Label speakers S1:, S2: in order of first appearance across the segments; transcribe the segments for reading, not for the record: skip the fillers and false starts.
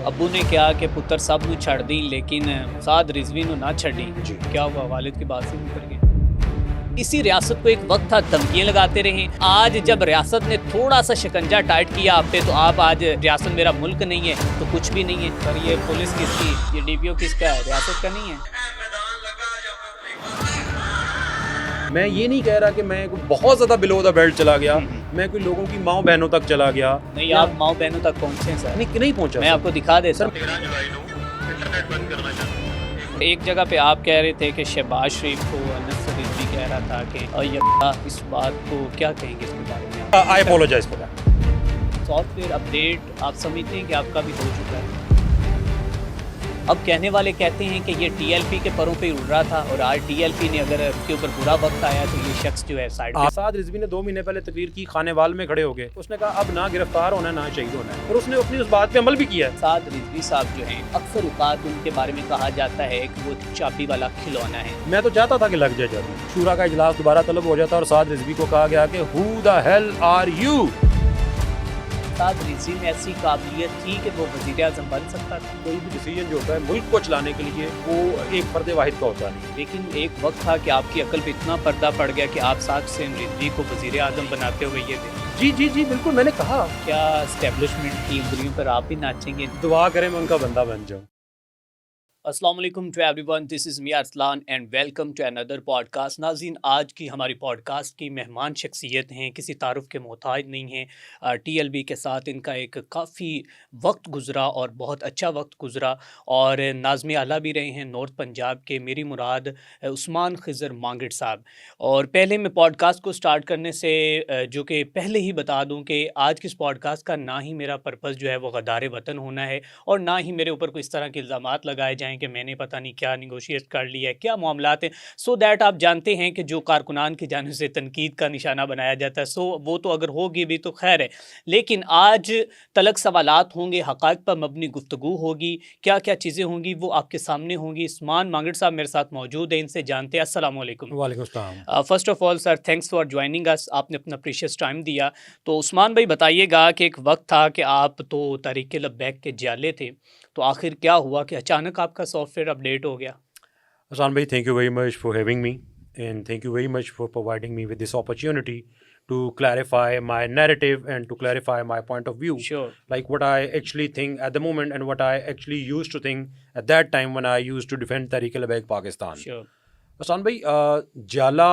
S1: अब्बू ने कहा कि पुत्र सब नू छड़ दी लेकिन साद रिजवी नू ना छड़ी। क्या हुआ, वालिद की बात से मुकर गए। इसी रियासत को एक वक्त था धमकियां लगाते रहे। आज जब रियासत ने थोड़ा सा शिकंजा टाइट किया आप पे, तो आप आज रियासत मेरा मुल्क नहीं है तो कुछ भी नहीं है। पर ये पुलिस किसकी, ये डीपीओ किसका है, रियासत का नहीं है।
S2: मैं ये नहीं कह रहा कि मैं बहुत ज़्यादा बिलो द बेल्ट चला गया, मैं कोई लोगों की माँ बहनों तक चला गया।
S1: नहीं, आप माँ बहनों तक पहुँचे सर?
S2: नहीं पहुँचा।
S1: मैं आपको दिखा दे सर। एक जगह पे आप कह रहे थे कि शहबाज शरीफ को अनस रिजवी कह रहा था कि इस बात को क्या कहेंगे इसके बारे में?
S2: I apologize for that.
S1: Software update आप समझते हैं कि आपका भी हो चुका है। अब कहने वाले कहते हैं कि ये टीएलपी के परों पे उड़ रहा था और आज टीएलपी ने अगर उसके ऊपर बुरा वक्त आया तो ये शख्स जो है साइड पे।
S2: साद रिजवी ने 2 महीने पहले तकरीर की, खानेवाल में खड़े हो गए। उसने कहा अब ना गिरफ्तार होना ना शहीद होना है, और उसने अपनी उस बात पे अमल भी किया है।
S1: साद रिजवी साहब जो हैं अक्सर औकात उनके बारे में कहा जाता है कि वो चाबी वाला खिलौना है।
S2: मैं तो चाहता था कि लग जाए जरूर, शूरा का इजलास दोबारा तलब हो जाता और साद रिजवी को कहा गया कि who the hell are you.
S1: Saad Rizvi में ऐसी काबिलियत थी कि वो वज़ीर आज़म बन सकता था।
S2: कोई भी डिसीजन जो होता है मुल्क को चलाने के लिए वो एक फर्द वाहिद का होता नहीं।
S1: लेकिन एक वक्त था कि आपकी अकल पे इतना पर्दा पड़ गया कि आप साद हुसैन रिजवी को वज़ीर आज़म बनाते हुए ये थे।
S2: जी बिल्कुल, मैंने कहा
S1: क्या एस्टेब्लिशमेंट की उंगलियों पर आप ही नाचेंगे?
S2: दुआ करें मैं उनका बंदा बन जाऊं।
S1: अस्सलाम वालेकुम to everyone, this is me Arsalan and welcome to another podcast. नाज़रीन, आज की हमारी पॉडकास्ट की मेहमान शख्सियत हैं, किसी तारुफ के मोहताज नहीं हैं। टीएलबी के साथ इनका एक काफ़ी वक्त गुज़रा और बहुत अच्छा वक्त गुज़रा और नाज़िम आला भी रहे हैं नॉर्थ पंजाब के। मेरी मुराद उस्मान खिज़र मांगड़ साहब। और पहले मैं पॉडकास्ट को स्टार्ट करने से जो कि पहले ही बता दूँ कि आज की इस पॉडकास्ट का ना ही मेरा पर्पज़ जो है वो गद्दार वतन होना है और ना ही मेरे ऊपर कोई इस तरह के इल्ज़ामात लगाए जाएँ कि मैंने पता नहीं क्या निगोशिएट कर लिया है, क्या मामलात हैं। सो दैट आप जानते हैं कि जो कारकुनान की जानिब से तनकीद का निशाना बनाया जाता है, सो वो तो अगर होगी भी तो खैर है, लेकिन आज तलक सवालात होंगे, हक़ाइक़ पर मबनी गुफ्तगू होगी, क्या क्या चीज़ें होंगी वो आपके सामने होंगी। उस्मान मांगड़ साहब मेरे साथ मौजूद हैं, इनसे जानते हैं। अस्सलाम वालेकुम।
S2: वालेकुम अस्सलाम।
S1: First of all sir, thanks for joining us, आपने अपना प्रीशियस टाइम दिया। तो उस्मान भाई बताइएगा कि एक वक्त था कि आप तो तहरीक लब्बैक के जाले थे, तो आखिर क्या हुआ कि अचानक आपका सॉफ्टवेयर अपडेट हो गया?
S2: Hasan bhai, thank you very much for having me, and thank you very much for providing me with this opportunity to clarify my narrative and to clarify my point of view.
S1: Sure.
S2: Like what I actually think at the moment and what I actually used to think at that time when I used to defend Tehreek-e-Labbaik Pakistan.
S1: Sure.
S2: Hasan bhai, जाला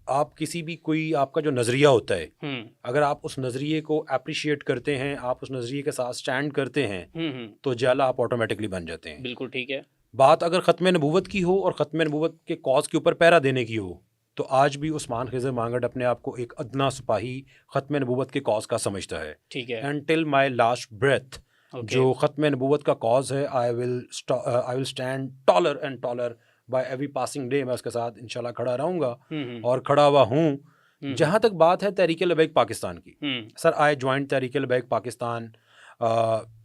S2: आप किसी भी कोई आपका जो नज़रिया होता है, अगर आप उस नज़रिए को अप्रिशिएट करते हैं, आप उस नज़रिए के साथ स्टैंड करते हैं, तो जाला आप ऑटोमेटिकली बन जाते हैं।
S1: बिल्कुल ठीक है।
S2: बात अगर ख़त्म नबूवत की हो और ख़त्म नबूवत के कॉज के ऊपर पहरा देने की हो, तो आज भी उस्मान खिज़र मांगड़ अपने आप को एक अदना सिपाही ख़त्म नबूवत के कॉज का समझता है।
S1: ठीक है।
S2: And till my last breath, जो ख़त्म नबूवत का कॉज है, I will stand taller and taller by every passing day. मैं उसके साथ इंशाल्लाह खड़ा रहूँगा और खड़ा हुआ हूँ। जहाँ तक बात है तहरीक-ए-लब्बैक पाकिस्तान की, sir, I joined Tehreek e Labbaik Pakistan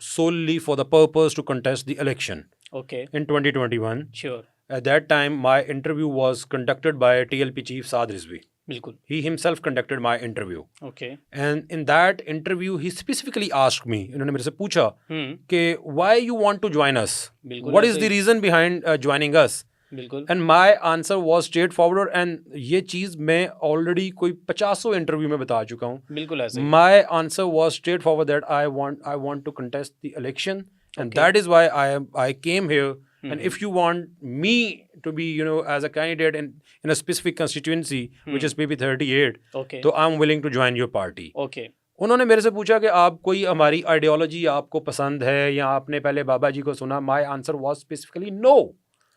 S2: solely for the purpose to contest the election.
S1: Okay.
S2: In 2021.
S1: Sure.
S2: At that time, my interview was conducted by TLP chief Saad Rizvi.
S1: बिल्कुल।
S2: He himself conducted my interview.
S1: Okay.
S2: And in that interview, he specifically asked me, इन्होंने मेरे से पूछा कि why you want to join us? What is the reason behind joining us?
S1: बिल्कुल।
S2: And my answer was straightforward, and ये चीज़ मैं already कोई 50 interview में बता चुका हूँ।
S1: बिल्कुल ऐसे।
S2: My answer was straightforward that I want to contest the election, and that is why I came here. And if you want me to be, as a candidate in a specific constituency, which is maybe 38,
S1: okay,
S2: तो I'm willing to join your party.
S1: Okay.
S2: उन्होंने मेरे से पूछा कि आप कोई हमारी ideology आपको पसंद है या आपने पहले बाबा जी को सुना? My answer was specifically no.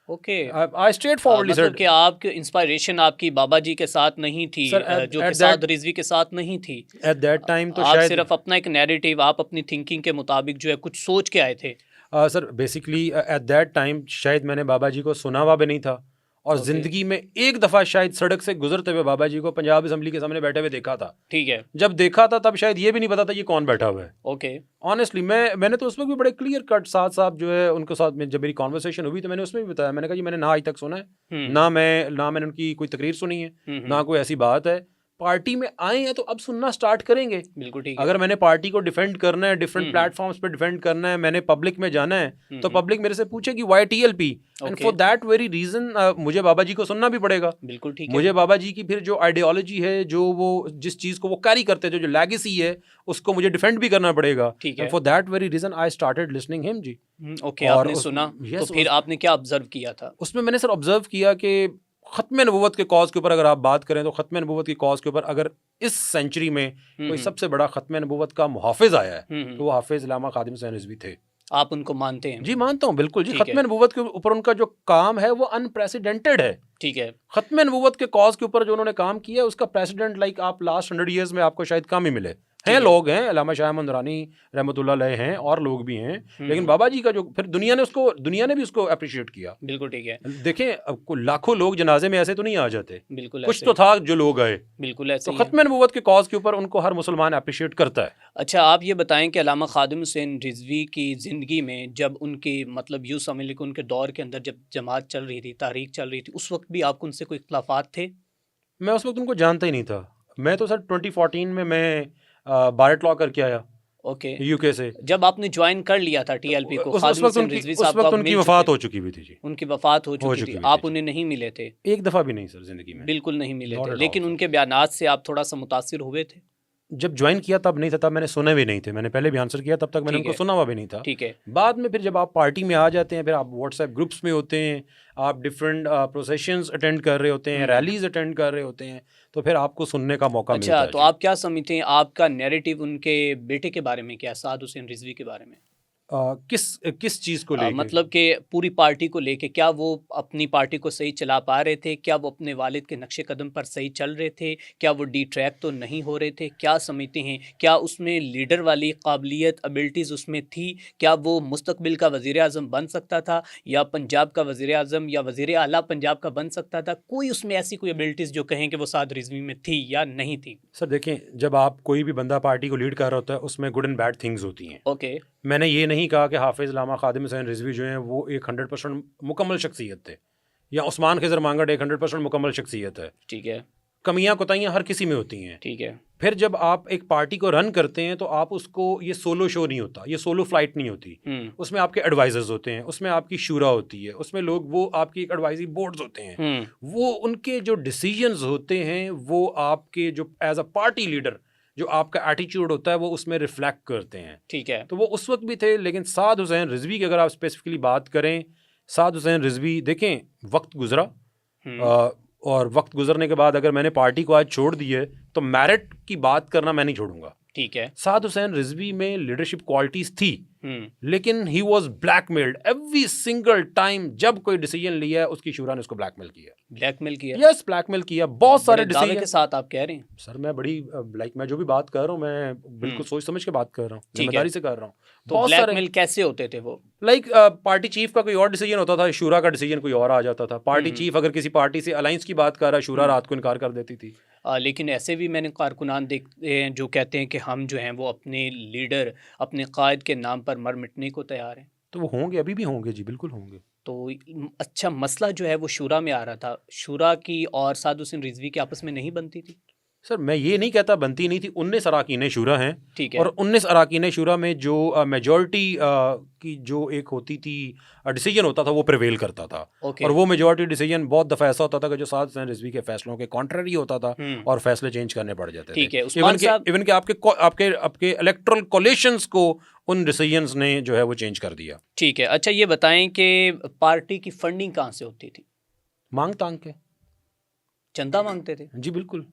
S1: Okay.
S2: I straightforwardly said,
S1: मतलब कि आपकी इंस्पायरेशन आपकी बाबा जी के साथ नहीं थी, जो कि साद रिजवी के साथ नहीं थी।
S2: At that time तो
S1: आप
S2: शायद
S1: सिर्फ अपना एक नैरेटिव, आप अपनी थिंकिंग के मुताबिक जो है कुछ सोच के आए थे।
S2: Sir, basically eight that time शायद मैंने बाबा जी को सुना हुआ भी नहीं था, और ज़िंदगी में एक दफ़ा शायद सड़क से गुजरते हुए बाबा जी को पंजाब असम्बली के सामने बैठे हुए देखा था।
S1: ठीक है।
S2: जब देखा था तब शायद ये भी नहीं पता था ये कौन बैठा हुआ है।
S1: ओके।
S2: ऑनेस्टली मैंने तो उस वक्त भी बड़े क्लियर कट साहब जो है उनके साथ में जब मेरी कॉन्वर्सेशन हुई तो मैंने उसमें भी बताया, मैंने कहा जी मैंने ना आज तक सुना है, ना मैंने उनकी कोई तकरीर सुनी है, ना कोई ऐसी बात है, पार्टी में आए हैं तो अब सुनना स्टार्ट करेंगे।
S1: बिल्कुल ठीक है।
S2: अगर मैंने पार्टी को डिफेंड करना है, डिफरेंट प्लेटफॉर्म्स पे डिफेंड करना है, मैंने पब्लिक में जाना है, तो पब्लिक मेरे से पूछेगी why TLP, and for that very reason मुझे बाबा जी को सुनना भी पड़ेगा।
S1: बिल्कुल ठीक है।
S2: मुझे बाबा जी की फिर जो आइडियोलॉजी है, जो वो जिस चीज को वो कैरी करते थे, जो लेगेसी है, उसको मुझे डिफेंड भी करना पड़ेगा। And for that very reason I started listening him ji.
S1: Okay, आपने सुना तो फिर आपने क्या ऑब्जर्व किया था? उसमें
S2: मैंने सर ऑब्जर्व किया कि ख़त्म नबूवत के कॉज के ऊपर अगर आप बात करें तो ख़त्म नबूवत की कॉज के ऊपर अगर इस सेंचुरी में कोई सबसे बड़ा ख़त्म नबूवत का मुहाफिज आया है तो वो हाफिज अल्लामा खादिम हुसैन रिजवी थे।
S1: आप उनको मानते हैं?
S2: जी मानता हूँ, बिल्कुल जी। ख़त्म नबूवत के ऊपर उनका जो काम है वो अनप्रेसिडेंटेड है।
S1: ठीक है।
S2: ख़त्म नबूवत के कॉज के ऊपर जो उन्होंने काम किया है उसका प्रेसिडेंट लाइक आप लास्ट 100 ईयर्स में आपको शायद कम ही मिले हैं। लोग हैं, अल्लामा शाह अहमद नूरानी रहमतुल्लाह अलैह हैं और लोग भी हैं, लेकिन बाबा जी का जो फिर दुनिया ने भी उसको अप्रिशिएट किया।
S1: बिल्कुल ठीक है।
S2: देखें लाखों लोग जनाजे में ऐसे तो नहीं आ जाते,
S1: बिल्कुल
S2: कुछ तो था जो लोग आए।
S1: बिल्कुल ऐसे
S2: तो ख़त्म नबूवत के कॉज के ऊपर उनको हर मुसलमान अप्रिशिएट करता है।
S1: अच्छा, आप ये बताएं कि अल्लामा खादिम हुसैन रिजवी की ज़िंदगी में जब उनकी मतलब यूँ समझ लें कि उनके दौर के अंदर जब जमात चल रही थी, तारीख चल रही थी, उस वक्त भी आपको उनसे कोई इख्तिलाफ़ात थे?
S2: मैं उस वक्त उनको जानता ही नहीं था। मैं तो सर 2014 में मैं बारेट लॉ करके आया यूके से।
S1: जब आपने ज्वाइन कर लिया था TLP को,
S2: उस वक्त उनकी वफात हो चुकी हुई थी जी।
S1: उनकी वफात हो चुकी थी, आप उन्हें नहीं मिले थे?
S2: एक दफ़ा भी नहीं सर जिंदगी में,
S1: बिल्कुल नहीं मिले थे। लेकिन उनके बयानात से आप थोड़ा सा मुतासिर हुए थे?
S2: जब ज्वाइन किया तब नहीं था, तब मैंने सुने भी नहीं थे। मैंने पहले भी आंसर किया, तब तक मैंने उनको सुना हुआ भी नहीं था।
S1: ठीक है।
S2: बाद में फिर जब आप पार्टी में आ जाते हैं, फिर आप व्हाट्सएप ग्रुप्स में होते हैं, आप डिफरेंट प्रोसेशंस अटेंड कर रहे होते हैं, रैलीज अटेंड कर रहे होते हैं, तो फिर आपको सुनने का मौका मिलता है।
S1: अच्छा, तो आप क्या समझते हैं, आपका नैरेटिव उनके बेटे के बारे में क्या, साद हुसैन रिजवी के बारे में?
S2: किस चीज़ को लेके?
S1: मतलब कि पूरी पार्टी को लेके, क्या वो अपनी पार्टी को सही चला पा रहे थे? क्या वो अपने वालिद के नक्शे कदम पर सही चल रहे थे? क्या वो डिट्रैक तो नहीं हो रहे थे? क्या समझते हैं, क्या उसमें लीडर वाली काबिलियत एबिलिटीज़ उसमें थी? क्या वो मुस्तकबिल का वज़ीर आज़म बन सकता था, या पंजाब का वज़ीर आज़म या वज़ीर आला पंजाब का बन सकता था? कोई उसमें ऐसी कोई एबिलिटीज़ जो कहें कि वो साद रिजवी में थी या नहीं थी?
S2: सर देखें, जब आप कोई भी बंदा पार्टी को लीड कर रहा होता है उसमें गुड एंड बैड थिंग्स होती हैं।
S1: ओके।
S2: मैंने ये नहीं कहा कि हाफिज़ अल्लामा खादिम हुसैन रिजवी जो हैं वो एक 100% मुकम्मल शख्सियत थे, या उस्मान खिज़र मांगट एक 100% मुकम्मल शख्सियत है।
S1: ठीक है।
S2: कमियां कोताहियां हर किसी में होती हैं।
S1: ठीक है।
S2: फिर जब आप एक पार्टी को रन करते हैं तो आप उसको, ये सोलो शो नहीं होता, ये सोलो फ्लाइट नहीं होती। उसमें आपके एडवाइजर्स होते हैं, उसमें आपकी शूरा होती है, उसमें लोग, वो आपकी एक एडवाइजरी बोर्ड्स होते हैं, वो उनके जो डिसीजंस होते हैं वो आपके जो एज अ पार्टी लीडर जो आपका एटीट्यूड होता है वो उसमें रिफ्लेक्ट करते हैं।
S1: ठीक है।
S2: तो वो उस वक्त भी थे। लेकिन साद हुसैन रिजवी की अगर आप स्पेसिफिकली बात करें, साद हुसैन रिजवी देखें, वक्त गुजरा, और वक्त गुजरने के बाद अगर मैंने पार्टी को आज छोड़ दी है तो मेरिट की बात करना मैं नहीं छोड़ूंगा।
S1: ठीक है।
S2: साद हुसैन रिजवी में लीडरशिप क्वालिटीज थी, लेकिन he was blackmailed every single time. जब कोई डिसीजन लिया है उसकी शूरा ने उसको ब्लैकमेल किया।
S1: ब्लैकमेल किया?
S2: यस, ब्लैकमेल किया। बहुत सारे
S1: डिसीजन के साथ आप कह रहे हैं?
S2: सर मैं बड़ी मैं जो भी बात कर रहा हूँ मैं बिल्कुल सोच समझ के बात कर रहा हूँ, जिम्मेदारी से कर रहा हूँ।
S1: तो ब्लैकमेल कैसे होते थे वो?
S2: पार्टी चीफ का कोई और डिसीजन होता था, शूरा का डिसीजन कोई और आ जाता था। पार्टी चीफ अगर किसी पार्टी से अलायंस की बात कर रहा है, शूरा रात को इनकार कर देती थी।
S1: लेकिन ऐसे भी मैंने कारकुनान देखते हैं जो कहते हैं कि हम जो हैं वो अपने लीडर, अपने कायद के नाम पर मर मिटने को तैयार हैं।
S2: तो वो होंगे, अभी भी होंगे जी, बिल्कुल होंगे।
S1: तो अच्छा, मसला जो है वो शूरा में आ रहा था, शूरा की और साद हुसैन रिजवी की आपस में नहीं बनती थी?
S2: सर मैं ये नहीं कहता बनती नहीं थी। 19 अराकीन शूरा हैं।
S1: ठीक है।
S2: और 19 अराकीन शूरा में जो मेजॉरिटी की जो एक होती थी डिसीजन होता था वो प्रिवेल करता था। और वो मेजॉरिटी डिसीजन बहुत दफ़ा ऐसा होता था कि जो साद हुसैन रिजवी के फैसलों के कॉन्ट्ररी होता था और फैसले चेंज करने पड़ जाते थे।
S1: ठीक है।
S2: इवन के आपके इलेक्टोरल कोलिशंस को उन डिसीजंस ने जो है वो चेंज कर दिया।
S1: ठीक है। अच्छा ये बताएं कि पार्टी की फंडिंग कहाँ से होती थी?
S2: मांग तांग के,
S1: चंदा मांगते थे?
S2: जी बिल्कुल।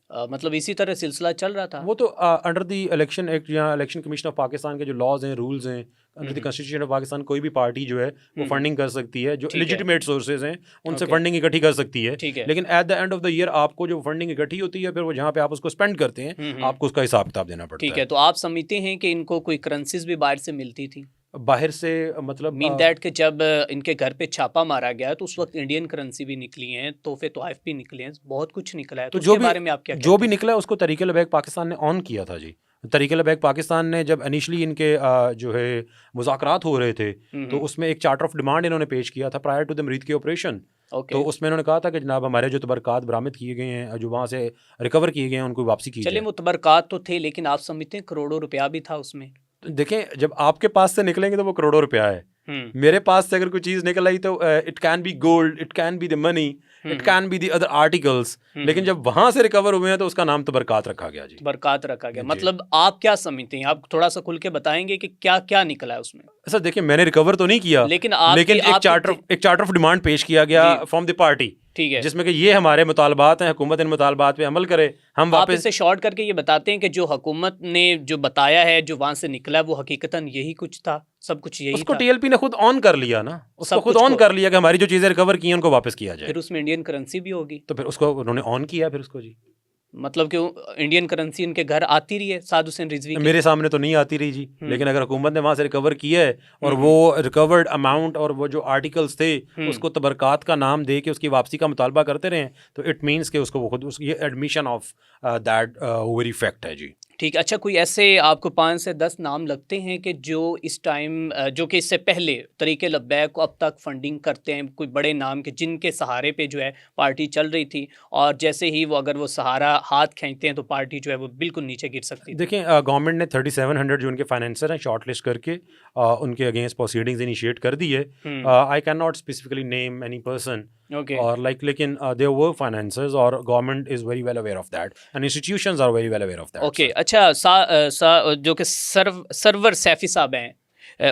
S1: मतलब इसी तरह सिलसिला चल रहा था।
S2: वो तो अंडर द इलेक्शन एक्ट या इलेक्शन कमीशन ऑफ पाकिस्तान के जो लॉज हैं, रूल्स हैं, under the constitution of Pakistan कोई भी पार्टी जो है वो फंडिंग कर सकती है। जो लेजिटिमेट सोर्सेज हैं उनसे फंडिंग इकट्ठी कर सकती है। लेकिन at the end of the year आपको जो फंडिंग इकट्ठी होती है, फिर वो जहाँ पे आप उसको स्पेंड करते हैं आपको उसका हिसाब किताब देना पड़ता है।
S1: ठीक है। तो आप समझते हैं कि इनको कोई करेंसीज भी बाहर से मिलती थी?
S2: बाहर से मतलब
S1: मीन दैट कि जब इनके घर पे छापा मारा गया तो उस वक्त इंडियन करेंसी भी निकली हैं, तोहफे तोहफ भी निकले हैं, बहुत कुछ निकला है। तो जो बारे में आप क्या
S2: जो भी निकला है उसको तरीके बैग पाकिस्तान ने ऑन किया था जी। तरीके बैग पाकिस्तान ने जब इनिशियली इनके जो है मुज़ाकरात हो रहे थे तो उसमें एक चार्टर ऑफ डिमांड इन्होंने पेश किया था प्रायर टू द मरीद के ऑपरेशन। तो उसमें उन्होंने कहा था कि जनाब हमारे जो तबरकात बरामद किए गए हैं, जो वहाँ से रिकवर किए गए हैं, उनको वापसी की
S1: चलिए, वो तबरकात तो थे, लेकिन आप समझते हैं करोड़ों रुपया भी था उसमें।
S2: देखें, जब आपके पास से निकलेंगे तो वो करोड़ों रुपया है। मेरे पास से अगर कोई चीज निकल आई तो it can be gold, it can be the money, it can be the other articles, लेकिन जब वहां से रिकवर हुए हैं तो उसका नाम तबरकात रखा गया जी।
S1: बरकत रखा गया। मतलब आप क्या समझते हैं, आप थोड़ा सा खुल के बताएंगे कि क्या क्या निकला है उसमें?
S2: सर देखिए, मैंने रिकवर तो नहीं किया, लेकिन एक चार्टर ऑफ डिमांड पेश किया गया फ्रॉम द पार्टी, ठीक है, जिसमें कि ये हमारे मुतालबात हैं, हुकूमत इन मुतालबात पे अमल करे, हम वापस।
S1: आप इसे शॉर्ट करके ये बताते हैं कि जो हुकूमत ने जो बताया है, जो वहां से निकला, वो हकीकतन यही कुछ था, सब कुछ यही
S2: उसको
S1: था।
S2: टीएलपी ने खुद ऑन कर लिया ना, उसको खुद ऑन कर लिया कि हमारी जो चीजें रिकवर की हैं उनको वापस किया जाए।
S1: फिर उसमें इंडियन करेंसी भी होगी,
S2: तो फिर उसको उन्होंने ऑन किया, फिर उसको जी,
S1: मतलब कि इंडियन करेंसी उनके घर आती रही है साद हुसैन रिजवी के?
S2: मेरे सामने तो नहीं आती रही जी, लेकिन अगर हुकूमत ने वहां से रिकवर किया है और वो रिकवर्ड अमाउंट और वो जो आर्टिकल्स थे उसको तबरकात का नाम दे के उसकी वापसी का मुतालबा करते रहे, तो इट मीन्स कि उसको वो खुद ये admission of that very fact है जी।
S1: ठीक। अच्छा, कोई ऐसे आपको 5 से 10 नाम लगते हैं कि जो इस टाइम जो कि इससे पहले तरीके लब्बैक को अब तक फंडिंग करते हैं, कोई बड़े नाम के जिनके सहारे पे जो है पार्टी चल रही थी, और जैसे ही वो अगर वो सहारा हाथ खींचते हैं तो पार्टी जो है वो बिल्कुल नीचे गिर सकती है?
S2: देखें, गवर्नमेंट ने 3700 जो उनके फाइनेंसर हैं शॉर्ट लिस्ट करके उनके अगेंस्ट प्रोसीडिंग्स इनिशिएट कर दी है। I can not specifically name any person, और लेकिन देयर वर फाइनेंसर्स और government is very well aware of that and institutions are very well aware of that.
S1: Okay. अच्छा, जो कि सरवर सैफी साहब हैं,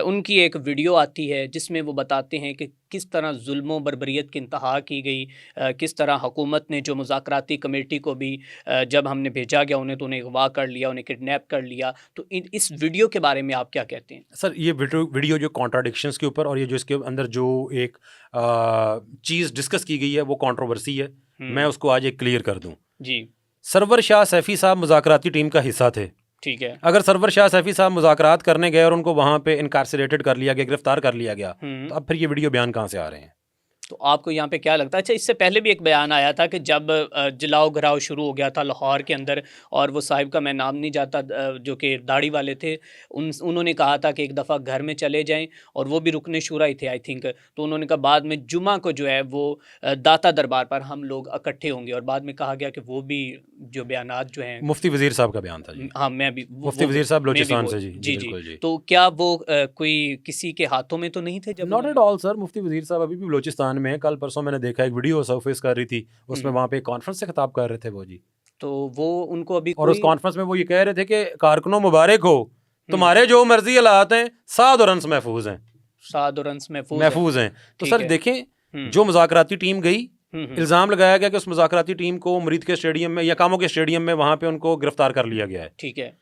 S1: उनकी एक वीडियो आती है जिसमें वो बताते हैं कि किस तरह जुल्म बर्बरियत की इंतहा की गई, किस तरह हुकूमत ने जो मुज़ाकराती कमेटी को भी जब हमने भेजा गया उन्हें, तो उन्हें अगवा कर लिया, उन्हें किडनैप कर लिया। तो इस वीडियो के बारे में आप क्या कहते हैं?
S2: सर, ये वीडियो जो कॉन्ट्राडिक्शंस के ऊपर और ये जो इसके अंदर जो एक चीज़ डिस्कस की गई है वो कंट्रोवर्सी है, मैं उसको आज एक क्लियर कर दूं
S1: जी।
S2: सरवर शाह सैफी साहब मुज़ाकराती टीम का हिस्सा थे,
S1: ठीक है।
S2: अगर सरवर शाह सैफी साहब मुज़ाकरात करने गए और उनको वहाँ पे इनकारसरेटेड कर लिया गया, गिरफ्तार कर लिया गया, तो अब फिर ये वीडियो बयान कहाँ से आ रहे हैं?
S1: तो आपको यहाँ पे क्या लगता है? अच्छा, इससे पहले भी एक बयान आया था कि जब जलाओ घराव शुरू हो गया था लाहौर के अंदर, और वो साहिब का मैं नाम नहीं जाता, जो कि दाढ़ी वाले थे, उन्होंने कहा था कि एक दफ़ा घर में चले जाएं, और वो भी रुकने शुरा ही थे आई थिंक। तो उन्होंने कहा बाद में जुमा को जो है वो दाता दरबार पर हम लोग इकट्ठे होंगे, और बाद में कहा गया कि वो भी जो बयानात जो हैं
S2: मुफ्ती वज़ीर साहब का बयान था जी।
S1: हाँ, मैं भी
S2: मुफ्ती वज़ीर साहब बलूचिस्तान से जी।
S1: जी जी। तो क्या वो कोई किसी के हाथों में तो नहीं थे जब?
S2: नॉट एट ऑल सर, मुफ्ती वज़ीर साहब अभी भी बलूचिस्तान में। कल परसों मैंने देखा एक वीडियो सरफेस कर रही थी, उसमें वहाँ पे कॉन्फ्रेंस से खिताब कर रहे थे वो जी।
S1: तो वो उनको अभी
S2: और उस कॉन्फ्रेंस में वो ये कह रहे थे कि कारकुनों मुबारक हो, तुम्हारे जो मर्जी हालात हैं, साद और अंस महफूज हैं,
S1: साद और अंस
S2: महफूज हैं। तो सर देखें, जो मुज़ाकराती टीम गई, इल्ज़ाम लगाया गया कि उस मुज़ाकराती टीम को मुरीद के स्टेडियम में या कामों के स्टेडियम में वहाँ पे उनको गिरफ्तार कर लिया गया है। ठीक है।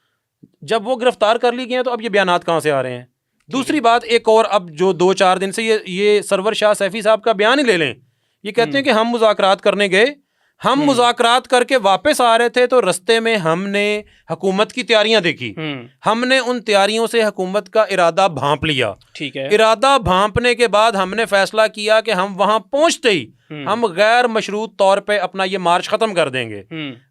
S2: जब वो गिरफ्तार कर लिए गए हैं तो अब ये बयानात कहाँ से आ रहे हैं? दूसरी बात एक और, अब जो 2-4 दिन से ये सरवर शाह सैफी साहब का बयान ही ले लें, ये कहते हैं कि हम मुज़ाकरात करने गए, हम मुज़ाकरात करके वापस आ रहे थे तो रस्ते में हमने हुकूमत की तैयारियां देखी, हमने उन तैयारियों से हुकूमत का इरादा भांप लिया। ठीक है। इरादा भांपने के बाद हमने फैसला किया कि हम वहां पहुंचते ही हम गैर मशरूत तौर पे अपना ये मार्च खत्म कर देंगे।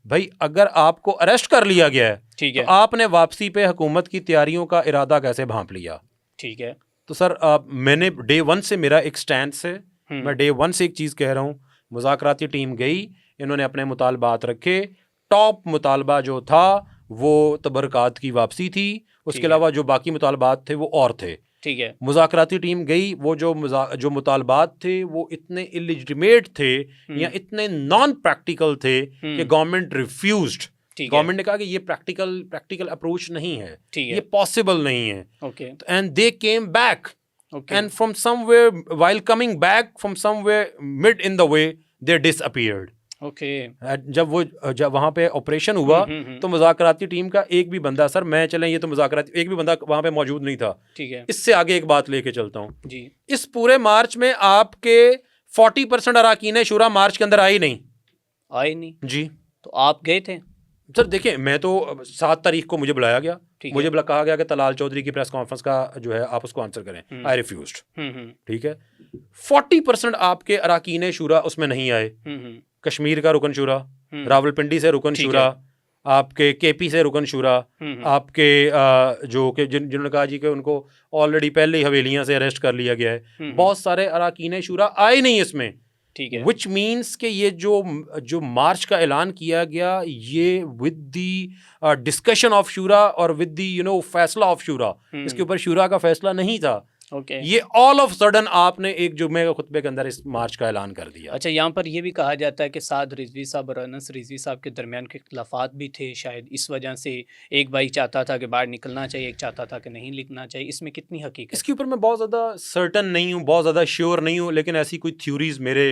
S2: भाई, अगर आपको अरेस्ट कर लिया गया है, ठीक है, तो आपने वापसी पे हुकूमत की तैयारियों का इरादा कैसे भांप लिया? ठीक है। तो सर मैंने डे 1 से मेरा एक स्टैंड है, मैं डे 1 से एक चीज़ कह रहा हूँ, मुज़ाकराती टीम गई, इन्होंने अपने मुतालबात रखे, टॉप मुतालबा जो था वो तबरकात की वापसी थी, उसके अलावा जो बाकी मुतालबात थे वो और थे। ठीक है। मुज़ाकराती टीम गई, वो जो मुतालबात थे वो इतने इलिजिटिमेट थे या इतने नॉन प्रैक्टिकल थे कि गवर्नमेंट रिफ्यूज्ड। गवर्नमेंट ने कहा कि ये प्रैक्टिकल अप्रोच नहीं है, ये पॉसिबल नहीं है। And they came back, and from somewhere while coming back from somewhere mid in the way they disappeared. जब वहां पे ऑपरेशन हुआ तो मुज़ाकराती टीम का एक भी बंदा, सर मैं चलें ये तो मुज़ाकराती एक भी बंदा वहां पे मौजूद नहीं था। ठीक है। इससे आगे एक बात लेके चलता हूँ जी। इस पूरे मार्च में आपके 40% अराकीन शुरा मार्च के अंदर आए नहीं जी। तो आप गए थे? सर देखिए, मैं तो 7 तारीख को मुझे बुलाया गया, मुझे कहा गया कि तलाल चौधरी की प्रेस कॉन्फ्रेंस का जो है आप उसको आंसर करें। आई रिफ्यूज्ड। ठीक है। 40% आपके अराकीन शुरा उसमें नहीं आए। कश्मीर का रुकन शुरा, रावलपिंडी से रुकन शुरा, आपके केपी से रुकन शुरा, आपके जो कि जिन्होंने कहा जी कि उनको ऑलरेडी पहले ही हवेलियां से अरेस्ट कर लिया गया है, बहुत सारे अराकीन शुरा आए नहीं इसमें।
S1: ठीक है।
S2: विच मीन्स कि ये जो मार्च का ऐलान किया गया, ये विद द डिस्कशन ऑफ शूरा और विद द फैसला ऑफ शूरा, इसके ऊपर शूरा का फैसला नहीं था। ये ऑल ऑफ सडन आपने एक जुम्मे के खुतबे के अंदर इस मार्च का ऐलान कर दिया।
S1: अच्छा, यहाँ पर ये भी कहा जाता है कि साद रिजवी साहब और अनस रिजवी साहब के दरमियान के इख्तिलाफात भी थे, शायद इस वजह से एक भाई चाहता था कि बाहर निकलना चाहिए, एक चाहता था कि नहीं लिखना चाहिए। इसमें कितनी हकीकत?
S2: इसके ऊपर मैं बहुत ज़्यादा सर्टन नहीं हूँ, बहुत ज़्यादा श्योर नहीं हूँ, लेकिन ऐसी कोई थ्योरीज मेरे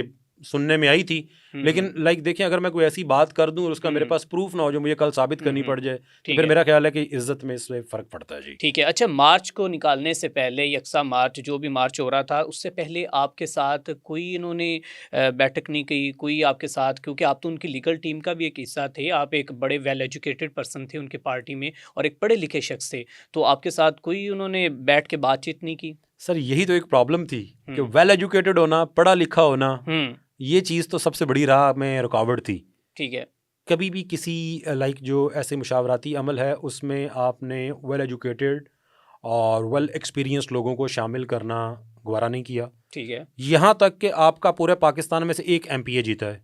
S2: सुनने में आई थी। लेकिन लाइक देखिए, अगर मैं कोई ऐसी बात कर दूं और उसका मेरे पास प्रूफ ना हो जो मुझे कल साबित करनी पड़ जाए, तो फिर मेरा ख्याल है कि इज्जत में इससे फ़र्क पड़ता है। जी
S1: ठीक है। अच्छा, मार्च को निकालने से पहले, यकसा मार्च जो भी मार्च हो रहा था, उससे पहले आपके साथ कोई इन्होंने बैठक नहीं की, कोई आपके साथ, क्योंकि आप तो उनकी लीगल टीम का भी एक हिस्सा थे, आप एक बड़े वेल एजुकेटेड पर्सन थे उनकी पार्टी में और एक पढ़े लिखे शख्स थे, तो आपके साथ कोई उन्होंने बैठ के बातचीत नहीं की?
S2: सर, यही तो एक प्रॉब्लम थी कि वेल एजुकेटेड होना, पढ़ा लिखा होना, ये चीज़ तो सबसे बड़ी राह में रुकावट थी।
S1: ठीक है।
S2: कभी भी किसी लाइक जो ऐसे मुशावराती अमल है उसमें आपने वेल एजुकेटेड और वेल एक्सपीरियंस्ड लोगों को शामिल करना गवारा नहीं किया।
S1: ठीक है।
S2: यहाँ तक कि आपका पूरे पाकिस्तान में से एक MPA जीता है,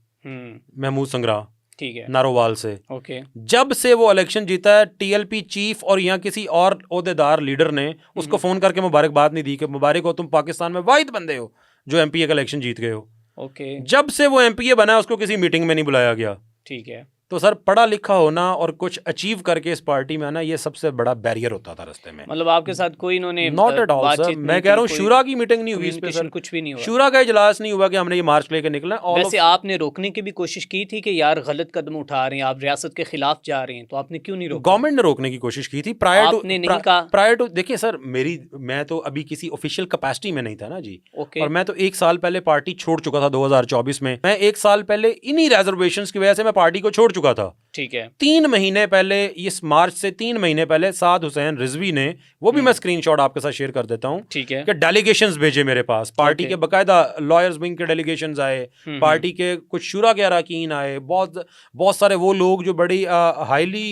S2: महमूद संगरा,
S1: ठीक है,
S2: नारोवाल से।
S1: ओके।
S2: जब से वो इलेक्शन जीता है, TLP चीफ और यहाँ किसी और ओहदेदार लीडर ने उसको फ़ोन करके मुबारकबाद नहीं दी कि मुबारक हो, तुम पाकिस्तान में वाहिद बंदे हो जो MPA का इलेक्शन जीत गए हो।
S1: ओके।
S2: जब से वो MPA बना है उसको किसी मीटिंग में नहीं बुलाया गया।
S1: ठीक है।
S2: तो सर, पढ़ा लिखा होना और कुछ अचीव करके इस पार्टी में आना, ये सबसे बड़ा बैरियर होता था रास्ते में।
S1: मतलब आपके साथ कोई इन्होंने
S2: नॉट एट ऑल सर, मैं कह रहा हूँ शूरा की मीटिंग नहीं हुई इस पे सर,
S1: कुछ भी नहीं हुआ,
S2: शूरा का इजलास नहीं हुआ कि हमने ये मार्च लेकर निकला।
S1: वैसे आपने रोकने की भी कोशिश की थी कि यार गलत कदम उठा रहे हैं, आप रियासत के खिलाफ जा रहे हैं, तो आपने क्यों नहीं रोका?
S2: गवर्नमेंट ने रोकने की कोशिश की थी प्रायर टू देखिए सर, मैं तो अभी किसी ऑफिशियल कैपेसिटी में नहीं था ना जी। और मैं तो 1 साल पहले पार्टी छोड़ चुका था 2024 में। मैं 1 साल पहले इन्हीं रिजर्वेशंस की वजह से मैं पार्टी को छोड़ चुका था।
S1: ठीक है।
S2: 3 महीने पहले, इस मार्च से 3 महीने पहले साद हुसैन रिजवी ने, वो भी मैं स्क्रीनशॉट आपके साथ शेयर कर देता हूँ,
S1: ठीक है,
S2: कि डेलीगेशंस भेजे मेरे पास, पार्टी के बकायदा लॉयर्स विंग के डेलीगेशंस आए, पार्टी के कुछ शुरा के अरकान आए, बहुत सारे वो लोग जो बड़ी हाईली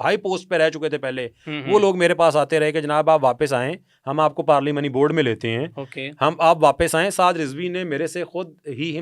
S2: हाई पोस्ट पे रह चुके थे पहले, वो लोग मेरे पास आते रहे कि जनाब आप वापस आएँ, हम आपको पार्लियामेंट बोर्ड में लेते हैं, आप वापस आएँ। साद रिजवी ने मेरे से खुद ही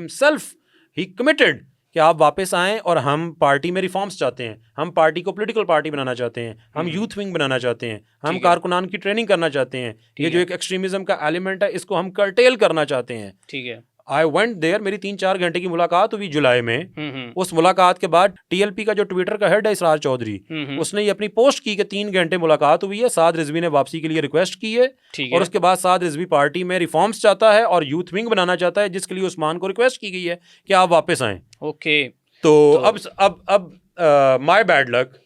S2: कमिटेड कि आप वापस आएँ और हम पार्टी में रिफॉर्म्स चाहते हैं, हम पार्टी को पॉलिटिकल पार्टी बनाना चाहते हैं, हम यूथ विंग बनाना चाहते हैं, हम कारकुनान की ट्रेनिंग करना चाहते हैं, ये जो एक एक्सट्रीमिज्म का एलिमेंट है इसको हम कर्टेल करना चाहते हैं।
S1: ठीक है।
S2: आई वेंट देयर, मेरी 3-4 घंटे की मुलाकात हुई जुलाई में। उस मुलाकात के बाद TLP का जो ट्विटर का हेड है इसरार चौधरी, उसने ये अपनी पोस्ट की कि 3 घंटे मुलाकात हुई है, साद रिजवी ने वापसी के लिए रिक्वेस्ट की है, और उसके बाद साद रिजवी पार्टी में रिफॉर्म्स चाहता है और यूथ विंग बनाना चाहता है, जिसके लिए उस्मान को रिक्वेस्ट की गई है कि आप वापस आएँ।
S1: ओके।
S2: तो अब my bad luck,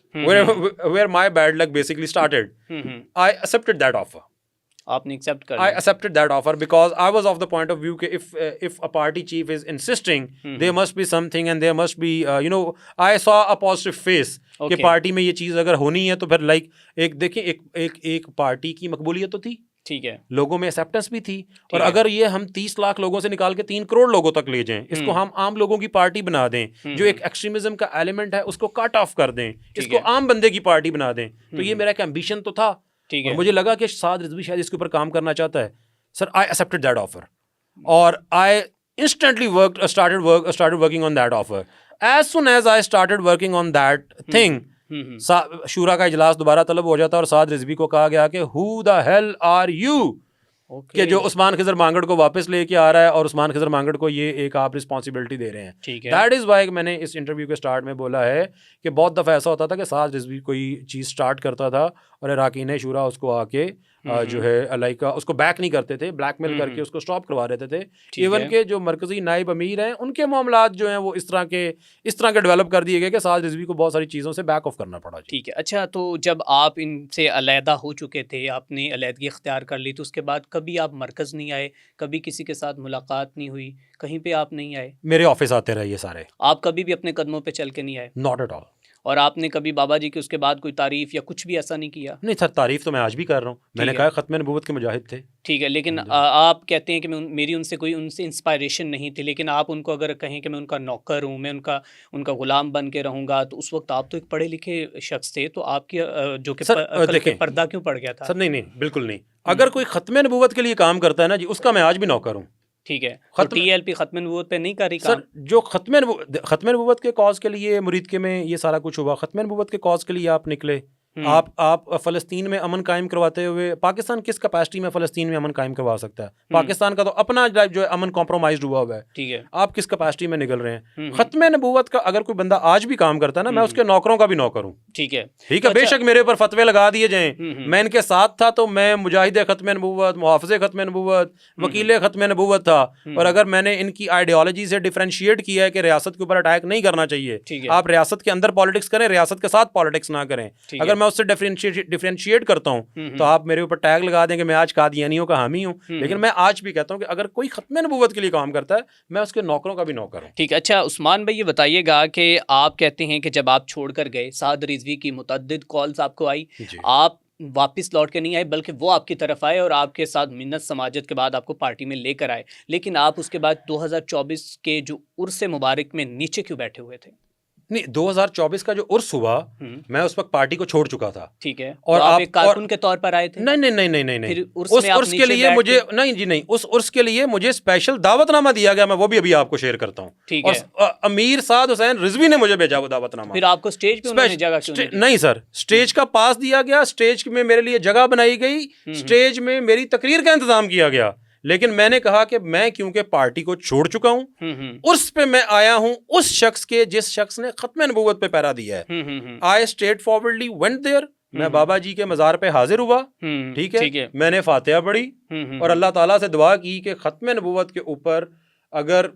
S2: where my bad luck basically started, I accepted that offer.
S1: आपने एक्सेप्ट कर
S2: I accepted that offer because I was of the point of view कि if a party chief is insisting, there must be something and there must be I saw a positive face कि party में ये चीज़ अगर होनी है तो फिर like देखिए एक पार्टी की मकबूलियत तो थी,
S1: ठीक है,
S2: लोगों में एक्सेप्टेंस भी थी, और अगर ये हम 30 लाख लोगों से निकाल के 3 करोड़ लोगों तक ले जाएं, इसको हम आम लोगों की पार्टी बना दें, जो एक एक्सट्रीमिज्म का एलिमेंट है उसको कट ऑफ कर दें, इसको आम बंदे की पार्टी बना दें, तो ये मेरा एक एम्बिशन तो था। और मुझे लगा कि साद रिजवी शायद इसके ऊपर काम करना चाहता है। Sir, I accepted that offer और I instantly started working on that offer. As soon as I started working on that thing, शूरा का इजलास दोबारा तलब हो जाता और साद रिजवी को कहा गया कि who the hell are you, कि जो उस्मान खिजर मांगड़ को वापस लेके आ रहा है और उस्मान खिजर मांगड़ को ये एक आप रिस्पॉन्सिबिलिटी दे रहे हैं। दैट इज़ वाई मैंने इस इंटरव्यू के स्टार्ट में बोला है कि बहुत दफ़ा ऐसा होता था कि साद रिजवी कोई चीज़ स्टार्ट करता था और अरकान शुरा उसको आके जो है लाइक उसको बैक नहीं करते थे, ब्लैकमेल करके उसको स्टॉप करवा देते थे। इवन के जो मरकजी नायब अमीर हैं उनके मामलात जो हैं वो इस तरह के डेवलप कर दिए गए कि साद रिजवी को बहुत सारी चीज़ों से बैक ऑफ करना पड़ा।
S1: ठीक है। अच्छा, तो जब आप इनसे अलहदा हो चुके थे, आपने अलहदगी इख्तियार कर ली, तो उसके बाद कभी आप मरकज़ नहीं आए, कभी किसी के साथ मुलाकात नहीं हुई, कहीं पे आप नहीं आए?
S2: मेरे ऑफिस आते रहे ये सारे।
S1: आप कभी भी अपने कदमों पे चल के नहीं आए?
S2: Not at all.
S1: और आपने कभी बाबा जी की उसके बाद कोई तारीफ या कुछ भी ऐसा नहीं किया?
S2: नहीं सर, तारीफ तो मैं आज भी कर रहा हूँ, मैंने कहा खत्म नबूवत के मुजाहिद थे।
S1: ठीक है, लेकिन आप कहते हैं कि मेरी उनसे इंस्पायरेशन नहीं थी, लेकिन आप उनको अगर कहें कि मैं उनका नौकर हूँ, मैं उनका गुलाम बन के रहूँगा, तो उस वक्त आप तो एक पढ़े लिखे शख्स थे, तो आपकी जो कि पर्दा क्यों पड़ गया था?
S2: सर नहीं, बिल्कुल नहीं। अगर कोई खत्म नबूवत के लिए काम करता है ना जी, उसका मैं आज भी नौकर हूँ।
S1: ठीक है, तो टीएलपी खत्म नबूवत पे नहीं कर रही काम?
S2: सर जो खत्म नबूवत के कॉज के लिए मुरीदके में ये सारा कुछ हुआ, खत्म नबूवत के कॉज के लिए आप निकले, आप फ़लस्तीन में अमन कायम करवाते हुए, पाकिस्तान किस कैपेसिटी में फ़लस्तीन में अमन कायम करवा सकता है? पाकिस्तान का तो अपना जो है अमन कॉम्प्रोमाइज़ हुआ है,
S1: ठीक है,
S2: आप किस कैपेसिटी में निकल रहे हैं? खत्म नबूवत का अगर कोई बंदा आज भी काम करता है ना, मैं उसके नौकरों का भी नौकर हूँ,
S1: ठीक है,
S2: ठीक है, बेशक मेरे ऊपर फतवे लगा दिए जाएं, मैं इनके साथ था तो मैं मुजाहिद खत्म नबूवत, मुहाफ़िज़ खत्म नबूवत, वकील खत्म नबूवत था, और अगर मैंने इनकी आइडियोलॉजी से डिफरेंशिएट किया है कि रियासत के ऊपर अटैक नहीं करना चाहिए, आप रियासत के अंदर पॉलिटिक्स करें, रियासत के साथ पॉलिटिक्स ना करें, अगर मैं उससे डिफरेंशिएट करता हूं तो आप मेरे ऊपर टैग लगा देंगे मैं आज कादियानियों का हामी हूं, लेकिन मैं आज भी कहता हूं कि अगर कोई खत्म नबूवत के लिए काम करता है, मैं उसके नौकरों का भी नौकर हूं।
S1: ठीक है, अच्छा उस्मान भाई ये बताइएगा कि आप कहते हैं कि जब आप छोड़कर गए, साद रिजवी की मुतअद्दिद कॉल्स आपको आई, आप वापस लौट के नहीं आए बल्कि वो आपकी तरफ आए और आपके साथ मिन्नत समाजत के बाद आपको पार्टी में लेकर आए, लेकिन आप उसके बाद 2024 के जो उर्स मुबारक में नीचे क्यों बैठे हुए थे?
S2: नहीं, 2024 का जो उर्स हुआ, मैं उस वक्त पार्टी को छोड़ चुका था,
S1: ठीक है, और तो आप एक कारकुन के तौर पर आए थे?
S2: नहीं, उस उर्स के लिए मुझे नहीं, उस उर्स के लिए मुझे स्पेशल दावतनामा दिया गया, मैं वो भी अभी आपको शेयर करता हूँ,
S1: ठीक
S2: है,
S1: और
S2: अमीर साद हुसैन रिजवी ने मुझे भेजा वो दावतनामा।
S1: फिर आपको स्टेज पे उन्होंने जगह क्यों नहीं दी?
S2: नहीं सर, स्टेज का पास दिया गया, स्टेज में मेरे लिए जगह बनाई गई, स्टेज में मेरी तकरीर का इंतजाम किया गया, लेकिन मैंने कहा कि मैं क्योंकि पार्टी को छोड़ चुका हूं, उस पे मैं आया हूं उस शख्स के जिस शख्स ने खत्म नबूवत पे पहरा दिया है। आई स्ट्रेट फॉरवर्डली वेंट देयर, मैं बाबा जी के मज़ार पे हाजिर हुआ, ठीक है, मैंने फातिहा पढ़ी और अल्लाह ताला से दुआ की कि खत्म नबूवत के ऊपर अगर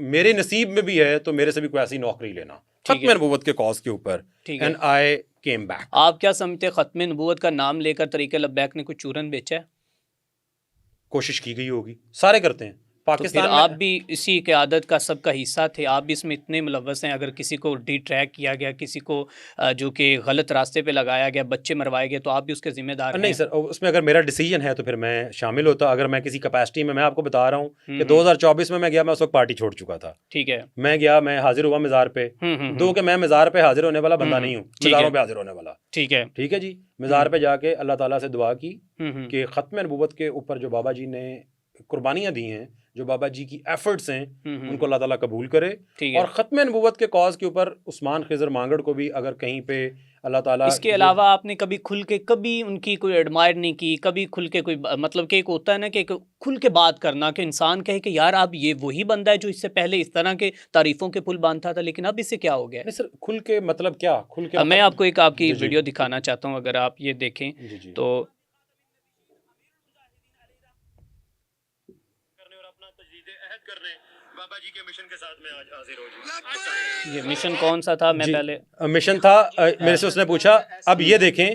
S2: मेरे नसीब में भी है तो मेरे से भी कोई ऐसी नौकरी लेना खत्म नबूवत के कॉज के ऊपर, एंड आई केम बैक।
S1: आप क्या समझते, खत्म नबूवत का नाम लेकर तरीके लब्बैक ने कोई चूरन बेचा है?
S2: कोशिश की गई होगी, सारे करते हैं पाकिस्तान
S1: तो फिर आप भी इसी क़यादत का सबका हिस्सा थे, आप भी इसमें इतने मुलव्वस हैं, अगर किसी को डिट्रैक किया गया, किसी को जो कि गलत रास्ते पे लगाया गया, बच्चे मरवाए गए, तो आप भी उसके जिम्मेदार हैं?
S2: नहीं सर, उसमें अगर मेरा डिसीजन है तो फिर मैं शामिल होता, अगर मैं किसी कैपेसिटी में, मैं आपको बता रहा हूँ कि 2024 में मैं गया, मैं उस वक्त पार्टी छोड़ चुका था, ठीक है, मैं गया, मैं हाजिर हुआ मज़ार पे, दो कि मैं मज़ार पे हाजिर होने वाला बंदा नहीं हूँ, मज़ारों पे हाजिर होने वाला, ठीक है जी, मज़ार पे जाके अल्लाह ताला से दुआ की कि खत्म नबूवत के ऊपर जो बाबा जी ने कुर्बानियाँ दी हैं, जो बाबा जी की एफर्ट्स हैं, उनको अल्लाह ताला कबूल करे, और ख़त्म नबूवत के कॉज के ऊपर उस्मान खिज़र मांगड़ को भी अगर कहीं पे अल्लाह ताला।
S1: इसके अलावा आपने कभी खुल के कभी उनकी कोई एडमायर नहीं की, कभी खुल के कोई मतलब कि एक होता है ना कि खुल के बात करना कि इंसान कहे कि यार आप ये वही बंदा है जो इससे पहले इस तरह के तारीफों के पुल बांधता था, लेकिन अब इससे क्या हो गया?
S2: नहीं सर, खुल के मतलब क्या, खुल के
S1: मैं आपको एक आपकी वीडियो दिखाना चाहता हूँ, अगर आप ये देखें तो
S2: बाबा जी के मिशन के साथ में आज हाजिर हो।
S1: ये मिशन कौन सा था? मैं पहले
S2: मिशन था, मेरे से उसने पूछा, अब ये देखें,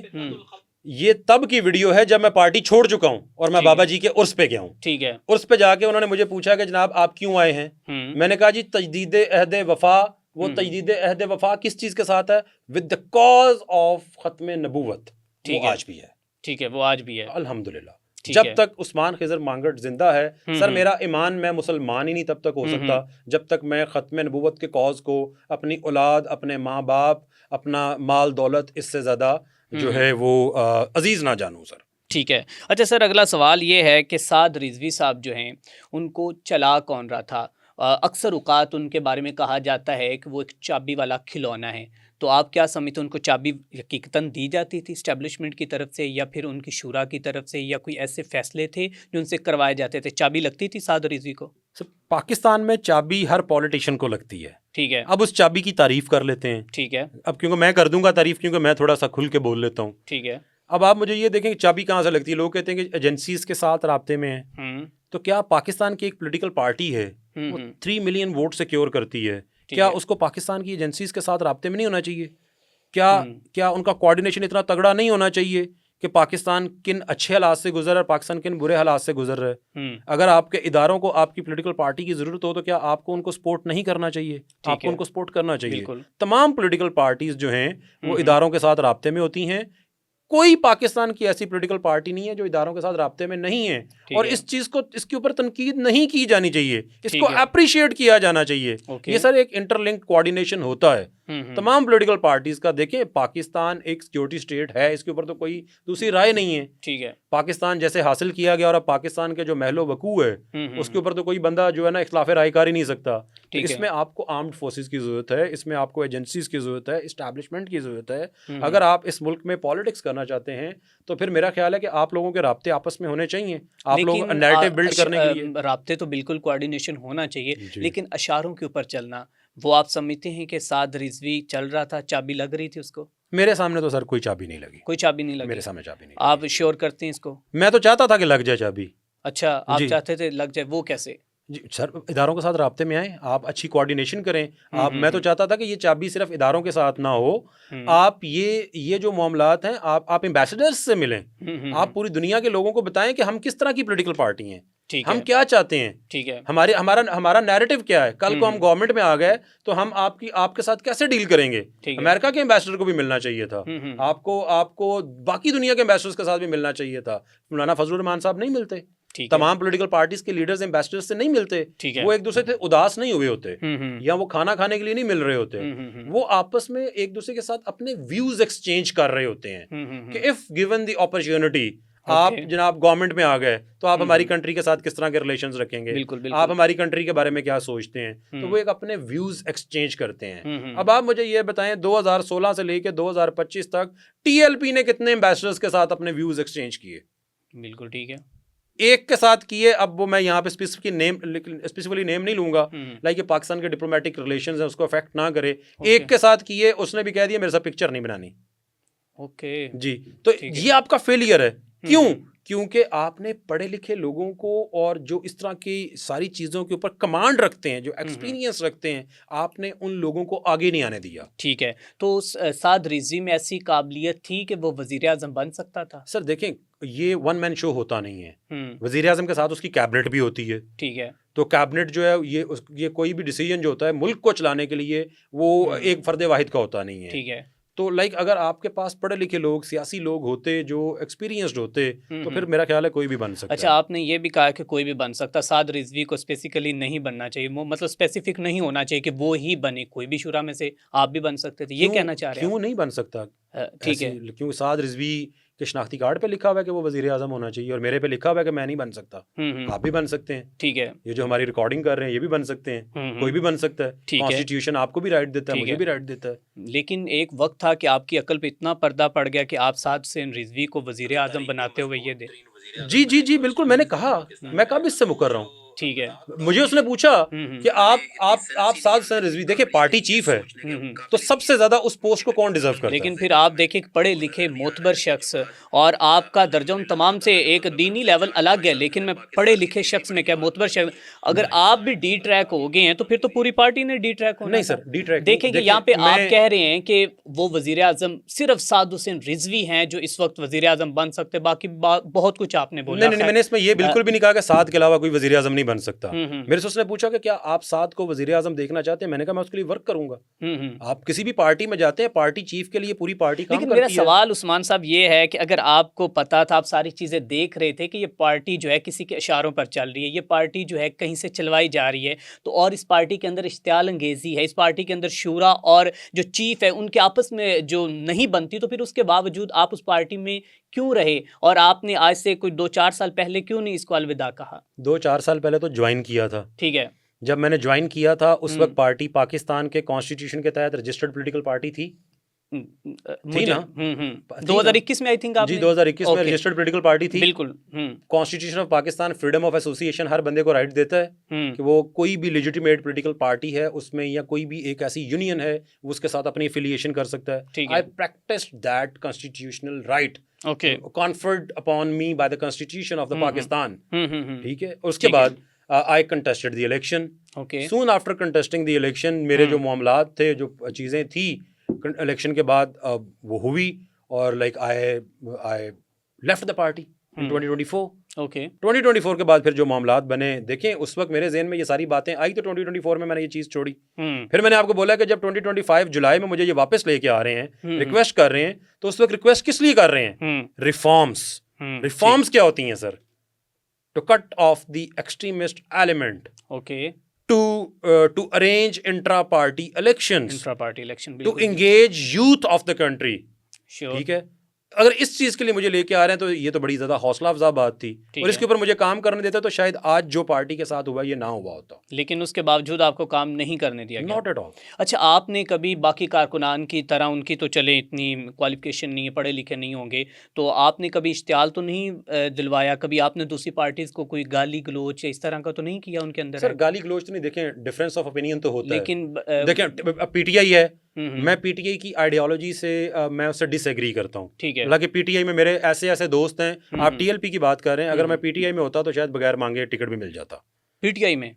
S2: ये तब की वीडियो है जब मैं पार्टी छोड़ चुका हूं और मैं बाबा जी के उर्स पे गया हूं, ठीक है, उर्स पे जाके उन्होंने मुझे पूछा कि जनाब आप क्यों आए हैं, मैंने कहा जी तजदीद अहद वफा, वो तजदीद अहद वफा किस चीज के साथ है? विद द कॉज ऑफ खत्म नबूवत, वो आज भी है, ठीक है, वो आज भी है अल्हम्दुलिल्लाह। जब तक उस्मान खिज़र मांगड़ जिंदा है सर, मेरा ईमान, मैं मुसलमान ही नहीं तब तक हो सकता जब तक मैं ख़त्म नबूवत के कॉज को, अपनी औलाद, अपने माँ बाप, अपना माल दौलत, इससे ज़्यादा जो है वो अजीज़ ना जानूँ सर।
S1: ठीक है, अच्छा सर, अगला सवाल ये है कि साद रिजवी साहब जो हैं उनको चला कौन रहा था? अक्सर औक़ात उनके बारे में कहा जाता है कि वो एक चाबी वाला खिलौना है, तो आप क्या समझते, उनको चाबी हकीकतन दी जाती थी इस्टेब्लिशमेंट की तरफ से, या फिर उनकी शूरा की तरफ से, या कोई ऐसे फैसले थे जो उनसे करवाए जाते थे? चाबी लगती थी साद रिजवी को?
S2: सर पाकिस्तान में चाबी हर पॉलिटिशियन को लगती है, ठीक है, अब उस चाबी की तारीफ कर लेते हैं, ठीक है, अब क्योंकि मैं कर दूंगा तारीफ, क्योंकि मैं थोड़ा सा खुल के बोल लेता हूँ, ठीक है, अब आप मुझे ये देखें चाबी कहाँ से लगती है। लोग कहते हैं कि एजेंसीज के साथ राब्ते में है, तो क्या पाकिस्तान की एक पॉलिटिकल पार्टी है वो 3 मिलियन वोट सिक्योर करती है, क्या उसको पाकिस्तान की एजेंसीज के साथ राब्ते में नहीं होना चाहिए? क्या उनका कोऑर्डिनेशन इतना तगड़ा नहीं होना चाहिए कि पाकिस्तान किन अच्छे हालात से गुजर रहा है, पाकिस्तान किन बुरे हालात से गुजर रहा है? अगर आपके इदारों को आपकी पॉलिटिकल पार्टी की जरूरत हो तो क्या आपको उनको सपोर्ट नहीं करना चाहिए? आपको उनको सपोर्ट करना चाहिए। तमाम पॉलिटिकल पार्टीज जो हैं वो इदारों के साथ राब्ते में होती हैं। कोई पाकिस्तान की ऐसी पॉलिटिकल पार्टी नहीं है जो इदारों के साथ राब्ते में नहीं है, और इस चीज को, इसके ऊपर तनकीद नहीं की जानी चाहिए, इसको अप्रिशिएट किया जाना चाहिए। ये सर एक इंटरलिंक्ड कोऑर्डिनेशन होता है, तमाम पॉलिटिकल पार्टीज का। देखें, पाकिस्तान एक सिक्योरिटी स्टेट है, इसके ऊपर तो कोई दूसरी राय नहीं है।
S1: ठीक है,
S2: पाकिस्तान जैसे हासिल किया गया और अब पाकिस्तान के जो महलो वकू है उसके ऊपर तो कोई बंदा जो है ना इख्लाफ राय कर ही नहीं सकता। तो इसमें आपको आर्म्ड फोर्सेस की जरूरत है, इसमें आपको एजेंसीज की जरूरत है, इस्टेब्लिशमेंट की जरूरत है। अगर आप इस मुल्क में पॉलिटिक्स करना चाहते हैं तो फिर मेरा ख्याल है कि आप लोगों के राब्ते आपस में होने चाहिए, आप लोग नैरेटिव बिल्ड करने के लिए
S1: राब्ते तो बिल्कुल कोऑर्डिनेशन होना चाहिए, लेकिन अशारों के ऊपर चलना, वो आप समझते हैं कि साद रिजवी चल रहा था, चाबी लग रही थी उसको?
S2: मेरे सामने तो सर कोई चाबी नहीं लगी,
S1: कोई चाबी नहीं लगी
S2: मेरे सामने चाबी नहीं।
S1: आप श्योर करते हैं इसको?
S2: मैं तो चाहता था कि लग जाए चाबी।
S1: अच्छा, आप चाहते थे लग जाए, वो कैसे?
S2: जी सर, इदारों के साथ राब्ते में आए, आप अच्छी कोऑर्डिनेशन करें। आप मैं तो चाहता था कि ये चाबी सिर्फ इदारों के साथ ना हो, आप ये जो मामलात हैं आप एम्बेसडर्स से मिलें, आप पूरी दुनिया के लोगों को बताएं कि हम किस तरह की पॉलिटिकल पार्टी हैं, हम क्या चाहते हैं,
S1: ठीक है,
S2: हमारा नैरेटिव क्या है। कल को हम गवर्नमेंट में आ गए तो हम आपके साथ कैसे डील करेंगे। अमेरिका के एम्बेसडर को भी मिलना चाहिए था, आपको बाकी दुनिया के एम्बेसडर्स के साथ भी मिलना चाहिए था। मौलाना फजलुर रहमान साहब नहीं मिलते, तमाम पॉलिटिकल पार्टीज के लीडर्स एम्बेसडर्स से नहीं मिलते, वो एक दूसरे से उदास नहीं हुए होते या वो खाना खाने के लिए नहीं मिल रहे होते, वो आपस में एक दूसरे के साथ अपने व्यूज एक्सचेंज कर रहे होते हैं कि इफ गिवन द अपॉर्चुनिटी आप जनाब गवर्नमेंट में आ गए तो आप हमारी कंट्री के साथ किस तरह के रिलेशंस रखेंगे, आप हमारी कंट्री के बारे में क्या सोचते हैं। तो वो एक अपने व्यूज एक्सचेंज करते हैं। अब आप मुझे ये बताएं 2016 से लेके 2025 तक टीएलपी ने कितने एम्बेसडर्स के साथ अपने व्यूज एक्सचेंज किए?
S1: बिल्कुल ठीक है,
S2: एक के साथ किए। अब वो मैं यहाँ पे स्पेसिफिकली नेम नहीं लूंगा, लाइक ये पाकिस्तान के डिप्लोमेटिक रिलेशंस हैं उसको अफेक्ट ना करे। एक के साथ किए, उसने भी कह दिया मेरे साथ पिक्चर नहीं बनानी।
S1: ओके
S2: जी, तो ये आपका फेलियर है। क्यों? क्योंकि आपने पढ़े लिखे लोगों को और जो इस तरह की सारी चीज़ों के ऊपर कमांड रखते हैं, जो एक्सपीरियंस रखते हैं, आपने उन लोगों को आगे नहीं आने दिया।
S1: ठीक है, तो साद रिजवी में ऐसी काबिलियत थी कि वो वजीर आज़म बन सकता था?
S2: सर देखें, ये वन मैन शो होता नहीं है। वजीर आज़म के साथ उसकी कैबिनेट भी होती है।
S1: ठीक है,
S2: तो कैबिनेट जो है ये कोई भी डिसीजन जो होता है मुल्क को चलाने के लिए वो एक फर्द वाहिद का होता नहीं है।
S1: ठीक है,
S2: तो लाइक अगर आपके पास पढ़े लिखे लोग, सियासी लोग होते जो एक्सपीरियंस्ड होते तो फिर मेरा ख्याल है कोई भी बन सकता।
S1: अच्छा, आपने ये भी कहा कि कोई भी बन सकता, साद रिजवी को स्पेसिफिकली नहीं बनना चाहिए, मतलब स्पेसिफिक नहीं होना चाहिए कि वो ही बने, कोई भी शुरा में से आप भी बन सकते थे, ये कहना चाह रहे हैं?
S2: क्यों नहीं बन सकता?
S1: ठीक है,
S2: क्यों साद रिजवी के शनाख्ती कार्ड पे लिखा हुआ है कि वो वजीर आज़म होना चाहिए और मेरे पे लिखा हुआ है कि मैं नहीं बन सकता। आप भी बन सकते हैं।
S1: ठीक है,
S2: ये जो हमारी रिकॉर्डिंग कर रहे हैं ये भी बन सकते हैं, कोई भी बन सकता है। कॉन्स्टिट्यूशन आपको भी राइट देता है, मुझे भी राइट देता है।
S1: लेकिन एक वक्त था कि आपकी अकल पे इतना पर्दा पड़ गया कि आप साद हुसैन रिजवी को वजीर आज़म बनाते हुए ये दे।
S2: जी जी जी बिल्कुल, मैंने कहा, मैं कब इससे मुकर रहा हूँ।
S1: ठीक है,
S2: मुझे उसने पूछा कि आप साद हुसैन रिजवी, देखिए पार्टी चीफ है तो सबसे ज्यादा उस पोस्ट को कौन डिजर्व करता है।
S1: लेकिन फिर आप देखें पढ़े लिखे मोतबर शख्स, और आपका दर्जा उन तमाम से एक दीनी लेवल अलग है, लेकिन मैं पढ़े लिखे शख्स में क्या मोतबर शख्स, अगर आप भी डी ट्रैक हो गए हैं तो फिर तो पूरी पार्टी ने डी ट्रैक होना।
S2: नहीं सर, डी ट्रैक
S1: देखें कि यहाँ पे आप कह रहे हैं कि वो वजीर आजम सिर्फ साद हुसैन रिजवी हैं जो इस वक्त वजीर आजम बन सकते, बाकी बहुत कुछ आपने बोला।
S2: नहीं, मैंने इसमें ये बिल्कुल भी नहीं कहा कि साद के अलावा कोई वजीर आजम नहीं बन सकता। मेरे से उसने पूछा कि क्या आप साद को वजीर आजम देखना चाहते हैं, मैंने कहा मैं उसके लिए वर्क करूंगा। आप किसी भी पार्टी में जाते हैं, पार्टी चीफ के लिए पूरी पार्टी काम करती है।
S1: मेरा सवाल उस्मान साहब ये है कि अगर आपको पता था, आप सारी चीज़ें देख रहे थे कि ये पार्टी जो है किसी के इशारों पर चल रही है, ये पार्टी जो है कहीं से चलवाई जा रही है, तो और इस पार्टी के अंदर इश्तियाल अंगेज़ी है, इस पार्टी के अंदर शूरा और जो चीफ है उनके आपस में जो नहीं बनती, तो फिर उसके बावजूद आप उस पार्टी में क्यों रहे और आपने आज से कोई 2-4 साल पहले क्यों नहीं इसको अलविदा कहा?
S2: 2-4 साल पहले तो ज्वाइन किया था। ठीक
S1: है,
S2: जब मैंने ज्वाइन किया था उस वक्त पार्टी पाकिस्तान के कॉन्स्टिट्यूशन के तहत रजिस्टर्ड पॉलिटिकल पार्टी थी ना।
S1: 2021 में आई थिंक
S2: जी 2021 में रजिस्टर्ड पॉलिटिकल पार्टी थी।
S1: बिल्कुल।
S2: Constitution of Pakistan freedom of association हर बंदे को राइट देता है कि वो कोई भी लेजिटिमेट पॉलिटिकल पार्टी है उसमें या कोई भी एक ऐसी यूनियन है उसके साथ अपनी एफिलिएशन कर सकता है। I practised that constitutional right conferred upon me by the constitution of the Pakistan. ठीक है, उसके बाद I contested the election. Soon after contesting the election, मेरे जो मामलात थे, जो चीज़ें थी इलेक्शन के बाद वो हुई और like I left the party in 2024. 2024 के बाद फिर जो मामलात बने, देखें उस वक्त मेरे ज़हन में ये सारी बातें आई तो 2024 में मैंने ये चीज़ छोड़ी। फिर मैंने आपको बोला कि जब 2025 जुलाई में मुझे ये वापस लेके आ रहे हैं, रिक्वेस्ट कर रहे हैं, तो उस वक्त रिक्वेस्ट किस लिए कर रहे हैं? रिफॉर्म्स क्या होती हैं sir? To cut off the extremist element, to arrange intra-party elections,
S1: intra-party election,
S2: to
S1: बिल्कुल
S2: engage youth of the country.
S1: Sure,
S2: ठीक है, अगर इस चीज़ के लिए मुझे लेके आ रहे हैं तो ये तो बड़ी ज़्यादा हौसला अफजा बात थी,
S1: ठीक
S2: और इसके
S1: है।
S2: ऊपर मुझे काम करने देता तो शायद आज जो पार्टी के साथ हुआ ये ना हुआ होता।
S1: लेकिन उसके बावजूद आपको काम नहीं करने दिया गया।
S2: Not at all.
S1: अच्छा, आपने कभी बाकी कारकुनान की तरह, उनकी तो चले इतनी क्वालिफिकेशन नहीं है, पढ़े लिखे नहीं होंगे, तो आपने कभी इश्तियाल तो नहीं दिलवाया? कभी आपने दूसरी पार्टीज़ को कोई गाली गलोच या इस तरह का तो नहीं किया उनके अंदर?
S2: सर गाली गलोच तो नहीं, देखें डिफरेंस ऑफ ओपिनियन तो होता
S1: लेकिन
S2: है। देखें पीटीआई है,
S1: हम्म,
S2: मैं पीटीआई की आइडियोलॉजी से मैं उससे डिसएग्री करता हूँ।
S1: ठीक है।
S2: हालांकि पीटीआई में मेरे ऐसे ऐसे दोस्त हैं, आप टीएलपी की बात कर रहे हैं, अगर मैं
S1: हम्म।
S2: पीटीआई में होता तो शायद बगैर मांगे टिकट भी मिल जाता।
S1: पीटीआई में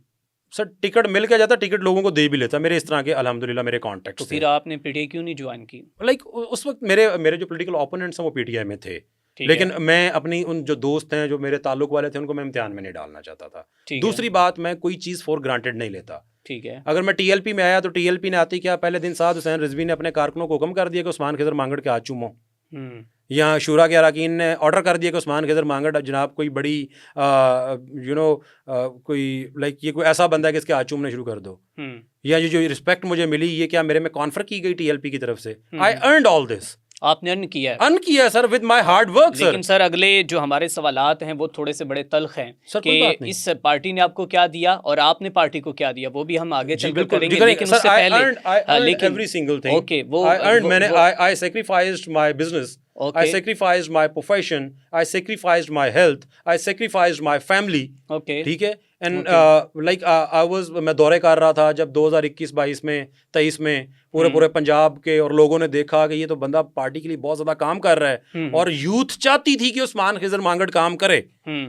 S2: सर टिकट मिल के जाता, टिकट लोगों को दे भी लेता, मेरे इस तरह के अल्हम्दुलिल्लाह मेरे
S1: तो
S2: कॉन्टेक्ट्स
S1: फिर
S2: थे।
S1: आपने पीटीआई क्यों नहीं ज्वाइन की?
S2: लाइक उस वक्त मेरे मेरे जो पॉलिटिकल ओपोनेंट्स हैं वो पीटीआई में थे,
S1: ठीक
S2: लेकिन
S1: है,
S2: मैं अपनी उन जो दोस्त हैं जो मेरे ताल्लुक वाले थे उनको मैं इम्तिहान में नहीं डालना चाहता था।
S1: ठीक है,
S2: दूसरी बात, मैं कोई चीज़ फॉर ग्रांटेड नहीं लेता।
S1: ठीक है।
S2: अगर मैं टीएलपी में आया तो टीएलपी ने आती क्या, पहले दिन साद हुसैन रिजवी ने अपने कारकुनों को हुक्म कर दिया कि उस्मान खिजर मांगड़ के हाथ चूमो,
S1: हम्म,
S2: या शुरा के अरकान ने ऑर्डर कर दिया कि उस्मान खिजर मांगड़ जनाब कोई बड़ी कोई लाइक ये कोई ऐसा बंदा है कि इसके हाथ चूमने शुरू कर दो,
S1: हम्म,
S2: या ये जो रिस्पेक्ट मुझे मिली ये क्या मेरे में कॉन्फर की गई टीएलपी की तरफ से। आई अर्नड ऑल दिस,
S1: आपने अर्न किया है।
S2: अर्न किया sir with my hard work sir.
S1: लेकिन सर अगले जो हमारे सवालात हैं वो थोड़े से बड़े तल्ख हैं
S2: सर कोई बात
S1: कि
S2: नहीं।
S1: इस पार्टी ने आपको क्या दिया और आपने पार्टी को क्या दिया, वो भी हम आगे
S2: जी
S1: चलकर
S2: बिल्कुल
S1: करेंगे।
S2: करेंगे।
S1: लेकिन
S2: सर
S1: उससे
S2: आई
S1: पहले
S2: अर्नड
S1: लेकिन
S2: एवरी सिंगल थिंग।
S1: ओके, वो
S2: आई अर्नड, मैंने
S1: वो
S2: I sacrificed my business, I
S1: okay,
S2: sacrificed my profession, I sacrificed my health, I sacrificed my family.
S1: Okay,
S2: ठीक है, एंड लाइक आई वाज, मैं दौरे कर रहा था जब 2021-22 में 23 में पूरे पंजाब के, और लोगों ने देखा कि ये तो बंदा पार्टी के लिए बहुत ज्यादा काम कर रहा है, और यूथ चाहती थी कि उस्मान खिजर मांगड़ काम करे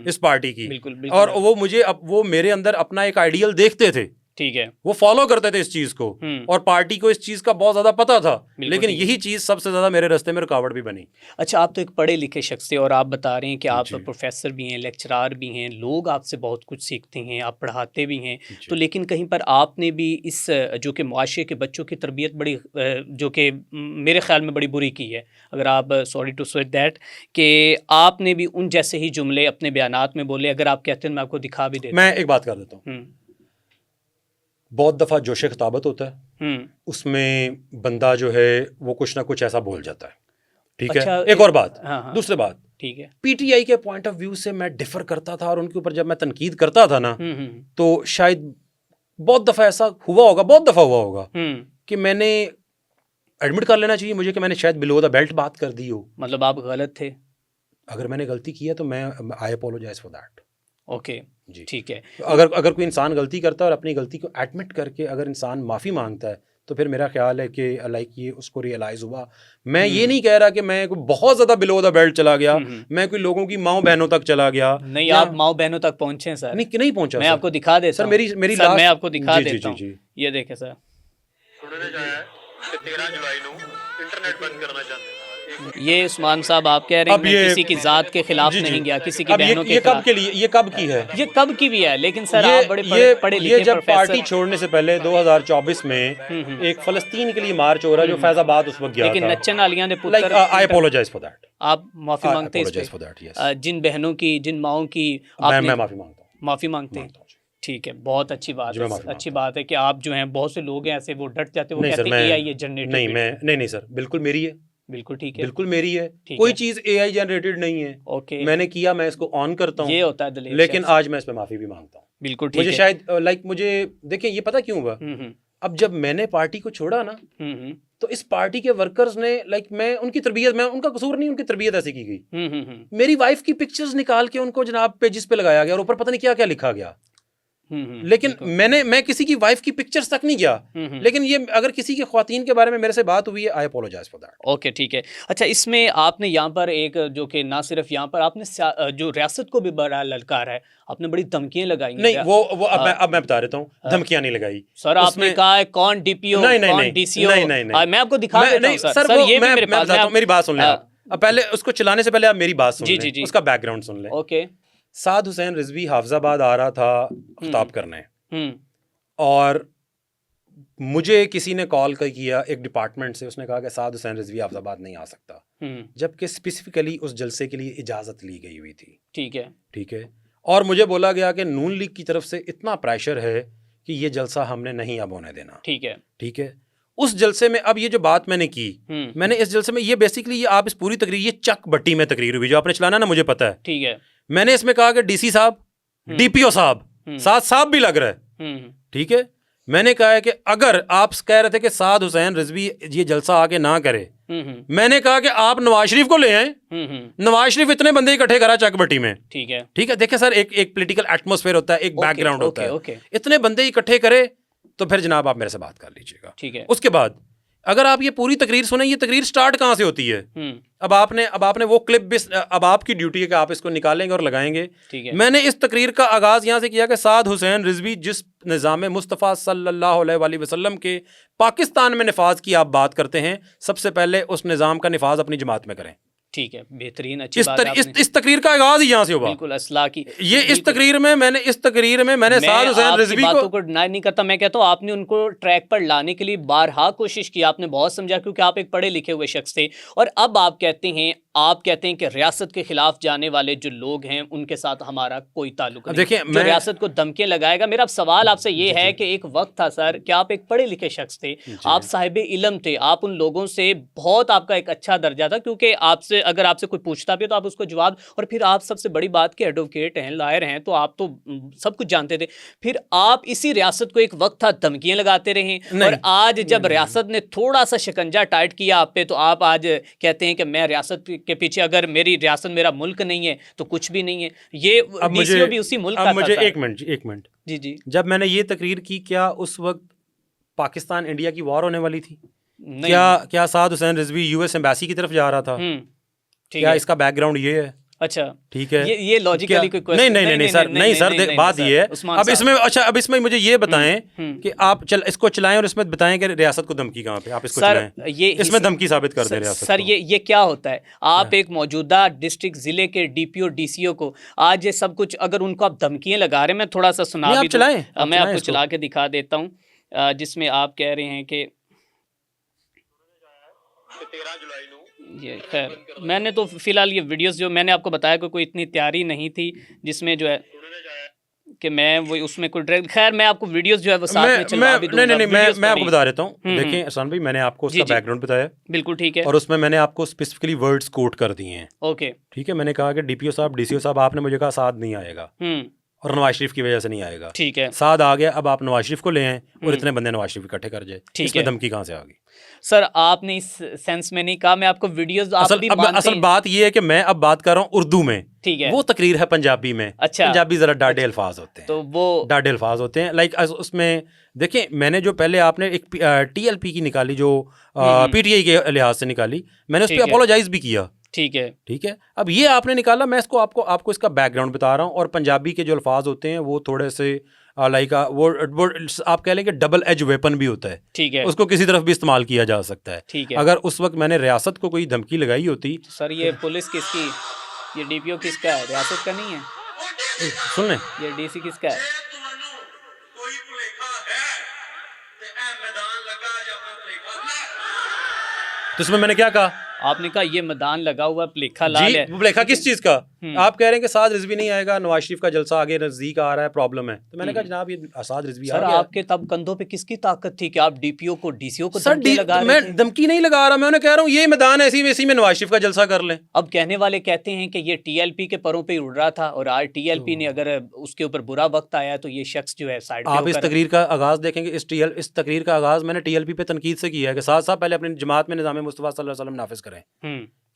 S2: इस पार्टी की।
S1: बिल्कुल
S2: और वो मुझे वो मेरे अंदर अपना एक आइडियल देखते थे,
S1: ठीक है,
S2: वो फॉलो करते थे इस चीज को, और पार्टी को इस चीज का बहुत ज्यादा पता था, लेकिन यही चीज सबसे ज्यादा मेरे रास्ते में रुकावट भी बनी।
S1: अच्छा, आप तो एक पढ़े लिखे शख्स थे और आप बता रहे हैं कि आप प्रोफेसर भी हैं, लेक्चरार भी हैं, लोग आपसे बहुत कुछ सीखते हैं, आप पढ़ाते भी हैं, तो लेकिन कहीं पर आपने भी इस जो कि मुआशरे के बच्चों की तरबियत बड़ी जो कि मेरे ख्याल में बड़ी बुरी की है, अगर आप सॉरी टू से दैट, कि आपने भी उन जैसे ही जुमले अपने बयानात में बोले। अगर आप कहते हैं मैं आपको दिखा भी देता
S2: मैं एक बात कर देता हूँ, बहुत दफ़ा जोश खिताबत होता है, उसमें बंदा जो है वो कुछ ना कुछ ऐसा बोल जाता है, ठीक
S1: अच्छा,
S2: है। एक और बात,
S1: हाँ,
S2: दूसरी बात,
S1: ठीक है,
S2: पीटीआई के पॉइंट ऑफ व्यू से मैं डिफर करता था, और उनके ऊपर जब मैं तनकीद करता था ना, तो शायद बहुत दफ़ा ऐसा हुआ होगा, बहुत दफ़ा हुआ होगा कि मैंने एडमिट कर लेना चाहिए मुझे कि मैंने शायद बिलो द बेल्ट बात कर दी हो।
S1: मतलब आप गलत थे।
S2: अगर मैंने गलती की है तो मैं आई अपोलोजाइज फॉर दैट।
S1: ओके जी, ठीक है।
S2: अगर कोई इंसान गलती करता है और अपनी गलती को एडमिट करके अगर इंसान माफ़ी मांगता है तो फिर मेरा ख्याल है कि लाइक ये उसको रियलाइज़ हुआ। मैं ये नहीं कह रहा कि मैं बहुत ज़्यादा बिलो द बेल्ट चला गया, मैं कोई लोगों की माँ बहनों तक चला गया।
S1: नहीं, आप माँ बहनों तक पहुँचे सर?
S2: नहीं पहुँचा।
S1: मैं आपको दिखा देता
S2: सर, मेरी
S1: सर, मैं आपको दिखा देता हूँ।
S2: जी।
S1: ये देखें सर,
S3: उन्होंने कहा है कि 13 जुलाई को इंटरनेट बंद करना चाहते हैं।
S1: ये उस्मान साहब आप कह रहे हैं मैं किसी की जात के खिलाफ नहीं गया, किसी की बहनों के खिलाफ।
S2: कब के लिए, ये कब की है?
S1: ये कब की भी है, लेकिन सर आप बड़े पढ़े लिखे
S2: ये जब
S1: प्रोफेसर।
S2: पार्टी छोड़ने से पहले 2024 में एक फलस्तीन के लिए मार्च हो रहा है जो फैजाबाद उस वक्त गया था।
S1: लेकिन नच्चन आलिया ने पुत्र,
S2: आई अपोलोजाइज फॉर दैट।
S1: आप माफी मांगते हैं इस पे? जिन बहनों की, जिन माओं की
S2: मैं माफी मांगता हूँ।
S1: माफी मांगते हैं, ठीक है, बहुत अच्छी बात है। अच्छी बात है कि आप जो हैं, बहुत से लोग हैं ऐसे वो डट जाते हैं, वो कहते हैं एआई जनरेटेड।
S2: नहीं सर, बिल्कुल मेरी है,
S1: बिल्कुल ठीक है,
S2: बिल्कुल मेरी है, कोई चीज एआई जनरेटेड नहीं है।
S1: ओके,
S2: मैंने किया, मैं इसको ऑन करता हूँ,
S1: ये होता है दलील,
S2: लेकिन आज मैं इस पे माफी भी मांगता हूँ।
S1: बिल्कुल ठीक है।
S2: मुझे शायद लाइक मुझे देखिए ये पता क्यों हुआ, अब जब मैंने पार्टी को छोड़ा ना, तो इस पार्टी के वर्कर्स ने लाइक मैं उनकी तरबियत, मैं उनका कसूर नहीं, उनकी तरबियत ऐसी की गई। मेरी वाइफ की पिक्चर्स निकाल के उनको जनाब पेजेस पे लगाया गया और ऊपर पता नहीं क्या क्या लिखा गया। लेकिन मैं किसी की वाइफ की पिक्चर्स तक नहीं गया। लेकिन ये अगर किसी की ख्वातीन के बारे में मेरे से बात हुई है, आई अपोलोजाइज फॉर दैट।
S1: ओके, ठीक है। अच्छा, इसमें आपने यहाँ पर एक जो कि ना सिर्फ यहाँ पर आपने जो रियासत को भी बड़ा ललकार है, आपने बड़ी धमकियां लगाई।
S2: नहीं, वो अब मैं बता देता हूँ, धमकियां नहीं लगाई
S1: सर। आपने कहा है कौन डीपीओ, कौन डीसीओ। नहीं, मैं आपको दिखा देता हूँ सर। ये भी मेरे पास है,
S2: मेरी बात सुन लें। अब पहले उसको चलाने से पहले आप मेरी बात सुन लें,
S1: जी।
S2: उसका बैकग्राउंड सुन लें।
S1: ओके,
S2: साद हुसैन रिजवी हाफिजाबाद आ रहा था खिताब करने, और मुझे किसी ने कॉल किया एक डिपार्टमेंट से, उसने कहा कि साद हुसैन रिजवी हाफिजाबाद नहीं आ सकता, जबकि स्पेसिफिकली उस जलसे के लिए इजाज़त ली गई हुई थी।
S1: ठीक है।
S2: और मुझे बोला गया कि नून लीग की तरफ से इतना प्रेशर है कि ये जलसा हमने नहीं अब होने देना।
S1: ठीक है।
S2: ठीक है, उस जलसे में अब ये जो बात मैंने की, मैंने इस जलसे में ये बेसिकली ये आप इस पूरी तकरीर, ये चक बट्टी में तकरीर हुई जो आपने चलाना ना, मुझे पता है।
S1: ठीक है।
S2: मैंने इसमें कहा कि डीसी साहब, डीपीओ साहब, साथ साहब भी लग रहा है। ठीक है, मैंने कहा है कि अगर आप कह रहे थे कि साद हुसैन रिजवी ये जलसा आके ना करे, मैंने कहा कि आप नवाज शरीफ को ले आए। नवाज शरीफ इतने बंदे इकट्ठे करा चकबट्टी में। ठीक है, ठीक है, देखिए सर, एक पॉलिटिकल एटमॉस्फेयर होता है, एक बैकग्राउंड होता है। इतने बंदे इकट्ठे करे तो फिर जनाब आप मेरे से बात कर लीजिएगा। ठीक है, उसके बाद अगर आप ये पूरी तकरीर सुने, ये तकरीर स्टार्ट कहाँ से होती है? अब आपने वो क्लिप भी, अब आपकी ड्यूटी है कि आप इसको निकालेंगे और लगाएंगे। ठीक है, मैंने इस तकरीर का आगाज यहाँ से किया कि साद हुसैन रिजवी जिस निज़ाम मुस्तफ़ा सल्लल्लाहु अलैहि वसल्लम के पाकिस्तान में नफाज की आप बात करते हैं, सबसे पहले उस निज़ाम का नफाज अपनी जमात में करें।
S1: ठीक है, बेहतरीन, अच्छी बात है।
S2: इस तकरीर का आगाज ही यहाँ से हुआ।
S1: बिल्कुल असला की
S2: ये इस तकरीर में मैंने साद हुसैन रिजवी
S1: को डिनाई नहीं करता। मैं कहता हूँ आपने उनको ट्रैक पर लाने के लिए बारहा कोशिश की, आपने बहुत समझा, क्योंकि आप एक पढ़े लिखे हुए शख्स थे। और अब आप कहते हैं कि रियासत के खिलाफ जाने वाले जो लोग हैं उनके साथ हमारा कोई ताल्लुक नहीं। देखिए, जो रियासत को धमकियां लगाएगा। मेरा सवाल आपसे ये है कि एक वक्त था सर कि आप एक पढ़े लिखे शख्स थे, आप साहिब इल्म थे, आप उन लोगों से बहुत, आपका एक अच्छा दर्जा था, क्योंकि आपसे अगर आपसे कोई पूछता भी तो आप उसको जवाब, और फिर आप सबसे बड़ी बात के एडवोकेट हैं, लायर हैं, तो आप तो सब कुछ जानते थे। फिर आप इसी रियासत को, एक वक्त था, धमकियां लगाते रहे, और आज जब रियासत ने थोड़ा सा शिकंजा टाइट किया आप पे, तो आप आज कहते हैं कि मैं रियासत के पीछे, अगर मेरी रियासत मेरा मुल्क नहीं है तो कुछ भी नहीं है। ये डीसीओ भी उसी मुल्क का था।
S2: मुझे एक मिनट जी, जब मैंने ये तकरीर की, क्या उस वक्त पाकिस्तान इंडिया की वॉर होने वाली थी? क्या साद हुसैन रिजवी यूएस एम्बेसी की तरफ जा रहा था? क्या इसका बैकग्राउंड ये है?
S1: अच्छा,
S2: ठीक है,
S1: ये लॉजिकली कोई क्वेश्चन
S2: नहीं सर, बात ये है। अब इसमें मुझे ये बताएं कि आप इसको चलाएं और इसमें बताएं कि रियासत को धमकी कहाँ पे, आप इसको चलाएं, इसमें धमकी साबित कर दे रियासत
S1: सर। ये क्या होता है? आप एक मौजूदा डिस्ट्रिक्ट जिले के डीपीओ डीसीओ को आज ये सब कुछ, अगर उनको आप धमकियां लगा रहे हैं, मैं थोड़ा सा सुना भी दूं, मैं आपको चला के दिखा देता हूँ, जिसमें आप कह रहे हैं कि
S3: 13 जुलाई को
S1: ये, खैर मैंने तो फिलहाल ये वीडियोस जो मैंने आपको बताया कोई इतनी तैयारी नहीं थी, जिसमें जो है कि मैं वो उसमें कोई डायरेक्ट, खैर मैं आपको वीडियोस जो है वो साथ में चलवा भी दूंगा।
S2: नहीं, मैं आपको बता देता हूँ। देखिए एहसान भाई, मैंने आपको उसका बैकग्राउंड बताया,
S1: बिल्कुल ठीक है,
S2: और उसमें मैंने आपको स्पेसिफिकली वर्ड्स कोट कर दिए हैं।
S1: ओके,
S2: ठीक है, मैंने कहा कि डीपीओ साहब, डीसीओ साहब, आपने मुझे कहा साद नहीं आएगा, और नवाज शरीफ की वजह से नहीं आएगा। ठीक है, साद आ गया, अब आप नवाज शरीफ को ले आए और इतने बंदे नवाज शरीफ इकट्ठे कर जाए, इसमें धमकी कहाँ से आ गई?
S1: सर आपने इस सेंस में नहीं कहा, मैं आपको वीडियोस
S2: असल बात ये है कि मैं अब बात कर रहा हूँ उर्दू में। ठीक है, वो तकरीर है पंजाबी में। अच्छा, पंजाबी जरा डाडे अल्फाज होते हैं, तो वो डाडे अल्फाज होते हैं। लाइक उसमें देखिए, मैंने जो पहले आपने एक टीएलपी की निकाली, जो पीटीआई के लिहाज से निकाली, मैंने उस पर अपोलोजाइज भी किया। ठीक है, अब ये आपने निकाला, मैं इसको आपको इसका बैकग्राउंड बता रहा हूँ। और पंजाबी के जो अल्फाज होते हैं वो थोड़े से लाइक वो आप कह लें कि डबल एज वेपन भी होता है। ठीक है, उसको किसी तरफ भी इस्तेमाल किया जा सकता है। ठीक है, अगर उस वक्त मैंने रियासत को कोई धमकी लगाई होती,
S1: सर ये पुलिस किसकी, ये डीपीओ किसका है? रियासत का नहीं है।
S2: सुन लें,
S1: ये डीसी किसका है?
S2: तो इसमें मैंने क्या कहा?
S1: आपने कहा ये मैदान लगा हुआ, प्लेखा लाल है।
S2: प्लेखा किस चीज का? आप कह रहे हैं कि साद रिजवी नहीं आएगा, नवाज शरीफ का जलसा आगे नजदीक आ रहा है, प्रॉब्लम है। तो मैंने कहा जनाब ये साद रिजवी आ गया।
S1: आपके तब कंधों पे किसकी ताकत थी कि आप डीपीओ को, डीसीओ को धमकी लगा रहे थे?
S2: मैं धमकी नहीं लगा रहा, मैं उन्हें कह रहा हूँ ये मैदान ऐसी वैसी में नवाज शरीफ का जलसा कर लें।
S1: अब कहने वाले कहते हैं कि ये टीएलपी के परों पे उड़ रहा था, और आज टीएलपी ने अगर उसके ऊपर बुरा वक्त आया तो ये शख्स जो है साइड।
S2: आप इस तकरीर का आगाज देखेंगे, इस तकरीर का आगाज मैंने टीएलपी पे तनकीद से किया है कि साथ पहले अपनी जमात में निज़ाम मुस्तफ़ा सल्लल्लाहु अलैहि वसल्लम नाफिज करें।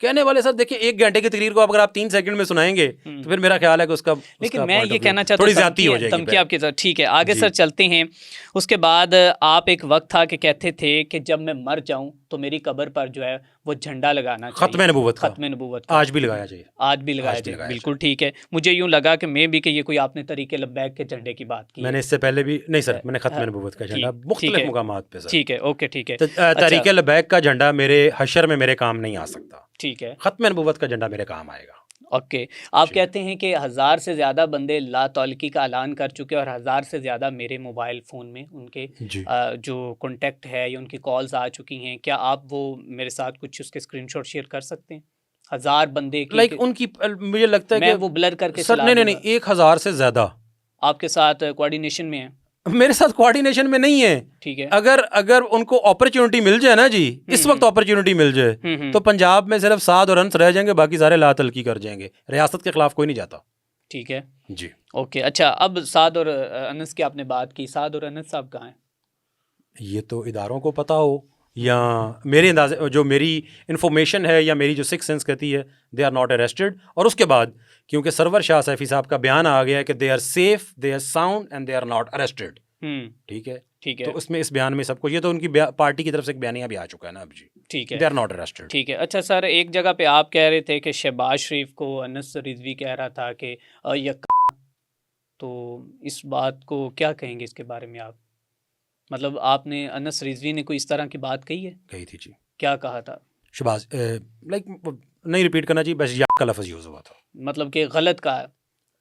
S2: कहने वाले सर देखिए, 1 घंटे की तकरीर को अगर आप 3 सेकंड में सुनाएंगे तो फिर मेरा ख्याल है कि उसका, लेकिन मैं ये कहना चाहता हूँ थोड़ी ज्यादती हो जाएगी
S1: धमकी आपके साथ। ठीक है, आगे सर चलते हैं। उसके बाद आप एक वक्त था कि कहते थे कि जब मैं मर जाऊं तो मेरी कब्र पर जो है वो झंडा लगाना चाहिए,
S2: खत्म नबूवत
S1: का।
S2: आज भी लगाया चाहिए,
S1: आज भी लगाया चाहिए, बिल्कुल ठीक है। मुझे यूं लगा कि मैं भी कि ये कोई आपने तरीके लब्बैक के झंडे की बात की।
S2: मैंने इससे पहले भी नहीं सर, मैंने खत्म नबूवत का झंडा मुख्तलिफ मुकामात पे सर।
S1: ठीक है, ओके ठीक है।
S2: तरीके लब्बैक का झंडा मेरे हशर में मेरे काम नहीं आ सकता।
S1: ठीक है,
S2: खत्म नबूवत का झंडा मेरे काम आएगा।
S1: ओके, आप कहते हैं कि 1000 से ज़्यादा बंदे लातौलकी का ऐलान कर चुके हैं, और 1000 से ज़्यादा मेरे मोबाइल फ़ोन में उनके जो कॉन्टेक्ट है या उनकी कॉल्स आ चुकी हैं। क्या आप वो मेरे साथ कुछ उसके स्क्रीनशॉट शेयर कर सकते हैं? 1000 बंदे
S2: लाइक उनकी, मुझे लगता है
S1: मैं वो ब्लर करके
S2: सर नहीं 1000 से ज़्यादा
S1: आपके साथ कोऑर्डिनेशन में है।
S2: मेरे साथ कोऑर्डिनेशन में नहीं है।
S1: ठीक है।
S2: अगर उनको अपॉर्चुनिटी मिल जाए ना जी, इस वक्त अपॉर्चुनिटी मिल जाए तो पंजाब में सिर्फ साद और अंस रह जाएंगे, बाकी सारे ला तलकी कर जाएंगे। रियासत के खिलाफ कोई नहीं जाता।
S1: ठीक है
S2: जी
S1: ओके। अच्छा, अब साद और अनस की आपने बात की, साद और अनस साहब कहाँ हैं?
S2: ये तो इदारों को पता हो, या मेरे अंदाजे जो मेरी इन्फॉर्मेशन है या मेरी जो सिक्स सेंस कहती है, दे आर नॉट अरेस्टेड। और उसके बाद क्योंकि सरवर शाह सैफी साहब का बयान आ गया है कि they are safe, they are sound and they are not arrested. ठीक है।
S1: ठीक है।
S2: तो उसमें इस बयान में सब कुछ, ये तो उनकी पार्टी की तरफ से एक बयानिया भी आ चुका है ना अब जी।
S1: ठीक है,
S2: दे आर नॉट अरेस्टेड।
S1: ठीक है। अच्छा सर, एक जगह पे आप कह रहे थे कि शहबाज शरीफ को अनस रिजवी कह रहा था कि तो इस बात को क्या कहेंगे इसके बारे में आप? मतलब आपने अनस रिजवी ने कोई इस तरह की बात कही है?
S2: कही थी जी।
S1: क्या कहा था?
S2: शहबाज लाइक नहीं रिपीट करना चाहिए, बस या का लफ्ज़ यूज़ हुआ था।
S1: मतलब कि गलत कहा है?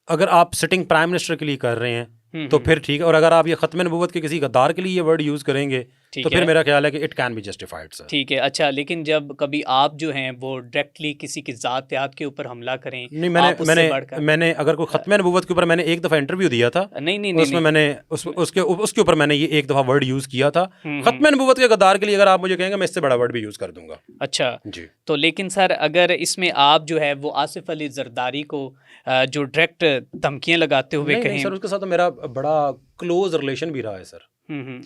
S2: अगर आप सिटिंग प्राइम मिनिस्टर के लिए कर रहे हैं तो फिर ठीक है, और अगर आप ये ख़त्म नबूवत के किसी गद्दार के लिए ये वर्ड यूज़ करेंगे तो फिर मेरा ख्याल है कि it can be justified sir.
S1: ठीक है। अच्छा, लेकिन जब कभी आप जो हैं वो डायरेक्टली किसी की ज़ात के ऊपर हमला करें,
S2: नहीं, मैंने अगर कोई ख़त्म नबूवत के ऊपर मैंने एक दफ़ा इंटरव्यू दिया था,
S1: नहीं
S2: उसमें मैंने उसके ऊपर मैंने ये एक दफ़ा वर्ड यूज़ किया था। ख़त्म नबूवत के गद्दार के लिए अगर आप मुझे कहेंगे मैं इससे बड़ा वर्ड भी यूज़ कर दूंगा।
S1: अच्छा
S2: जी।
S1: तो लेकिन सर अगर इसमें आप जो है वो आसिफ अली जरदारी को जो डायरेक्ट धमकियाँ लगाते हुए कहें।
S2: नहीं सर, उसके साथ तो मेरा बड़ा क्लोज रिलेशन भी रहा है सर।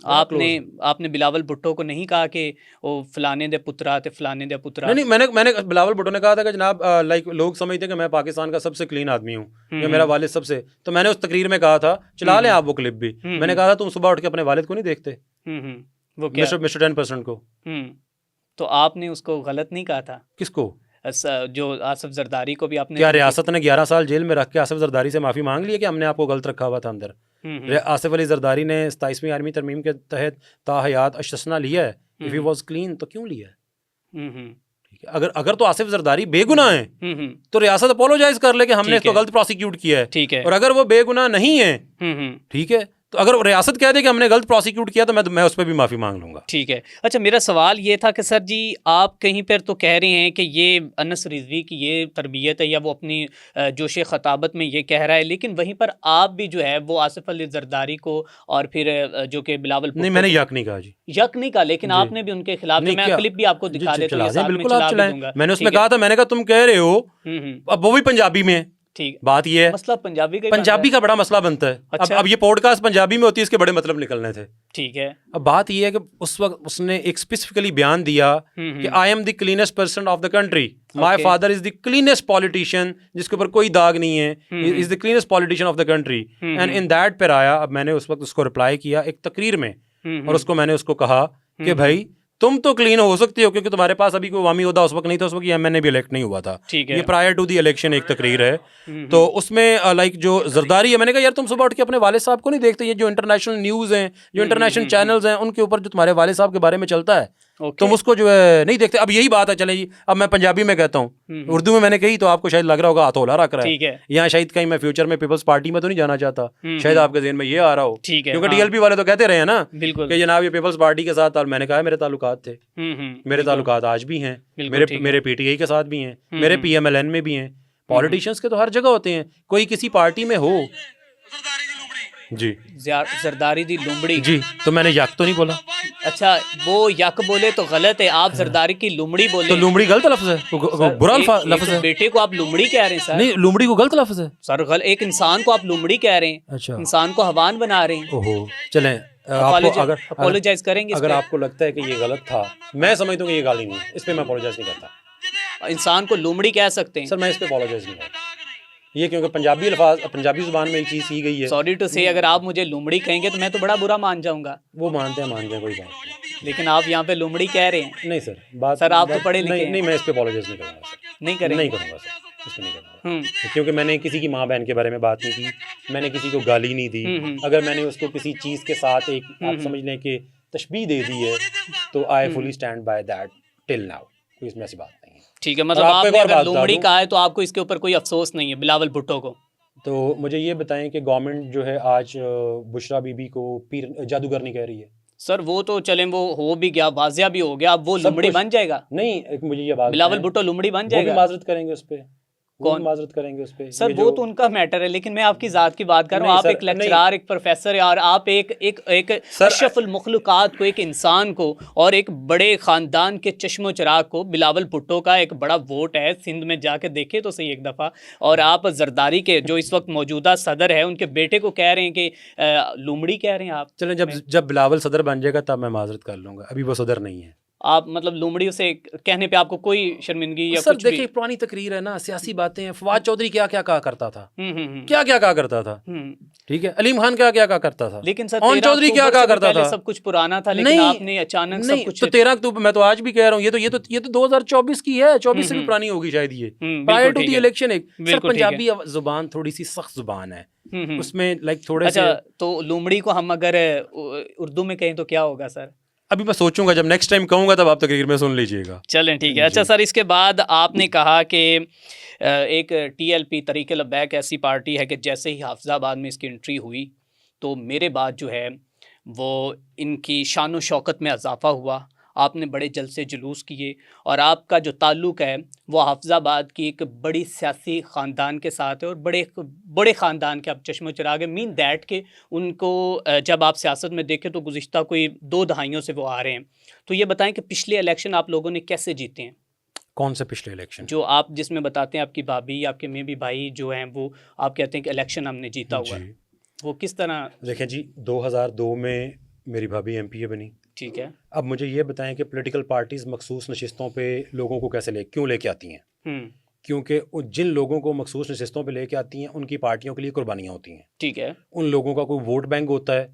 S1: आपने बिलावल भुट्टो को नहीं कहा कि वो फलाने दे पुत्रा थे, फलाने दे पुत्रा?
S2: नहीं, मैंने बिलावल भुट्टो ने कहा था कि जनाब लाइक लोग समझते हैं कि मैं पाकिस्तान का सबसे क्लीन आदमी हूँ या मेरा वालिद सबसे, तो मैंने उस तकरीर में कहा था, चला लें आप वो क्लिप भी, मैंने कहा था तुम सुबह उठ के अपने वालिद को नहीं देखते,
S1: वो क्या?
S2: मिस्टर 10% को।
S1: तो आपने उसको गलत नहीं कहा था?
S2: किसको?
S1: जो आसिफ जरदारी को भी आपने?
S2: क्या रियासत ने 11 साल जेल में रख के आसिफ जरदारी से माफ़ी मांग ली है कि हमने आपको गलत रखा हुआ था अंदर? आसिफ अली जरदारी ने 27वीं आर्मी तरमीम के तहत ताहयात अशस्ना लिया है। इफ ही वाज क्लीन तो क्यों लिया है? ठीक है। अगर तो आसिफ जरदारी बेगुनाह है तो रियासत अपोलोजाइज कर ले कि हमने इसको गलत प्रोसिक्यूट किया है।
S1: ठीक है।
S2: और अगर वो बेगुनाह नहीं है, ठीक है, तो अगर रियासत कह दे कि हमने गलत प्रोसिक्यूट किया तो मैं उस पर भी माफ़ी मांग लूँगा।
S1: ठीक है। अच्छा, मेरा सवाल ये था कि सर जी आप कहीं पर तो कह रहे हैं कि ये अनस रिजवी की ये तरबियत है या वो अपनी जोश खताबत में ये कह रहा है, लेकिन वहीं पर आप भी जो है वो आसिफ अली जरदारी को और फिर जो कि बिलावल
S2: नहीं, मैंने यक नहीं कहा जी,
S1: यक नहीं कहा, लेकिन आपने भी उनके खिलाफ, मैं क्लिप भी आपको दिखा देता हूं,
S2: बिल्कुल आप चलाएं। मैंने उसमें कहा था, मैंने कहा तुम कह रहे हो, अब वो भी पंजाबी में।
S1: ठीक,
S2: बात ये है
S1: मसला पंजाबी
S2: का बड़ा मसला बनता है।
S1: अच्छा।
S2: अब ये पॉडकास्ट पंजाबी में होती है, इसके बड़े मतलब निकलने थे।
S1: ठीक है।
S2: अब बात ये है कि उस वक्त उसने एक स्पेसिफिकली बयान दिया कि I am the cleanest person of the country, my father is the cleanest politician, जिसके ऊपर कोई दाग नहीं है, is the cleanest politician of the country, and in that पर आया। अब मैंने उस वक्त उसको रिप्लाई किया एक तकरीर में, और उसको मैंने उसको कहा कि भाई तुम तो क्लीन हो सकते हो क्योंकि तुम्हारे पास अभी कोई अवामी होदा उस वक्त नहीं था, उस वक्त एमएनए भी इलेक्ट नहीं हुआ था। ये प्रायर टू दी इलेक्शन एक तकरीर है। तो उसमें लाइक जो जरदारी है, मैंने कहा यार तुम सुबह उठ के अपने वाले साहब को नहीं देखते? ये जो इंटरनेशनल न्यूज़ हैं, जो इंटरनेशनल चैनल्स हैं, उनके ऊपर जो तुम्हारे वाले साहब के बारे में चलता है, तुम उसको जो है नहीं देखते। अब यही बात है, चले जी अब मैं पंजाबी में कहता हूँ, उर्दू में मैंने कही तो आपको शायद लग रहा होगा हथौला रख रहा है। यहाँ शायद कहीं मैं फ्यूचर में पीपल्स पार्टी में तो नहीं जाना चाहता, शायद आपके ज़हन में ये आ रहा हो, क्योंकि डीएलपी वाले तो कहते रहे हैं ना कि जनाब ये पीपल्स पार्टी के साथ, मैंने कहा मेरे ताल्लुकात थे, मेरे ताल्लुकात आज भी हैं, मेरे पीटीआई के साथ भी हैं, मेरे पीएमएलएन में भी हैं। पॉलिटिशियंस के तो हर जगह होते हैं, कोई किसी पार्टी में हो जी,
S1: जरदारी दी लुमड़ी
S2: जी, तो मैंने यक तो नहीं बोला।
S1: अच्छा, वो यक बोले तो गलत है, आप जरदारी की लुमड़ी बोले
S2: तो लुमड़ी गलत लफ्ज है, बुरा लफ्ज है।
S1: बेटे को आप लुमड़ी कह रहे हैं सर?
S2: नहीं, लुमड़ी को गलत लफ्ज है सर।
S1: एक इंसान को आप लुमड़ी कह रहे हैं। अच्छा। इंसान को हवान बना रहे हैं। ओहो,
S2: चलें,
S1: अपोलोजाइज करेंगे
S2: अगर आपको लगता है कि ये गलत था। मैं समझता हूँ कि ये गाली नहीं है, इस पर मैं अपोलोजाइज नहीं करता।
S1: इंसान को लुमड़ी कह सकते हैं
S2: सर, मैं इस पर अपोलोजाइज नहीं करता, ये क्योंकि पंजाबी जुबान में एक चीज़ की गई है।
S1: सॉरी टू से, अगर आप मुझे लुमड़ी कहेंगे तो मैं तो बड़ा बुरा मान जाऊंगा।
S2: वो मान जाए कोई बात नहीं,
S1: लेकिन आप यहाँ पे लुमड़ी कह रहे हैं।
S2: नहीं सर, बात
S1: सर आप तो पढ़े लिखे।
S2: नहीं, मैं इस पे अपोलोजाइज नहीं करूँगा सर। नहीं करूँगा सर, इस पे नहीं करूँगा, क्योंकि मैंने किसी की माँ बहन के बारे में बात नहीं की, मैंने किसी को गाली नहीं दी। अगर मैंने उसको किसी चीज़ के साथ एक आप समझ लें कि तशबीह दे दी है तो I fully stand by that till now, कोई इसमें ऐसी बात नहीं है।
S1: ठीक है, मतलब आपने अगर लुमड़ी कहा है तो आपको इसके ऊपर कोई अफसोस नहीं है बिलावल भुट्टो को?
S2: तो मुझे ये बताएं कि गवर्नमेंट जो है आज बुशरा बीबी को पीर जादूगर नहीं कह रही है।
S1: सर वो तो चलें, वो हो भी गया, वाजिया भी हो गया, अब वो लुमड़ी बन जाएगा?
S2: नहीं, मुझे ये बात,
S1: बिलावल भुट्टो लुमड़ी बन जाएगा?
S2: वो भी माजरत करेंगे उस पर,
S1: कौन
S2: माजरत करेंगे उस पे?
S1: सर वो तो उनका मैटर है, लेकिन मैं आपकी ज़ात की बात कर रहा हूँ। आप एक लेक्चरार, एक प्रोफेसर है, और आप एक अशरफुल मखलूक़ात को, एक इंसान को, और एक बड़े ख़ानदान के चश्मो चिराग को, बिलावल भुट्टो का एक बड़ा वोट है सिंध में, जाके देखे तो सही एक दफ़ा। और आप जरदारी के जो इस वक्त मौजूदा सदर है, उनके बेटे को कह रहे हैं कि लुमड़ी कह रहे हैं आप।
S2: चलें, जब बिलावल सदर बन जाएगा तब मैं माजरत कर लूँगा, अभी वो सदर नहीं है।
S1: आप मतलब लुमड़ी से कहने पे आपको कोई शर्मिंदगी या
S2: सर
S1: कुछ
S2: देखिए, पुरानी तकरीर है ना, सियासी बातें हैं। फवाद चौधरी क्या क्या कहा करता था, क्या क्या कहा करता था, ठीक है। अलीम खान क्या क्या कहा करता था,
S1: लेकिन सर
S2: ओन चौधरी क्या कहा करता था।
S1: सब कुछ पुराना था, लेकिन आपने अचानक सब कुछ।
S2: तो 13 अक्टूबर, मैं तो आज भी कह रहा हूँ, ये तो 2024 की है, 24 से भी पुरानी होगी शायद ये, प्रायर टू द इलेक्शन। एक सर पंजाबी जुबान थोड़ी सी सख्त जुबान है, उसमें लाइक थोड़े से।
S1: तो लुमड़ी को हम अगर उर्दू में कहें तो क्या होगा सर?
S2: अभी मैं सोचूंगा, जब नेक्स्ट टाइम कहूंगा तब आप तकरीर में सुन लीजिएगा।
S1: चलें ठीक है। अच्छा सर, इसके बाद आपने कहा कि एक TLP तहरीक लब्बैक ऐसी पार्टी है कि जैसे ही हाफिज़ाबाद में इसकी एंट्री हुई तो मेरे बाद जो है वो इनकी शान व शौकत में इजाफ़ा हुआ। आपने बड़े जलसे जुलूस किए, और आपका जो ताल्लुक़ है वो हाफिज़ाबाद की एक बड़ी सियासी ख़ानदान के साथ है, और बड़े ख़ानदान के आप चश्मो चिराग है। मीन दैट के उनको जब आप सियासत में देखें तो गुज़िश्ता कोई 2 दहाइयों से वो आ रहे हैं। तो ये बताएं कि पिछले इलेक्शन आप लोगों ने कैसे जीते हैं?
S2: कौन से पिछले इलेक्शन?
S1: जो आप जिसमें बताते हैं आपकी भाभी, आपके में भी भाई जो हैं, वो आप कहते हैं कि इलेक्शन हमने जीता हुआ है, वो किस तरह?
S2: देखें जी, 2002 में मेरी भाभी MPA बनी,
S1: ठीक है।
S2: अब मुझे ये बताएं कि पॉलिटिकल पार्टीज मखसूस नशिस्तों पे लोगों को क्यों लेके आती हैं? क्योंकि जिन लोगों को मखसूस नशिस्तों पे लेके आती हैं उनकी पार्टियों के लिए कुर्बानियाँ होती हैं, ठीक है। उन लोगों का कोई वोट बैंक होता है,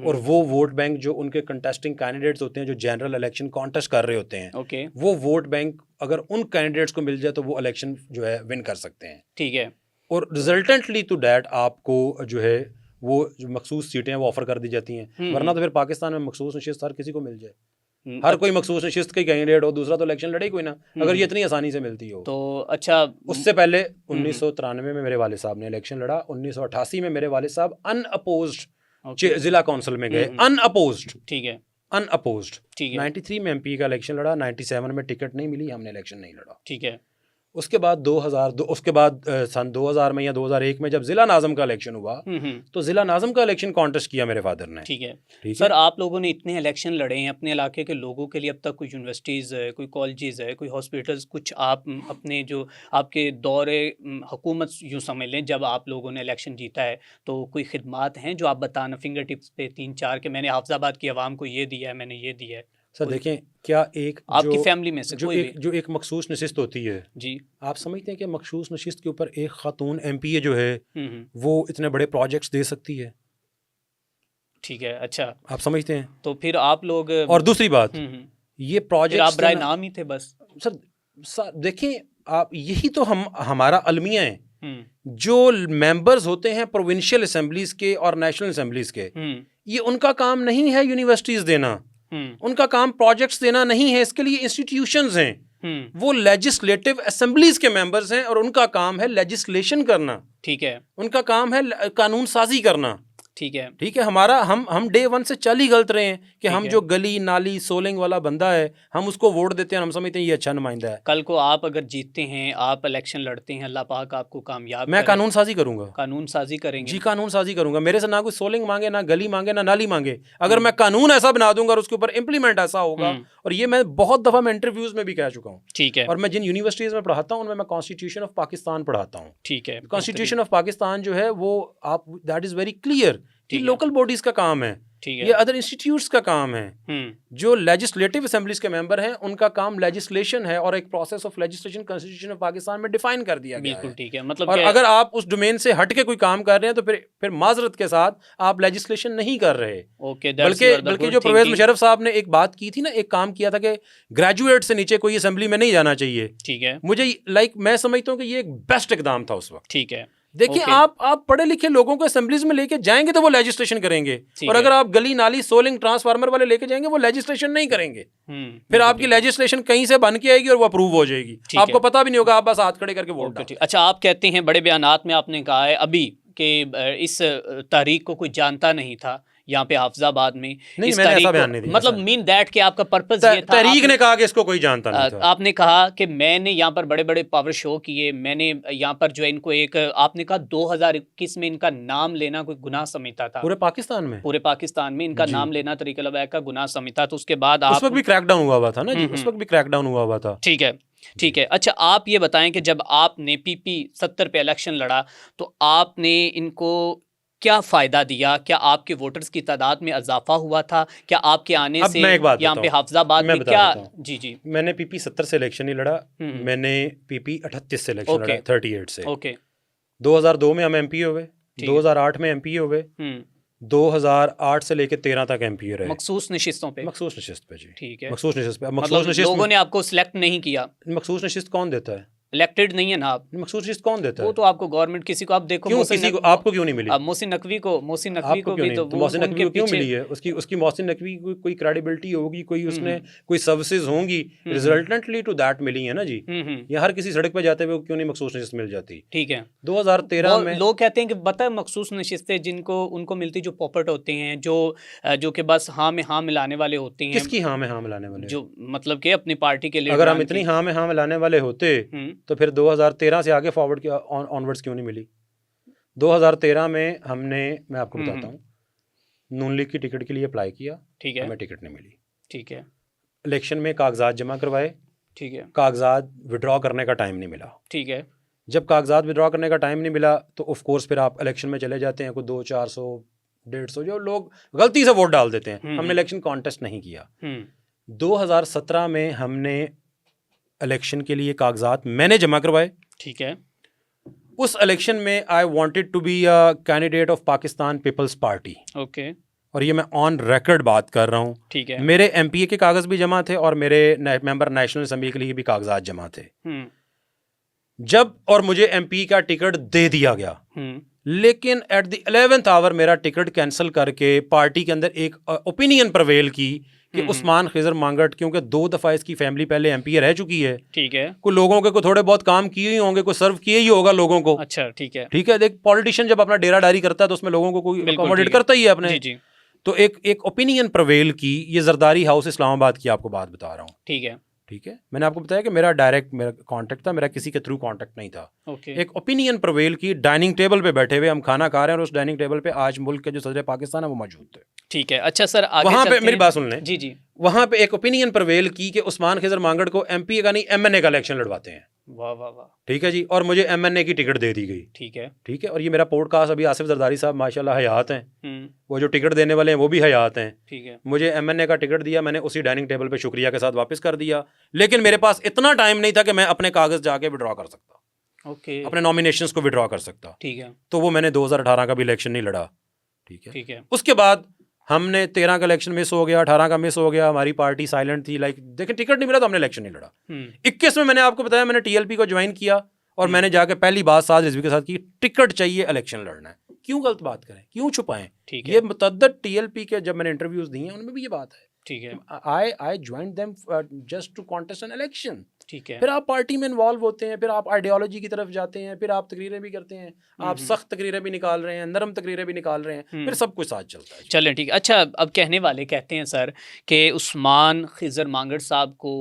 S2: और वो वोट बैंक जो उनके कंटेस्टिंग कैंडिडेट्स होते हैं, जो जनरल इलेक्शन कॉन्टेस्ट कर रहे होते हैं, वो वोट बैंक अगर उन कैंडिडेट्स को मिल जाए तो वो इलेक्शन जो है विन कर सकते हैं, ठीक है। और रिजल्टेंटली टू डैट आपको जो है वो जो मखसूस सीटें हैं वो ऑफर कर दी जाती हैं, वरना तो फिर पाकिस्तान में मखसूस नशिस्त हर किसी को मिल जाए, हर कोई मखसूस नशिस्त का कैंडिडेट हो, दूसरा तो इलेक्शन लड़े कोई ना, अगर ये इतनी आसानी से मिलती हो तो। अच्छा, उससे पहले 1993 में मेरे वालिद साहब ने इलेक्शन लड़ा, 1988 में मेरे वालिद साहब अनअपोज्ड जिला काउंसिल में गए, अनअपोज्ड, ठीक है, अनअपोज्ड, ठीक है। 93 में MP का इलेक्शन लड़ा, 97 में टिकट नहीं मिली, हमने इलेक्शन नहीं लड़ा, ठीक है। उसके बाद 2002 उसके बाद सन 2000 में या 2001 में जब जिला नाज़म का इलेक्शन हुआ तो जिला नाज़म का इलेक्शन कॉन्टेस्ट किया मेरे फादर ने, ठीक है। सर आप लोगों ने इतने इलेक्शन लड़े हैं अपने इलाके के लोगों के लिए, अब तक कोई यूनिवर्सिटीज़ है, कोई कॉलेजेस है, कोई हॉस्पिटल्स, कुछ आप अपने जो आपके दौरे हुकूमत यूँ समझ लें जब आप लोगों ने इलेक्शन जीता है, तो कोई खिदमात हैं जो आप बताना फिंगर टिप्स पे 3-4 के मैंने हाफिज़ाबाद की आवाम को ये दिया है, मैंने ये दिया है? सर देखें, क्या एक आपकी फैमिली में से जो एक मखसूस नशिस्त होती है जी, आप समझते हैं कि मखसूस नशिस्त के ऊपर एक खातून MPA जो है वो इतने बड़े प्रोजेक्ट्स दे सकती है, ठीक है। अच्छा, आप समझते हैं? तो फिर आप लोग, और दूसरी बात, ये प्रोजेक्ट आप बराए नाम ही थे बस। सर देखें, आप यही तो हमारा अलमिया है, जो मेंबर्स होते हैं प्रोविंशियल असेंबलीज के और नेशनल असेंबलीज के, ये उनका काम नहीं है यूनिवर्सिटीज देना, उनका काम प्रोजेक्ट्स देना नहीं है, इसके लिए इंस्टीट्यूशंस हैं, वो लेजिस्लेटिव असेंबलीज के मेंबर्स हैं और उनका काम है लेजिस्लेशन करना, ठीक है, उनका काम है कानून साजी करना, ठीक है, ठीक है। हमारा हम डे 1 से चल ही गलत रहे हैं कि हम जो गली नाली सोलिंग वाला बंदा है हम उसको वोट देते हैं, हम समझते हैं ये अच्छा नुमाइंदा है। कल को आप अगर जीतते हैं, आप इलेक्शन लड़ते हैं, अल्लाह पाक आपको कामयाब, मैं कानून साजी करूंगा, कानून साजी करेंगे जी, कानून साजी करूंगा। मेरे से ना कोई सोलिंग मांगे, ना गली मांगे, ना नाली मांगे, अगर मैं कानून ऐसा बना दूंगा और उसके ऊपर इम्प्लीमेंट ऐसा होगा, और ये मैं बहुत दफा मैं इंटरव्यूज में भी कह चुका हूँ, ठीक है। और मैं जिन यूनिवर्सिटीज में पढ़ाता हूँ उनमें मैं कॉन्स्टिट्यूशन ऑफ पाकिस्तान पढ़ाता हूँ, ठीक है। कॉन्स्टिट्यूशन ऑफ पाकिस्तान जो है वो आप दैट इज वेरी क्लियर कि लोकल बॉडीज का काम है, ये अदर इंस्टीट्यूट्स का काम है, जो लेजिस्लेटिव असेंबलीज के मेंबर हैं उनका काम लेजिस्लेशन है, और एक process of legislation constitution of Pakistan में डिफाइन कर दिया गया है, ठीक है। मतलब और अगर आप उस डोमेन से हट के कोई काम कर रहे हैं तो फिर माजरत के साथ आप लेजिस्लेशन नहीं कर रहे, बल्कि जो परवेज मुशर्रफ साहब ने एक बात की थी ना, एक काम किया था कि ग्रेजुएट से नीचे कोई असेंबली में नहीं जाना चाहिए, ठीक है। मुझे मैं समझता हूँ कि ये एक बेस्ट इकदाम था उस वक्त, ठीक है। देखिए आप पढ़े लिखे लोगों को असेंबलीज में लेके जाएंगे तो वो लेजिस्लेशन करेंगे, और अगर आप गली नाली सोलिंग ट्रांसफार्मर वाले लेके जाएंगे वो लेजिस्लेशन नहीं करेंगे, फिर आपकी लेजिस्लेशन कहीं से बन के आएगी और वो अप्रूव हो जाएगी, आपको पता भी नहीं होगा, आप बस हाथ खड़े करके वोट डालेंगे। अच्छा, आप कहते हैं बड़े बयानात में आपने कहा है अभी कि इस तहरीक को कोई जानता नहीं था
S1: यहाँ पे हाफिजाबाद में।
S2: नहीं,
S1: इस
S2: मैंने
S1: तारीख
S2: ऐसा
S1: को-
S2: बयान नहीं दिया,
S1: मतलब
S2: ऐसा
S1: मीन दैट कि आपका पर्पस ये था,
S2: तहरीक ने कहा कि इसको कोई जानता नहीं था।
S1: आपने कहा कि मैंने यहाँ पर बड़े बड़े पावर शो किए, मैंने यहाँ पर जो है इनको एक, आपने कहा 2021 में इनका नाम लेना कोई गुनाह समझता था,
S2: पूरे पाकिस्तान में
S1: पूरे पाकिस्तान में इनका
S2: जी।
S1: नाम लेना तरीके लबैक का गुनाह समझता। तो उसके बाद
S2: उस
S1: आप,
S2: वक्त भी क्रैकडाउन हुआ था ना जी, उस वक्त भी क्रैकडाउन हुआ था।
S1: ठीक है, ठीक है। अच्छा, आप ये बताएं कि जब आपने PP 70 पे इलेक्शन लड़ा तो आपने इनको क्या फ़ायदा दिया? क्या आपके वोटर्स की तादाद में इजाफा हुआ था? क्या आपके आने
S2: अब
S1: से
S2: मैं एक बात
S1: यहाँ पे
S2: बताऊं,
S1: हाफिजाबाद
S2: मैं
S1: में
S2: बता
S1: क्या?
S2: देता हूं।
S1: जी जी,
S2: मैंने PP 70 से इलेक्शन नहीं लड़ा, मैंने PP 38 से इलेक्शन लड़ा, 38 से।
S1: ओके,
S2: 2002 में हम MP हुए,
S1: ठीक है।
S2: 2008 में MP हुए, 2008 से लेके 13 तक MP रहे,
S1: मखसूस नशिस्तों पे।
S2: मखसूस नशिस्त पे जी।
S1: ठीक है,
S2: मखसूस नशिस्त पे। अब
S1: मतलब
S2: मखसूस नशिस्त
S1: लोगों ने आपको सिलेक्ट नहीं किया,
S2: मखसूस नशिस्त कौन देता है?
S1: इलेक्टेड नहीं है ना आप,
S2: मखसूस नशिस्त कौन देता
S1: वो
S2: है?
S1: तो आपको गवर्नमेंट किसी को, आप देखो
S2: क्यों
S1: मोहसिन
S2: किसी को,
S1: नकवी-
S2: आपको क्यों नहीं मिली?
S1: अब मोहसिन नकवी को
S2: आपको क्यों
S1: भी
S2: नहीं?
S1: तो
S2: तो
S1: वो
S2: मोहसिन नकवी
S1: उनके
S2: को क्यों
S1: पीछे।
S2: मिली है? उसकी मोहसिन नकवी को कोई क्रेडिबिलिटी होगी, कोई उसने कोई सर्विसेज होंगी,
S1: हम्म।
S2: रिजल्टेंटली टू दैट मिली है ना जी।
S1: हम्म,
S2: या हर किसी सड़क पे जाते हुए क्यों नहीं मखसूस नशिस्त मिल जाती?
S1: ठीक है।
S2: 2013
S1: वो
S2: में
S1: लोग कहते हैं कि बता है मखसूस नशिस्तें जिनको उनको मिलती, जो पॉपट होते हैं, जो कि बस हाँ में हाँ मिलाने वाले होते हैं,
S2: किसकी हाँ में हाँ मिलाने वाले?
S1: जो मतलब कि अपनी पार्टी के लिए
S2: अगर हम इतनी हाँ में हाँ मिलाने वाले होते तो फिर 2013 से आगे फॉरवर्ड किया ऑनवर्ड्स क्यों नहीं मिली? 2013 में हमने, मैं आपको बताता हूँ, नून लीग की टिकट के लिए अप्लाई किया,
S1: ठीक है,
S2: हमें टिकट नहीं मिली।
S1: ठीक है,
S2: इलेक्शन में कागजात जमा करवाए,
S1: ठीक है,
S2: कागजात विड्रॉ करने का टाइम नहीं मिला।
S1: ठीक है,
S2: जब कागजात विड्रॉ करने का टाइम नहीं मिला तो ऑफ कोर्स फिर आप इलेक्शन में चले जाते हैं, कोई 200-400 150 जो लोग गलती से वोट डाल देते हैं। हमने इलेक्शन कॉन्टेस्ट नहीं किया। 2017 में हमने इलेक्शन के लिए कागजात मैंने जमा करवाए,
S1: ठीक है,
S2: उस इलेक्शन में I wanted to be a candidate of Pakistan Peoples Party,
S1: okay,
S2: और ये मैं ऑन रिकॉर्ड बात कर रहा हूँ।
S1: ठीक है,
S2: मेरे MPA के कागज भी जमा थे और मेरे मेंबर नेशनल असेंबली के लिए भी कागजात जमा थे। जब और मुझे MP का टिकट दे दिया गया, लेकिन एट द 11th आवर मेरा टिकट कैंसिल करके पार्टी के अंदर एक ओपिनियन प्रवेल की कि उस्मान खिजर मांगट, क्योंकि 2 दफ़ा इसकी फैमिली पहले MP रह चुकी है,
S1: ठीक है,
S2: कोई लोगों के को थोड़े बहुत काम किए ही होंगे, कोई सर्व किए ही होगा लोगों को।
S1: अच्छा, ठीक है,
S2: ठीक है, देख पॉलिटिशियन जब अपना डेरा डायरी करता है तो उसमें लोगों को कोई
S1: बिल्कुल,
S2: अकोमोडेट
S1: ठीक है।
S2: करता ही है अपने।
S1: जी जी,
S2: तो एक ओपिनियन प्रवेल की, ये जरदारी हाउस इस्लामाबाद की आपको बात बता रहा हूँ।
S1: ठीक है,
S2: ठीक है, मैंने आपको बताया कि मेरा डायरेक्ट मेरा कांटेक्ट था, मेरा किसी के थ्रू कांटेक्ट नहीं था।
S1: ओके,
S2: एक ओपिनियन प्रवेल की, डाइनिंग टेबल पे बैठे हुए हम खाना खा रहे हैं और उस डाइनिंग टेबल पे आज मुल्क के जो सदर पाकिस्तान है वो मौजूद थे।
S1: ठीक है। अच्छा सर, आगे
S2: वहां पे
S1: चलते
S2: मेरी
S1: हैं।
S2: बात सुन लें,
S1: जी जी,
S2: वहां पे एक ओपिनियन प्रवेल की कि उस्मान खिजर मांगड़ को MP का नहीं MNA का इलेक्शन लड़वाते हैं।
S1: वाह वाह वाह,
S2: ठीक है जी, और मुझे MNA की टिकट दे दी गई।
S1: ठीक है,
S2: ठीक है, और ये मेरा पॉडकास्ट अभी आसिफ जरदारी साहब माशाल्लाह हयात हैं, वो जो टिकट देने वाले हैं वो भी हयात हैं।
S1: ठीक है,
S2: मुझे MNA का टिकट दिया, मैंने उसी डाइनिंग टेबल पे शुक्रिया के साथ वापस कर दिया, लेकिन मेरे पास इतना टाइम नहीं था कि मैं अपने कागज जाके विड्रॉ कर सकता,
S1: ओके,
S2: अपने नॉमिनेशंस को विड्रॉ कर सकता।
S1: ठीक है,
S2: तो वो मैंने 2018 का भी इलेक्शन नहीं लड़ा। ठीक है,
S1: ठीक है,
S2: उसके बाद हमने 13 का इलेक्शन मिस हो गया, 18 का मिस हो गया, हमारी पार्टी साइलेंट थी, लाइक देखें टिकट नहीं मिला तो हमने इलेक्शन नहीं लड़ा। 21 में मैंने आपको बताया मैंने TLP को ज्वाइन किया और मैंने जाके पहली बात साद रिजवी के साथ की, टिकट चाहिए, इलेक्शन लड़ना है। क्यों गलत बात करें, क्यों छुपाएं?
S1: ठीक है,
S2: ये मुतद्दद TLP के जब मैंने इंटरव्यूज दिए उनमें भी ये बात है,
S1: ठीक है,
S2: I join them just to contest an election.
S1: ठीक है,
S2: फिर आप पार्टी में इन्वॉल्व होते हैं, फिर आप आइडियोलॉजी की तरफ जाते हैं, फिर आप तकरीरें भी करते हैं, आप सख्त तकरीरें भी निकाल रहे हैं, नरम तकरीरें भी निकाल रहे हैं, फिर सब कुछ साथ चलता है।
S1: चलें ठीक है। अच्छा, अब कहने वाले कहते हैं सर कि उस्मान खिजर मांगड़ साहब को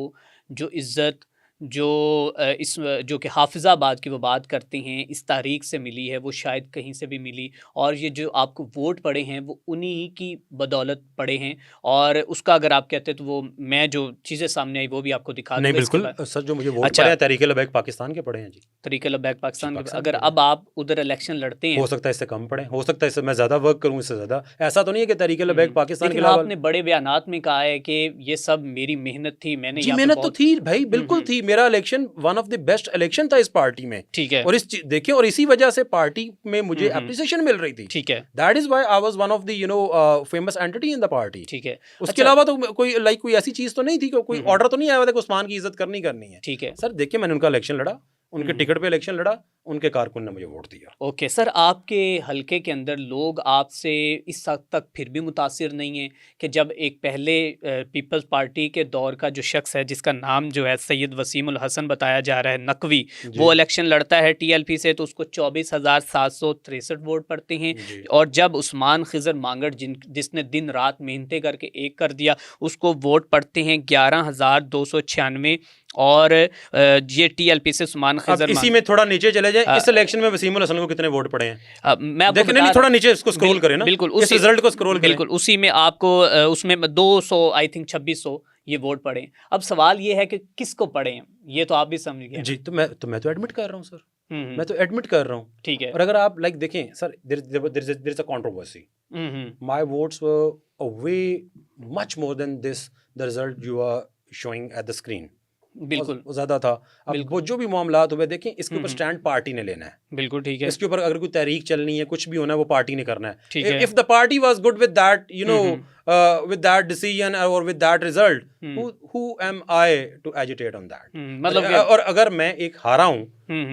S1: जो इज़्ज़त जो कि हाफिज़ाबाद की वो बात करते हैं इस तारीख से मिली है, वो शायद कहीं से भी मिली, और ये जो आपको वोट पड़े हैं वो उन्हीं की बदौलत पड़े हैं। और उसका अगर आप कहते हैं तो वो मैं जो चीज़ें सामने आई वो भी आपको दिखा
S2: नहीं
S1: दूंगा।
S2: बिल्कुल सर, जो मुझे वोट
S1: अच्छा,
S2: पड़े हैं तहरीक लबैक पाकिस्तान के पड़े हैं जी,
S1: तरीके लबैक पाकिस्तान के।
S2: पाकिस्तान
S1: अगर
S2: के
S1: अब आप उधर इलेक्शन लड़ते हैं,
S2: हो सकता है इससे कम पड़े, हो सकता है इससे मैं ज़्यादा वर्क करूँ, इससे ज़्यादा। ऐसा तो नहीं है कि तहरीक लबैक पाकिस्तान के
S1: लेकिन
S2: अलावा।
S1: आपने बड़े बयानात में कहा है कि ये सब मेरी मेहनत थी, मैंने
S2: जी
S1: यहाँ पे
S2: मेहनत तो
S1: बहुत-
S2: थी भाई, बिल्कुल थी। मेरा election one of the best election था इस पार्टी में,
S1: ठीक है,
S2: और देखिए, और इसी वजह से पार्टी में मुझे एप्रिसिएशन मिल रही थी।
S1: ठीक है,
S2: that is why I was one of the famous entity in the party.
S1: ठीक है।
S2: उसके
S1: अच्छा,
S2: अलावा तो कोई ऐसी चीज तो नहीं थी कि कोई ऑर्डर तो नहीं आया था कि उस्मान की इज्जत करनी है।
S1: ठीक है,
S2: सर देखिए, मैंने उनका इलेक्शन लड़ा, उनके टिकट पे इलेक्शन लड़ा, उनके कारकुन ने मुझे वोट दिया।
S1: ओके सर, आपके हलके के अंदर लोग आपसे इस हद तक फिर भी मुतासिर नहीं है कि जब एक पहले पीपल्स पार्टी के दौर का जो शख्स है जिसका नाम जो है सैयद वसीम उल हसन बताया जा रहा है नकवी, वो इलेक्शन लड़ता है टीएलपी से तो उसको 24,763 वोट पड़ते हैं, और जब उस्मान खिजर मांगड़ जिसने दिन रात मेहनतें करके एक कर दिया उसको वोट पड़ते हैं 11,296, और ये टीएलपी से उस्मान खिजर
S2: इसी में थोड़ा नीचे चले जाए, इस इलेक्शन में वसीम उल हसन को कितने वोट पड़े हैं?
S1: मैं
S2: देखिए नहीं, थोड़ा नीचे इसको स्क्रॉल करें ना,
S1: बिल्कुल
S2: इस रिजल्ट को स्क्रॉल करें,
S1: बिल्कुल उसी में आपको उसमें 200 आई थिंक 2600 ये वोट पड़े हैं। अब सवाल ये है कि किसको पड़े हैं, ये तो आप भी समझ गए।
S2: जी, तो मैं तो एडमिट कर रहा हूँ सर, मैं तो एडमिट कर रहा हूँ,
S1: ठीक है।
S2: और अगर आप लाइक देखें sir, there is a controversy, my votes were way much more than this the result you are showing at the screen,
S1: बिल्कुल
S2: ज्यादा था। अब वो जो भी मामलात हुए, देखें इसके ऊपर स्टैंड पार्टी ने लेना है,
S1: बिल्कुल ठीक है।
S2: इसके ऊपर अगर कोई तहरीक चलनी है, कुछ भी होना है, वो पार्टी ने करना है।
S1: ठीक है।
S2: If the party was good with that, you know, with that decision or with that result, who am I to agitate on that?
S1: मतलब
S2: और अगर मैं एक हारा हूँ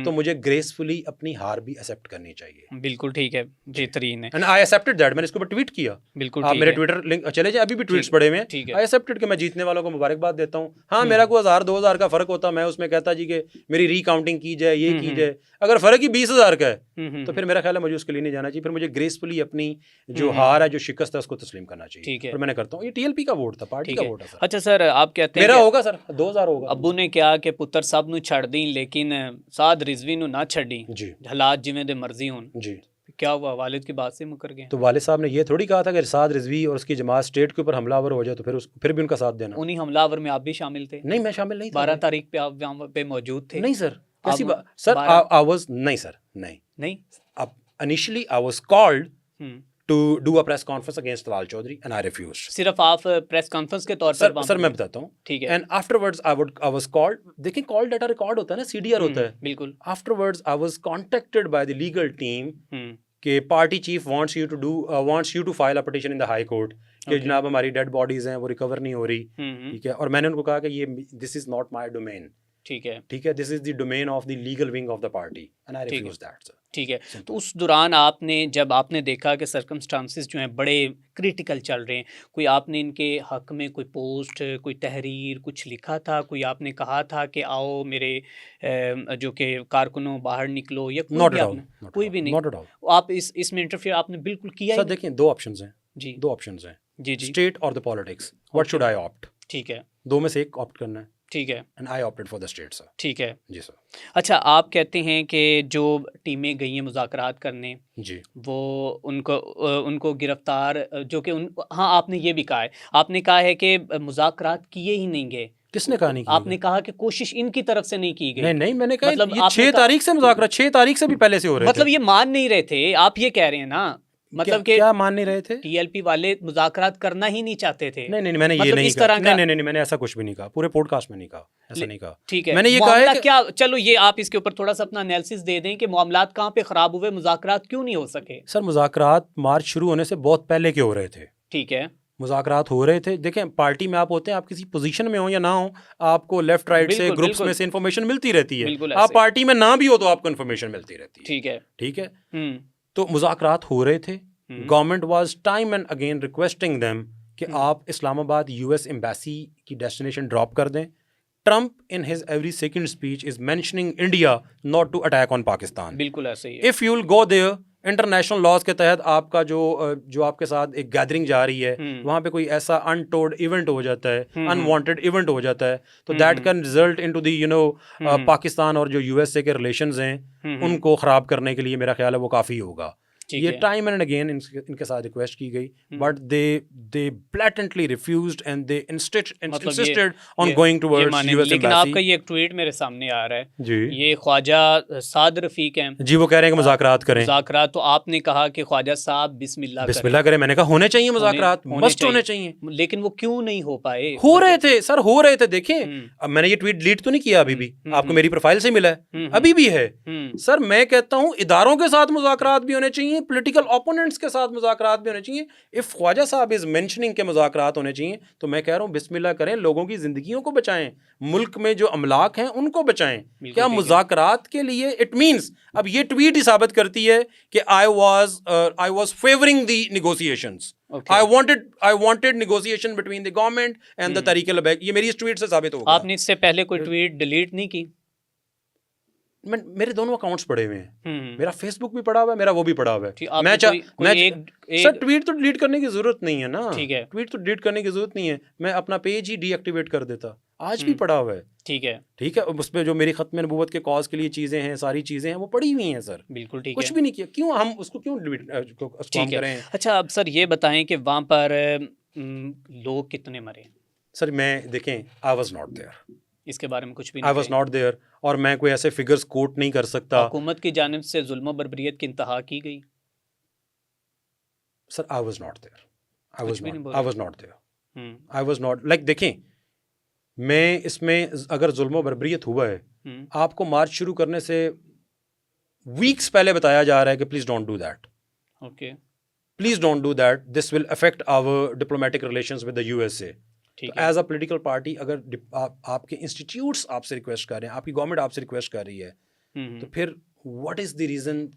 S2: तो मुझे ग्रेसफुली अपनी हार भी एक्सेप्ट करनी चाहिए।
S1: बिल्कुल ठीक है, बेहतरीन है।
S2: एंड आई एक्सेप्टेड दैट, मैंने इसके ऊपर ट्वीट किया।
S1: बिल्कुल
S2: आप मेरे ट्विटर लिंक चले जाए, अभी भी ट्वीट्स पड़े हुए हैं। आई एक्सेप्टेड कि मैं जीतने वालों को मुबारकबाद देता हूँ। हाँ, मेरा कोई 1000-2000 का फर्क होता, मैं उसमें कहता जी कि मेरी रिकाउंटिंग की जाए, ये की जाए। अगर फर्क ही 20,000 का है तो फिर मेरा ख्याल है मुझे उसके लिए नहीं जाना चाहिए, फिर मुझे ग्रेसफुली अपनी जो हार है, जो शिकस्त है, उसको तस्लीम करना चाहिए। और मैंने करता हूँ। ये टीएलपी का वोट था, पार्टी का वोट है सर।
S1: अच्छा सर, आप कहते हैं
S2: मेरा होगा सर 2000 होगा।
S1: अब्बू ने क्या कि पुत्र सब नु छड़ दी लेकिन साद रिजवी नु ना छड़ी
S2: जी,
S1: हालात जिवें दे मर्जी होन
S2: जी।
S1: क्या हुआ, वालिद की बात से मुकर गए?
S2: तो वालिद साहब ने ये थोड़ी कहा था कि साद रिजवी और उसकी जमात स्टेट के ऊपर हमलावर हो जाए तो फिर भी उनका साथ देना।
S1: उन्हीं हमलावर में आप भी शामिल थे?
S2: नहीं, मैं शामिल नहीं था।
S1: 12 तारीख पे आप वहाँ पे मौजूद थे?
S2: नहीं सर, कैसी बात सर? आई वाज नहीं सर, नहीं। अब initially I was called to do a press conference against Talal Chaudhary and I refused.
S1: सिर्फ आप प्रेस कॉन्फ्रेंस के तौर पर?
S2: सर मैं बताता हूँ,
S1: ठीक है।
S2: And afterwards I was called, देखें कॉल डाटा रिकॉर्ड होता है ना, CDR होता है।
S1: बिल्कुल।
S2: Afterwards I was contacted by the legal team कि party chief wants you to file a petition in the high court कि जनाब हमारी डेड बॉडीज हैं वो रिकवर नहीं हो रही, ठीक है। और मैंने उनको कहा कि ये this is not my domain, ठीक है, this is the domain of the legal wing of the party and I refuse that sir.
S1: ठीक है। तो उस दौरान आपने जब आपने देखा कि सर्कमस्टांसिस जो हैं बड़े क्रिटिकल चल रहे हैं, कोई आपने इनके हक में कोई पोस्ट, कोई तहरीर कुछ लिखा था? कोई आपने कहा था कि आओ मेरे जो कि कारकुनों बाहर निकलो, या कोई भी नहीं? आप इसमें इंटरफेयर आपने बिल्कुल किया?
S2: सर देखिए, दो ऑप्शंस हैं
S1: जी,
S2: दो ऑप्शंस हैं
S1: जी,
S2: स्टेट और the politics, what should I opt?
S1: ठीक है,
S2: दो में से एक ऑप्ट करना है।
S1: ठीक है,
S2: and I opted for the state sir.
S1: ठीक है
S2: जी सर।
S1: अच्छा, आप कहते हैं कि जो टीमें गई हैं मुज़ाकरात करने
S2: जी,
S1: वो उनको गिरफ्तार जो कि हाँ, आपने ये भी कहा है, आपने कहा है कि मुज़ाकरात किए ही नहीं गए।
S2: किसने कहा नहीं?
S1: आपने कहा कि कोशिश इनकी तरफ से नहीं की गई।
S2: नहीं, मैंने कहा मतलब ये 6 तारीख से मुज़ाकरा, 6 तारीख से भी पहले से हो रहे थे।
S1: मतलब ये मान नहीं रहे थे, आप ये कह रहे हैं ना? मतलब
S2: क्या मान नहीं रहे थे?
S1: टीएलपी वाले मुज़ाकरात करना ही नहीं चाहते थे।
S2: नहीं, मैंने ये नहीं कहा। नहीं, मैंने ऐसा कुछ भी नहीं कहा, पूरे पॉडकास्ट में नहीं कहा, ऐसा नहीं कहा।
S1: ठीक है,
S2: मैंने ये कहा है
S1: क्या, चलो ये आप इसके ऊपर थोड़ा सा अपना एनालिसिस दे दें कि मामलात कहाँ पे खराब हुए, मुज़ाकरात क्यों नहीं हो सके?
S2: सर मुज़ाकरात मार्च शुरू होने से बहुत पहले के हो रहे थे।
S1: ठीक है,
S2: मुज़ाकरात हो रहे थे। देखें, पार्टी में आप होते हैं, आप किसी पोजीशन में हो या ना हो, आपको लेफ्ट राइट से ग्रुप्स में से इन्फॉर्मेशन मिलती रहती है। आप पार्टी में ना भी हो तो आपको इन्फॉर्मेशन मिलती रहती है। ठीक है। तो मुज़ाकरात हो रहे थे। Government was time and again requesting them कि आप इस्लामाबाद यूएस एम्बेसी की डेस्टिनेशन ड्रॉप कर दें। Trump in his every second speech is mentioning India not to attack on Pakistan.
S1: बिल्कुल ऐसे ही।
S2: If you will go there, international laws के तहत आपका जो आपके साथ एक गैदरिंग जा रही है, वहाँ पे कोई ऐसा अनटोल्ड इवेंट हो जाता है, अनवांटेड इवेंट हो जाता है, तो that can result into the Pakistan और जो यूएसए के रिलेशंस हैं उनको ख़राब करने के लिए मेरा ख्याल है वो काफ़ी होगा। ये टाइम एंड अगेन इनके साथ रिक्वेस्ट की गई, but they blatantly refused and they insisted on going towards US embassy.
S1: लेकिन आपका ये एक ट्वीट मेरे सामने आ रहा है
S2: जी,
S1: ये ख्वाजा साद रफीक हैं
S2: जी, वो कह रहे हैं कि मुज़ाकरात करें।
S1: मुज़ाकरात, तो आपने कहा कि ख्वाजा साहब बिस्मिल्लाह करें।
S2: मैंने कहा होने चाहिए मुज़ाकरात, मस्ट होने चाहिए।
S1: लेकिन वो क्यों नहीं हो पाए?
S2: हो रहे थे सर, हो रहे थे। देखें, अब मैंने ये ट्वीट डिलीट तो नहीं किया, अभी भी आपको मेरी प्रोफाइल से मिला है, अभी भी है। सर मैं कहता हूँ इदारों के साथ मुज़ाकरात भी होने चाहिए, चाहिए, पॉलिटिकल ओपोनेंट्स के साथ मुज़ाकरात भी होने चाहिए। If Khwaja Sahab is mentioning के मुज़ाकरात होने चाहिए, तो मैं कह रहा हूँ बिस्मिल्लाह करें, लोगों की ज़िंदगियों को बचाएं, मुल्क में जो अमलाक हैं उनको बचाएं। क्या मुज़ाकरात के लिए इट मीन्स, अब ये ट्वीट ही साबित करती है कि I was favouring the negotiations, I wanted negotiation between the government and the Tehreek Labbaik. ये मेरी इस ट्वीट से साबित हो गया।
S1: आपने इससे पहले कोई ट्वीट डिलीट नहीं की?
S2: मेरे दोनों अकाउंट्स पड़े हुए हैं, मेरा फेसबुक भी पड़ा हुआ है, मेरा वो भी पड़ा हुआ है।
S1: मैं
S2: सर ट्वीट तो डिलीट करने की जरूरत नहीं है ना,
S1: ठीक है,
S2: ट्वीट तो डिलीट करने की जरूरत नहीं है, मैं अपना पेज ही डीएक्टिवेट कर देता, आज भी पड़ा हुआ है।
S1: ठीक है,
S2: ठीक है, उस पर जो मेरी खत्म नबूवत के कॉज के लिए चीजें हैं, सारी चीजें हैं, वो पड़ी हुई हैं सर।
S1: बिल्कुल ठीक है,
S2: कुछ भी नहीं किया, क्यों हम उसको क्यों डिलीट करें?
S1: अच्छा, अब सर ये बताएं कि वहाँ पर लोग कितने मरे?
S2: सर मैं देखें, आई वाज नॉट देयर,
S1: इसके बारे में कुछ भी
S2: आई वाज नॉट देयर, और मैं कोई ऐसे फिगर्स कोट नहीं कर सकता।
S1: हुकूमत की जानिब से जुल्म और बर्बरियत की इंतहा की गई?
S2: Sir I was not there, I was not there, I was not, like देखें, मैं इसमें अगर जुल्म और बर्बरियत हुआ है, आपको मार्च शुरू करने से वीक्स पहले बताया जा रहा है कि please don't do that,
S1: okay,
S2: please don't do that, this will affect our diplomatic relations with the USA. As a political party, अगर आपके इंस्टीट्यूट्स आपसे रिक्वेस्ट कर रहे हैं, आपकी गवर्नमेंट आपसे रिक्वेस्ट कर रही है, तो फिर what is the reason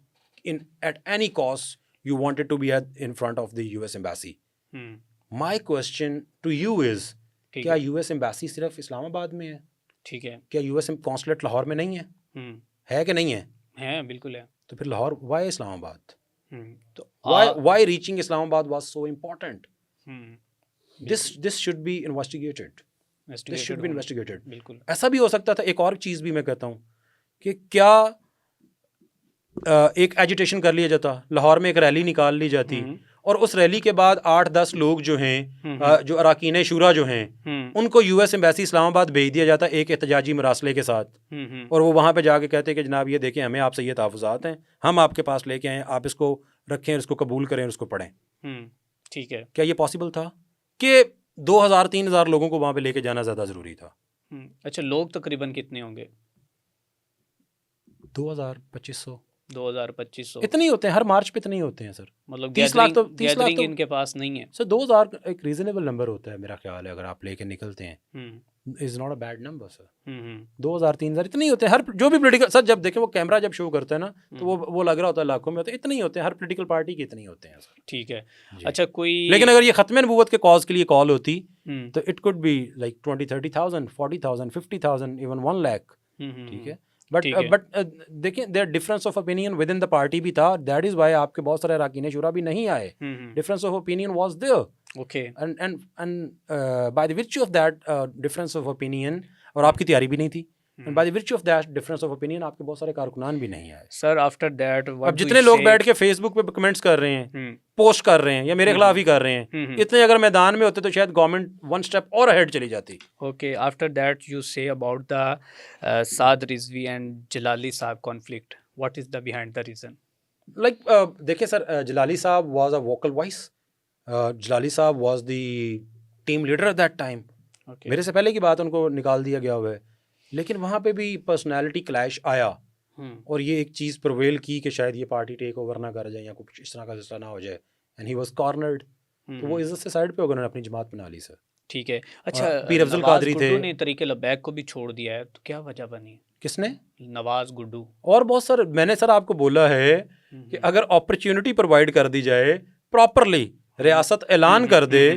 S2: in at any cost you wanted to be in front of the US embassy? My question to you is, क्या यूएस एम्बेसी सिर्फ इस्लामाबाद में है?
S1: ठीक है,
S2: क्या यूएस कॉन्सुलेट लाहौर में नहीं है कि नहीं है?
S1: है, बिल्कुल है।
S2: तो फिर लाहौर, व्हाई इस्लामाबाद? तो why reaching Islamabad was so important? This should be investigated. This should be investigated.
S1: बिल्कुल।
S2: ऐसा भी हो सकता था, एक और चीज़ भी मैं कहता हूँ कि क्या एक एजिटेशन कर लिया जाता, लाहौर में एक रैली निकाल ली जाती, और उस रैली के बाद 8-10 लोग जो हैं, जो अराकीन शुरा जो हैं, उनको यूएस एम्बेसी इस्लामाबाद भेज दिया जाता एक एहतजाजी मरासले के साथ, और वो वहाँ पे जाके कहते कि जनाब ये देखें, हमें आपसे ये तहफ़्फ़ुज़ात हैं, हम आपके पास लेके आए, आप इसको रखें, इसको कबूल करें, इसको पढ़ें।
S1: ठीक है,
S2: क्या ये पॉसिबल था कि 2000-3000 लोगों को वहाँ पे लेके जाना ज़्यादा ज़रूरी था?
S1: अच्छा, लोग तकरीबन कितने होंगे?
S2: 2000-2500
S1: 2000-2500
S2: इतने ही होते हैं, हर मार्च पे इतने ही होते हैं सर।
S1: मतलब
S2: 30 लाख तो
S1: इनके पास नहीं है
S2: सर। 2000 एक रीजनेबल नंबर होता है मेरा ख्याल है, अगर आप लेके निकलते हैं, is not a bad number sir. 2000-3000 इतने ही होते हैं, हर जो भी पॉलिटिकल, सर जब देखें वो कैमरा जब शो करता है ना, तो वो लग रहा होता है लाखों में होते हैं, इतने ही होते हैं, हर पॉलिटिकल पार्टी के इतने ही होते हैं सर।
S1: ठीक है, अच्छा कोई,
S2: लेकिन अगर ये खत्म नबूवत के कॉज के लिए कॉल होती, तो it could be like 20-30,000, 40,000, 50,000, even 1 lakh. ठीक है, बट देखें, there difference of opinion within the party भी था, दैट इज वाई आपके बहुत सारे अराकीन शुरा भी नहीं आए, difference of opinion was there,
S1: okay,
S2: and by the virtue of that difference of opinion, और आपकी तैयारी भी नहीं थी, and by the virtue of that difference of opinion आपके बहुत सारे कारकुनान भी नहीं आए
S1: सर। आफ्टर दैट
S2: अब जितने लोग बैठ के फेसबुक पे कमेंट्स कर रहे हैं, पोस्ट कर रहे हैं, या मेरे खिलाफ ही कर रहे हैं, इतने अगर मैदान में होते तो शायद गवर्नमेंट 1 स्टेप और अहेड चली जाती।
S1: Okay, after that you say about the Saad Rizvi and Jalali Sahab conflict, what is the behind the reason?
S2: Like देखिए sir, Jalali Sahab was a vocal voice, Jalali Sahab was the team leader at that time. मेरे से पहले की बात, उनको निकाल दिया गया हुआ है, लेकिन वहाँ पे भी पर्सनैलिटी क्लैश आया, और ये एक चीज़ प्रोवेल की कि शायद ये पार्टी टेक ओवर ना कर जाए या कुछ इस तरह का सिलसिला ना हो जाए, एंड ही वाज कॉर्नर्ड, तो वो इज्जत से साइड पे हो गए, उन्होंने अपनी जमात बना ली सर।
S1: ठीक है, अच्छा,
S2: पीर अफजल कादरी थे,
S1: ने तरीके लबैक को भी छोड़ दिया है, तो क्या वजह बनी?
S2: किसने?
S1: नवाज गुड्डू
S2: और बहुत सर, मैंने सर आपको बोला है कि अगर अपॉर्चुनिटी प्रोवाइड कर दी जाए प्रॉपरली, रियासत ऐलान कर दे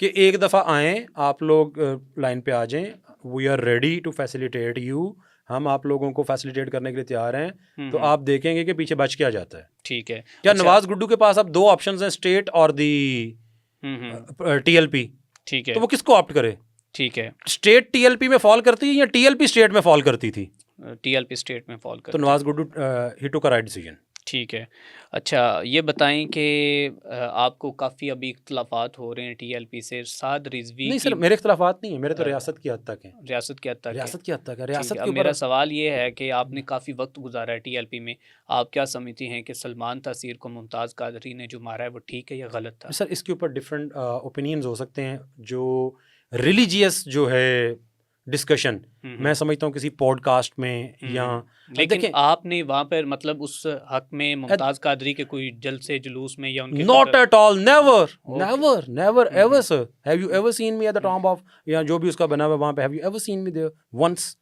S2: कि एक दफ़ा आएँ आप लोग, लाइन पे आ जाएं, we are ready to facilitate you, हम आप लोगों को फैसिलिटेट करने के लिए तैयार हैं, तो आप देखेंगे कि पीछे बच क्या जाता है।
S1: ठीक है,
S2: क्या नवाज गुड्डू के पास अब 2 ऑप्शंस हैं, स्टेट और दी TLP?
S1: ठीक है,
S2: तो वो किसको ऑप्ट करे?
S1: ठीक है,
S2: स्टेट TLP में फॉल करती है या TLP स्टेट में फॉल करती थी?
S1: TLP स्टेट में फॉल करती,
S2: तो नवाज गुड्डू ही टुक अ राइट डिसीजन।
S1: ठीक है, अच्छा ये बताएं कि आपको काफ़ी अभी इख्तलाफात हो रहे हैं TLP से, साद रिजवी?
S2: नहीं सर, मेरे इख्तलाफात नहीं है, मेरे तो रियासत की हद तक हैं।
S1: रियासत की हद तक है,
S2: रियासत की हद तक है, रियासत के ऊपर।
S1: मेरा सवाल ये है कि आपने काफ़ी वक्त गुजारा है TLP में, आप क्या समझती हैं कि सलमान तासीर को मुमताज़ कादरी ने जो मारा है वो ठीक है या गलत था?
S2: सर इसके ऊपर डिफरेंट ओपिनियंस हो सकते हैं। जो रिलीजियस जो है डिस्कशन मैं समझता हूँ किसी पॉडकास्ट में या
S1: लेकिन आपने वहाँ पर मतलब उस हक में मुमताज़ कादरी के कोई जलसे जुलूस में या उनके
S2: not at all, never ever sir. Have you ever seen me at the tomb of, या जो भी उसका बना हुआ वहाँ पे, have you ever seen me there once?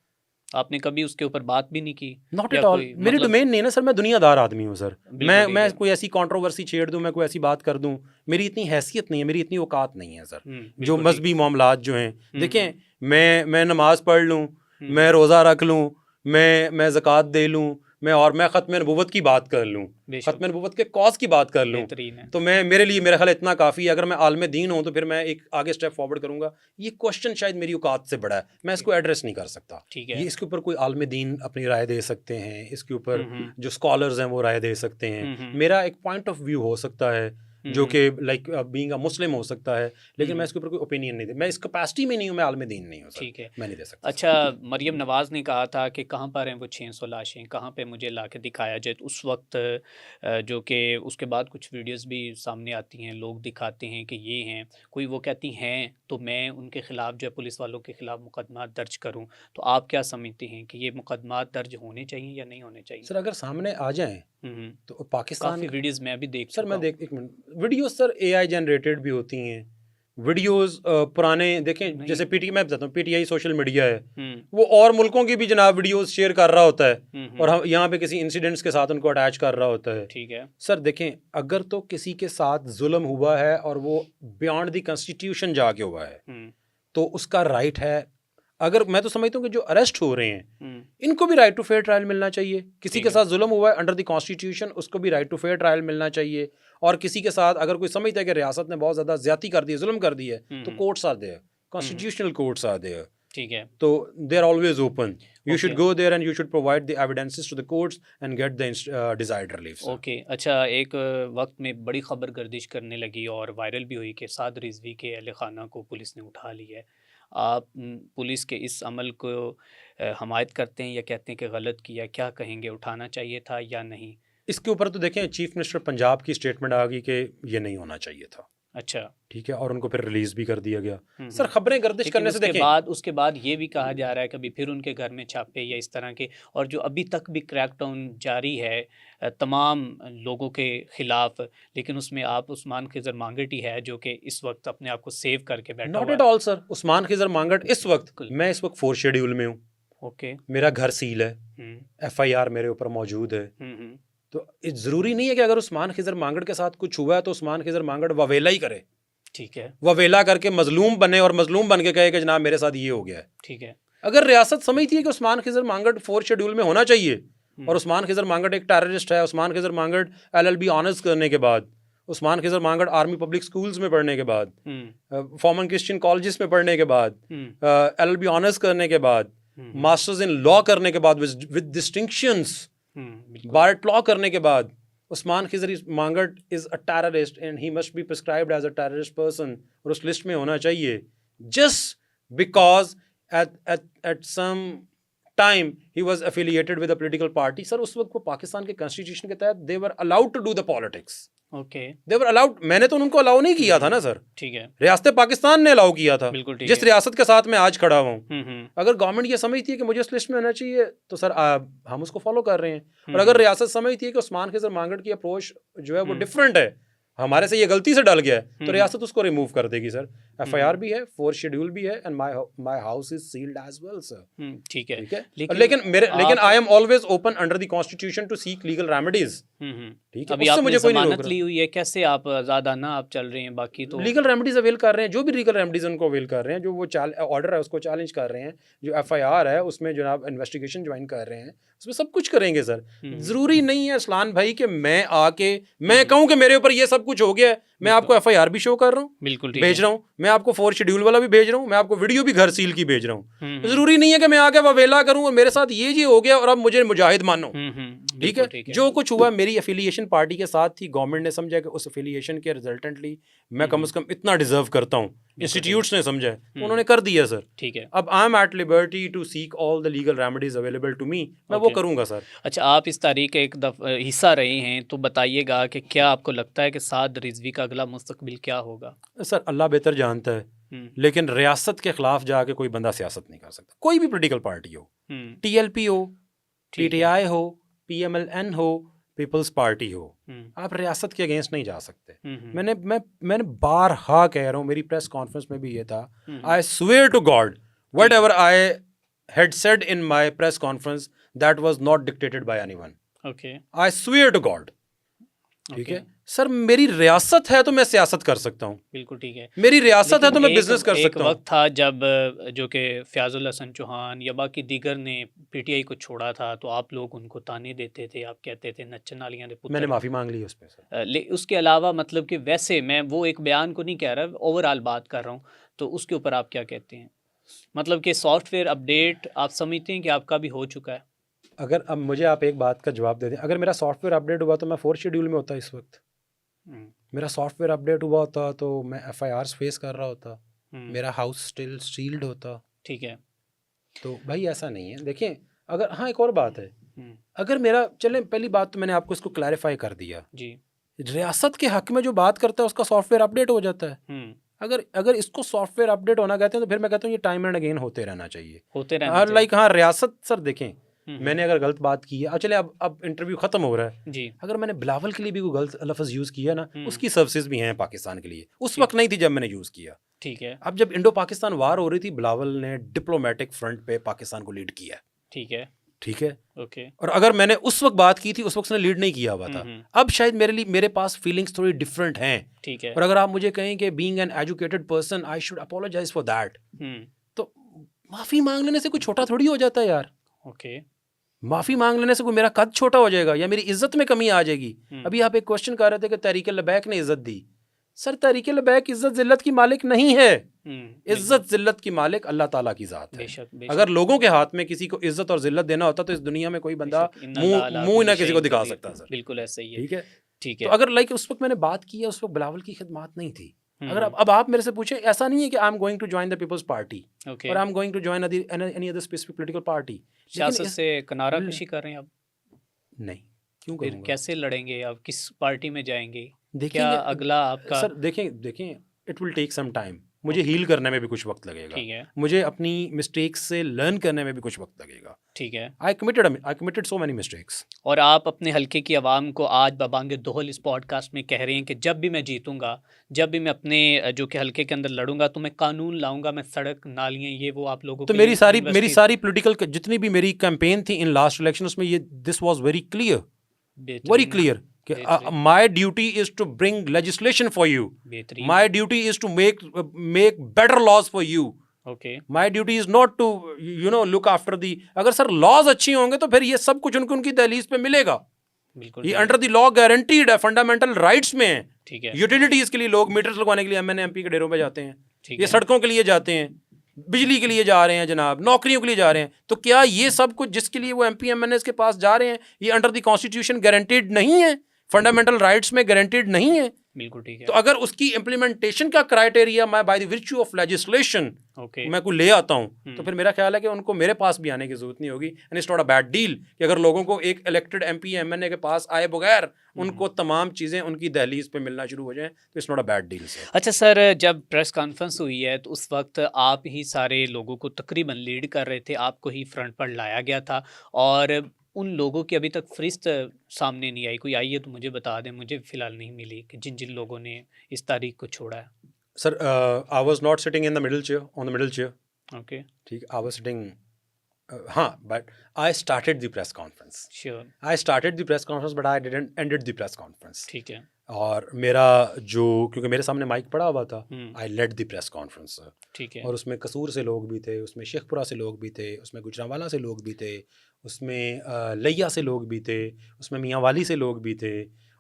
S1: आपने कभी उसके ऊपर बात भी नहीं की?
S2: नॉट एट ऑल, मेरी डोमेन नहीं है ना सर, मैं दुनियादार आदमी हूँ सर। मैं कोई ऐसी कंट्रोवर्सी छेड़ दूं, मैं कोई ऐसी बात कर दूं, मेरी इतनी हैसियत नहीं है, मेरी इतनी औकात नहीं है सर। जो मजहबी मामलात जो हैं, देखें मैं नमाज पढ़ लूँ, मैं रोज़ा रख लूँ, मैं ज़कात दे लूँ, मैं ख़त्म नबूवत की बात कर लूँ, ख़त्म नबूवत के कॉज की बात कर लूँ, तो मेरे लिए मेरा ख्याल इतना काफ़ी है। अगर मैं आलम दीन हूँ तो फिर मैं एक आगे स्टेप फॉरवर्ड करूँगा। ये क्वेश्चन शायद मेरी औकात से बड़ा है, मैं इसको एड्रेस नहीं कर सकता।
S1: ठीक है,
S2: ये इसके ऊपर कोई आलम दीन अपनी राय दे सकते हैं, इसके ऊपर जो स्कॉलर्स हैं वो राय दे सकते हैं। मेरा एक पॉइंट ऑफ व्यू हो सकता है जो कि लाइक बीइंग अ मुस्लिम हो सकता है, लेकिन मैं इसके ऊपर कोई ओपिनियन नहीं दे, मैं इस कैपेसिटी में नहीं हूँ, मैं आलम दीन नहीं हूँ सर।
S1: ठीक है,
S2: मैं नहीं दे सकता।
S1: अच्छा, मरियम नवाज़ ने कहा था कि कहाँ पर हैं वो 600 लाशें, कहाँ पे मुझे ला के दिखाया जाए। तो उस वक्त जो कि उसके बाद कुछ वीडियोस भी सामने आती हैं, लोग दिखाते हैं कि ये हैं, कोई वो कहती हैं तो मैं उनके ख़िलाफ़ जो है पुलिस वालों के ख़िलाफ़ मुकदमा दर्ज करूँ। तो आप क्या समझते हैं कि ये मुकदमा दर्ज होने चाहिए या नहीं होने चाहिए?
S2: सर अगर सामने आ जाएँ तो पाकिस्तान
S1: काफ़ी वीडियोस मैं भी देख
S2: सर, मैं देख एक minute, videos sir AI generated भी होती हैं, वीडियोस पुराने देखें, जैसे मैं बताता हूँ, PTI सोशल मीडिया है, वो और मुल्कों की भी जनाब वीडियोस शेयर कर रहा होता है और हम यहाँ पे किसी इंसिडेंट्स के साथ उनको अटैच कर रहा होता है।
S1: ठीक है
S2: सर, देखें अगर तो किसी के साथ जुल्म हुआ है और वो बियॉन्ड द कॉन्स्टिट्यूशन जाके हुआ है तो उसका राइट है। अगर मैं तो समझता हूँ कि जो अरेस्ट हो रहे हैं इनको भी राइट टू फेयर ट्रायल मिलना चाहिए। किसी के साथ जुल्म हुआ है अंडर द कॉन्स्टिट्यूशन, उसको भी राइट टू फेयर ट्रायल मिलना चाहिए। और किसी के साथ अगर कोई समझता है कि रियासत ने बहुत ज़्यादा ज्यादती कर दी है, जुल्म कर दी है, तो courts are there, constitutional courts are there.
S1: ठीक है,
S2: तो they are always open, you should go there and you should provide the evidences to the courts and get the desired relief.
S1: Okay, अच्छा, एक वक्त में बड़ी खबर गर्दिश करने लगी और वायरल भी हुई कि साद रिजवी के अहल खाना को पुलिस ने उठा लिया है। आप पुलिस के इस अमल को हमायत करते हैं या कहते हैं कि गलत किया? क्या कहेंगे, उठाना चाहिए था या नहीं?
S2: इसके ऊपर तो देखें, चीफ मिनिस्टर पंजाब की स्टेटमेंट आ गई कि ये नहीं होना चाहिए था।
S1: अच्छा,
S2: ठीक है, और उनको फिर रिलीज भी कर दिया गया। सर खबरें गर्दिश करने से देखें,
S1: उसके बाद ये भी कहा जा रहा है कभी फिर उनके घर में छापे या इस तरह के, और जो अभी तक भी क्रैकडाउन जारी है तमाम लोगों के खिलाफ, लेकिन उसमें आप उस्मान खिजर मांगट ही है जो कि इस वक्त अपने आप को सेव करके बैठा हुआ है।
S2: Not at all sir, Usman Khizar Mangat इस वक्त, मैं इस वक्त 4 शेड्यूल में हूँ।
S1: ओके,
S2: मेरा घर सील है, FIR मेरे ऊपर मौजूद है। तो ज़रूरी नहीं है कि अगर उस्मान खिजर मांगट के साथ कुछ हुआ है तो उस्मान खिजर मांगट ववेला ही करे।
S1: ठीक है,
S2: ववेला करके मजलूम बने और मजलूम बन के कहे कि जनाब मेरे साथ ये हो गया है।
S1: ठीक है,
S2: अगर रियासत समझती है कि उस्मान खिजर मांगट 4 शेड्यूल में होना चाहिए और उस्मान खिजर मांगट एक टेररिस्ट है, उस्मान खिजर मांगट LLB ऑनर्स करने के बाद, Usman Khizar Mangat army public schools में पढ़ने के बाद, फॉर्मन क्रिश्चियन कॉलेजेस में पढ़ने के बाद, LLB ऑनर्स करने के बाद, मास्टर्स इन लॉ करने के बाद विद डिस्टिंक्शंस, बार्ट लॉ करने के बाद, Usman Khizar Mangat is a terrorist and he must be prescribed as a terrorist person, और उस लिस्ट में होना चाहिए just because at some time he was affiliated with a political party। Sir उस वक्त वो पाकिस्तान के कॉन्स्टिट्यूशन के तहत they were allowed to do the politics।
S1: Okay,
S2: they were allowed, मैंने तो उनको अलाउ नहीं किया था ना सर,
S1: ठीक है,
S2: रियासत पाकिस्तान ने अलाउ किया था।
S1: बिल्कुल ठीक
S2: जिस
S1: है।
S2: रियासत के साथ मैं आज खड़ा हूँ, अगर गवर्नमेंट ये समझती है कि मुझे उस लिस्ट में होना चाहिए तो सर हम उसको फॉलो कर रहे हैं। और अगर रियासत समझती है कि उस्मान खिजर मांगट की अप्रोच जो है वो डिफरेंट है, हमारे से ये गलती से डल गया है, तो रियासत उसको रिमूव कर देगी सर। FIR भी है, 4 शेड्यूल भी है, and my house is sealed as well sir.
S1: ठीक है,
S2: लेकिन I am always open under the constitution to seek legal remedies. ठीक है,
S1: अभी आपने मुझे जमानत ली हुई है, कैसे आप आज़ादाना आप चल रहे हैं? बाकी तो
S2: लीगल रेमेडीज अवेल कर रहे हैं, जो भी लीगल रेमेडीज उनको अवेल कर रहे हैं, जो वो ऑर्डर है उसको चैलेंज कर रहे हैं, जो FIR है उसमें जनाब इन्वेस्टिगेशन ज्वाइन कर रहे हैं, उसमें सब कुछ करेंगे सर। जरूरी नहीं है असलान भाई कि मैं आके मैं कहूँ कि मेरे ऊपर ये सब कुछ हो गया है, मैं आपको FIR भी शो कर रहा हूँ,
S1: बिल्कुल
S2: भेज रहा हूँ, मैं आपको 4 शेड्यूल वाला भी भेज रहा हूँ, मैं आपको वीडियो भी घर सील की भेज रहा हूँ। जरूरी नहीं है कि मैं आके ववेला करूँ और मेरे साथ ये हो गया और अब मुझे मुजाहिद मानो। ठीक है, जो कुछ हुआ मेरी एफिलिएशन पार्टी के साथ थी, गवर्नमेंट ने समझा कि उस एफिलिएशन के रिजल्टेंटली मैं कम से कम इतना डिजर्व करता हूँ, इंस्टीट्यूट्स ने समझा है, उन्होंने कर दिया सर।
S1: ठीक है,
S2: अब I am at liberty to seek all the legal remedies available to me, मैं वो करूँगा सर।
S1: अच्छा, आप इस तारीख के एक हिस्सा रहे हैं, तो बताइएगा कि क्या आपको लगता है कि साद रिजवी का अगला मुस्तकबिल क्या होगा?
S2: सर अल्लाह बेहतर जानता है, लेकिन रियासत के खिलाफ जाके कोई बंदा सियासत नहीं कर सकता, कोई भी पॉलिटिकल पार्टी हो, TLP हो, PTI हो, PMLN हो, पीपल्स पार्टी हो, आप रियासत के अगेंस्ट नहीं जा सकते। मैंने बारहा कह रहा हूँ, मेरी प्रेस कॉन्फ्रेंस में भी ये था, I swear to God whatever I had said in my press conference that was not dictated by anyone.
S1: Okay.
S2: I swear to God. ठीक है सर, मेरी रियासत है तो मैं सियासत कर सकता हूँ,
S1: बिल्कुल ठीक है,
S2: मेरी रियासत है तो मैं बिजनेस कर सकता हूँ।
S1: एक वक्त था जब जो कि फयाजुल हसन चौहान या बाकी दीगर ने PTI को छोड़ा था, तो आप लोग उनको ताने देते थे, आप कहते थे नच्चन नालियां दे पुत्र।
S2: मैंने माफ़ी मांग ली उस पर सर।
S1: उसके अलावा मतलब कि वैसे मैं वो एक बयान को नहीं कह रहा, ओवरऑल बात कर रहा हूँ, तो उसके ऊपर आप क्या कहते हैं? मतलब कि सॉफ्टवेयर अपडेट आप समझते हैं कि आपका भी हो चुका है?
S2: अगर अब मुझे आप एक बात का जवाब दे दें, अगर मेरा सॉफ्टवेयर अपडेट हुआ तो मैं 4th शेड्यूल में होता इस वक्त। मेरा सॉफ्टवेयर अपडेट हुआ होता तो मैं FIRs फेस कर रहा होता, मेरा हाउस स्टिल सील्ड होता।
S1: ठीक है,
S2: तो भाई ऐसा नहीं है। देखें, अगर हाँ एक और बात है, अगर मेरा चलें, पहली बात तो मैंने आपको इसको क्लैरिफाई कर दिया जी, रियासत के हक में जो बात करता है उसका सॉफ्टवेयर अपडेट हो जाता है। अगर इसको सॉफ्टवेयर अपडेट होना कहते हैं तो फिर मैं कहता हूँ ये टाइम एंड अगेन होते रहना चाहिए, होते रहना चाहिए। लाइक हाँ रियासत, सर देखें मैंने अगर गलत बात की है, चले अब इंटरव्यू खत्म हो रहा है जी, अगर मैंने बिलावल के लिए भी कोई गलत लफ्ज़ यूज़ किया ना, उसकी सर्विसेज भी हैं पाकिस्तान के लिए, उस वक्त नहीं थी जब मैंने यूज़ किया। ठीक है, अब जब इंडो पाकिस्तान वार हो रही थी, बिलावल ने डिप्लोमेटिक फ्रंट पे पाकिस्तान को लीड किया। ठीक है, ठीक है, ओके। और अगर मैंने उस वक्त बात की थी, उस वक्त उसने लीड नहीं किया हुआ था। अब शायद मेरे पास फीलिंग्स थोड़ी डिफरेंट हैं। ठीक है, और अगर आप मुझे कहें कि being an educated person I should apologise for that, तो माफी मांग लेने से कोई छोटा थोड़ी हो जाता है यार। ओके, माफी मांग लेने से कोई मेरा कद छोटा हो जाएगा या मेरी इज्जत में कमी आ जाएगी? अभी आप एक क्वेश्चन कर रहे थे कि तहरीक लबैक ने इज्जत दी। सर तहरीक लबैक इज्जत जिल्लत की मालिक नहीं है, इज्जत जिल्लत की मालिक अल्लाह ताला की ज़ात है। बेशक। अगर लोगों के हाथ में किसी को इज्जत और जिल्लत देना होता तो इस दुनिया में कोई बंदा मुंह ना किसी को दिखा सकता सर। बिल्कुल ऐसा ही है। ठीक है, ठीक है। तो अगर लाइक उस वक्त मैंने बात की है, उस वक्त बिलावल की खिदमत नहीं थी। अगर अब आप मेरे से पूछे, ऐसा नहीं है कि I am going to join the People's Party और I am going to join any other specific political party. सियासत से किनारा कशी कर रहे हैं आप? नहीं, क्यों करूंगा? कैसे लड़ेंगे आप? किस पार्टी में जाएंगे? क्या अगला आपका? सर देखें it will take some time. मुझे हील करने में भी कुछ वक्त लगेगा। ठीक है, मुझे अपनी मिस्टेक्स से लर्न करने में भी कुछ वक्त लगेगा। ठीक है, आई कमिटेड सो मेनी मिस्टेक्स। और आप अपने हल्के की आवाम को आज बबांगे दोहल इस पॉडकास्ट में कह रहे हैं कि जब भी मैं जीतूंगा, जब भी मैं अपने जो कि हल्के के अंदर लड़ूंगा, तो मैं कानून लाऊंगा, मैं सड़क नालियाँ ये वो आप लोगों तो मेरी सारी पॉलिटिकल जितनी भी मेरी कैंपेन थी इन लास्ट इलेक्शन में, ये this was very clear my duty is to bring legislation for you. My duty is to make better laws for you. Okay. My duty is not to look after the. अगर sir laws अच्छी होंगे तो फिर ये सब कुछ उनकी दहलीज पे मिलेगा। बिल्कुल, ये अंडर द लॉ गारंटीड है, फंडामेंटल राइट्स में है। ठीक है, यूटिलिटीज के लिए लोग मीटर्स लगवाने के लिए MNA MP के डेरों पे जाते हैं, ये सड़कों के लिए जाते हैं, बिजली के लिए जा रहे हैं जनाब, नौकरियों के लिए जा रहे हैं। तो क्या ये सब कुछ जिसके लिए वो MP MNAs के पास जा रहे हैं, ये अंडर द कॉन्स्टिट्यूशन गारंटीड नहीं है, फंडामेंटल राइट्स में गारंटीड नहीं है? बिल्कुल ठीक है। तो अगर उसकी इम्प्लीमेंटेशन का क्राइटेरिया मैं bye the virtue of legislation मैं को ले आता हूं, तो फिर मेरा ख्याल है कि उनको मेरे पास भी आने की जरूरत नहीं होगी। And it's not a bad deal कि अगर लोगों को एक इलेक्टेड MP MNA के पास आए बगैर उनको तमाम चीज़ें उनकी दहलीज पे मिलना शुरू हो जाएं, तो it's not a bad deal sir. अच्छा सर, जब प्रेस कॉन्फ्रेंस हुई है तो उस वक्त आप ही सारे लोगों को तकरीबन लीड कर रहे थे, आपको ही फ्रंट पर लाया गया था, और उन लोगों की अभी तक फहरिस्त सामने नहीं आई। कोई आई है तो मुझे बता दें, मुझे फ़िलहाल नहीं मिली कि जिन लोगों ने इस तारीख को छोड़ा है। Sir I was not sitting in the middle chair, on the middle chair. Okay, ठीक, आई वाज सिटिंग हाँ, but I started the press conference. Sure, I started the press conference but I didn't ended the press conference. ठीक है, और मेरा जो, क्योंकि मेरे सामने माइक पड़ा हुआ था, आई लेड द प्रेस कॉन्फ्रेंस। ठीक है, और उसमें कसूर से लोग भी थे, उसमें शेखपुरा से लोग भी थे, उसमें गुजरांवाला से लोग भी थे, उसमें लिया से लोग भी थे, उसमें मियांवाली से लोग भी थे,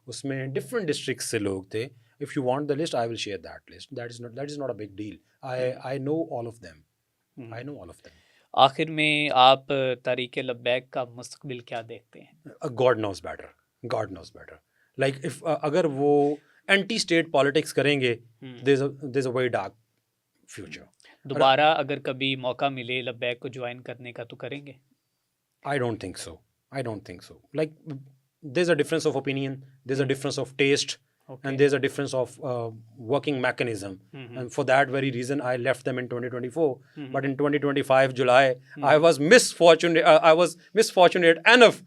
S2: उसमें डिफरेंट डिस्ट्रिक्ट्स से लोग थे। If you want the list I will share that list, that is not a big deal. I know all of them, I know all of them. आखिर में आप तहरीक लब्बैक का मुस्तकबिल क्या देखते हैं? God knows better, God knows better. Like if अगर वो एंटी स्टेट पॉलिटिक्स करेंगे, there is a very dark future. दोबारा अगर कभी मौका मिले लब्बैक को ज्वाइन करने का तो करेंगे? I don't think so. Like, there's a difference of opinion, there's a difference of taste, and there's a difference of working mechanism. And for that very reason, I left them in 2024. But in 2025 July, I was misfortunate enough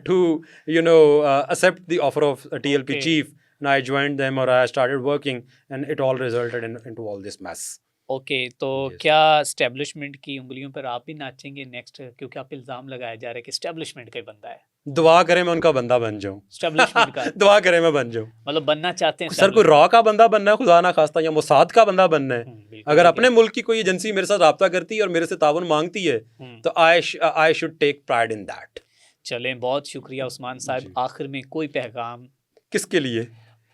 S2: to accept the offer of a TLP chief, and I joined them, or I started working, and it all resulted into all this mess.
S1: Okay तो क्या establishment की उंगलियों पर आप भी नाचेंगे next, क्योंकि आप इल्जाम लगाया जा रहा है कि स्टैब्लिशमेंट का ही बंदा है?
S2: दुआ करें मैं उनका बंदा बन जाऊं।
S1: स्टैब्लिशमेंट का
S2: दुआ करें मैं बन जाऊं।
S1: मतलब बनना चाहते हैं
S2: सर, कोई रॉ का बंदा बनना है, खुदा ना खास्ता, या मोसाद का बंदा बनना है। अगर अपने मुल्क की कोई एजेंसी मेरे साथ राब्ता करती है और मेरे से ताउन मांगती है, तो I should take pride in that.
S1: चलें, बहुत शुक्रिया उस्मान साहब। आखिर में कोई पैगाम
S2: किसके लिए?